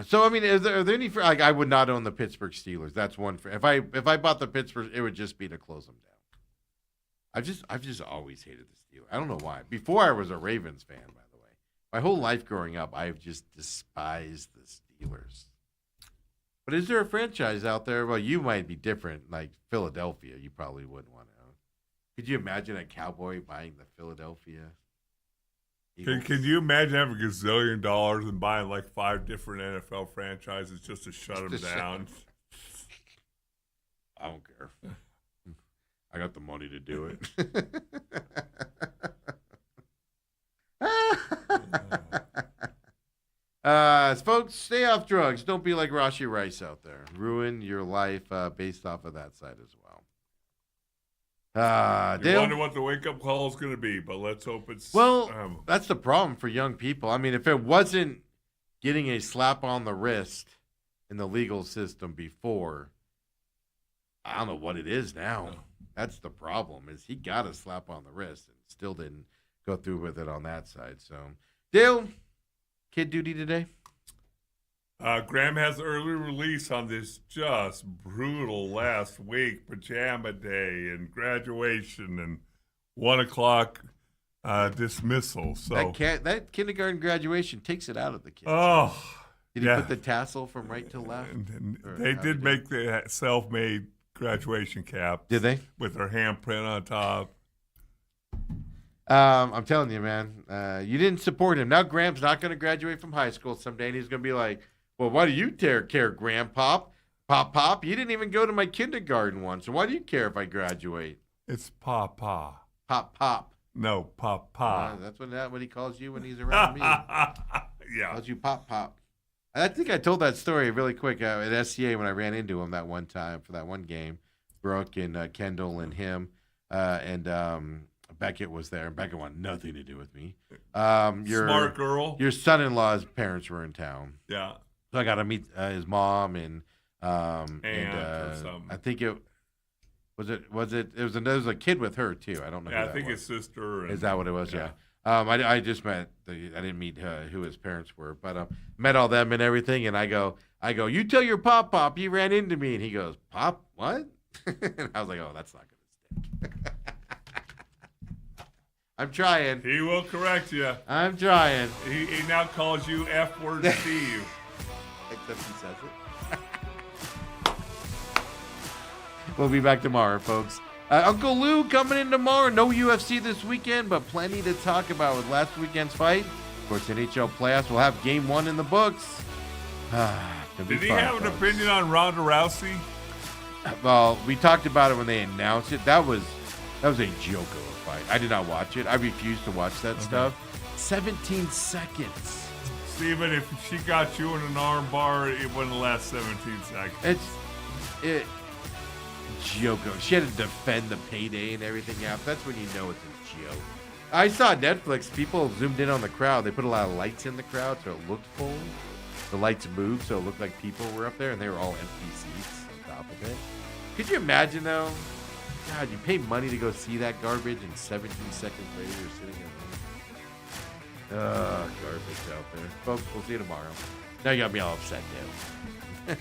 So I mean, are there any? Like, I would not own the Pittsburgh Steelers. That's one. If I bought the Pittsburgh, it would just be to close them down. I've just always hated the Steelers. I don't know why. Before I was a Ravens fan, by the way. My whole life growing up, I've just despised the Steelers. But is there a franchise out there? Well, you might be different, like Philadelphia. You probably wouldn't want to own. Could you imagine a Cowboy buying the Philadelphia Eagles? Can you imagine having $1 gazillion and buying like 5 different NFL franchises just to shut them down? I don't care. I got the money to do it. Folks, stay off drugs. Don't be like Rashi Rice out there. Ruin your life based off of that side as well. You wonder what the wake-up call is going to be, but let's hope it's... Well, that's the problem for young people. I mean, if it wasn't getting a slap on the wrist in the legal system before, I don't know what it is now. No. That's the problem, is he got a slap on the wrist and still didn't go through with it on that side. So, Dale, kid duty today? Graham has early release on this just brutal last week, pajama day and graduation and 1 o'clock dismissal. So that kindergarten graduation takes it out of the kids. Oh, did he put the tassel from right to left? They did make the self-made graduation cap. Did they? With their handprint on top. I'm telling you, man, you didn't support him. Now Graham's not going to graduate from high school someday, and he's going to be like, well, why do you care, Grandpop? Pop? You didn't even go to my kindergarten once, so why do you care if I graduate? It's Papa. Pop. No, Papa. That's what he calls you when he's around me. Yeah. He calls you Pop. I think I told that story really quick at SCA when I ran into him that one time for that one game. Brooke and Kendall and him and Beckett was there. Beckett wanted nothing to do with me. Smart girl. Your son-in-law's parents were in town. Yeah. So I got to meet his mom and I think it was a kid with her too. I don't know. Yeah, I think his sister. Is that what it was? Yeah. I just met. I didn't meet who his parents were, but met all them and everything. And I go. You tell your pop. You ran into me, and he goes, Pop, what? And I was like, oh, that's not gonna stick. I'm trying. He will correct you. I'm trying. He now calls you F-word Steve. Except he says it. We'll be back tomorrow, folks. Uncle Lou coming in tomorrow. No UFC this weekend, but plenty to talk about with last weekend's fight. Of course, NHL playoffs. We'll have game 1 in the books. Did he have an opinion on Ronda Rousey? Well, we talked about it when they announced it. That was a joke of a fight. I did not watch it. I refused to watch that stuff. 17 seconds. Steven, if she got you in an arm bar, it wouldn't last 17 seconds. Joko. She had to defend the payday and everything out. That's when you know it's a joke. I saw Netflix. People zoomed in on the crowd. They put a lot of lights in the crowd so it looked full. The lights moved so it looked like people were up there, and they were all empty seats on top of it. Could you imagine, though? God, you pay money to go see that garbage, and 17 seconds later you're sitting at home. Garbage out there. Folks, we'll see you tomorrow. Now you got me all upset, now.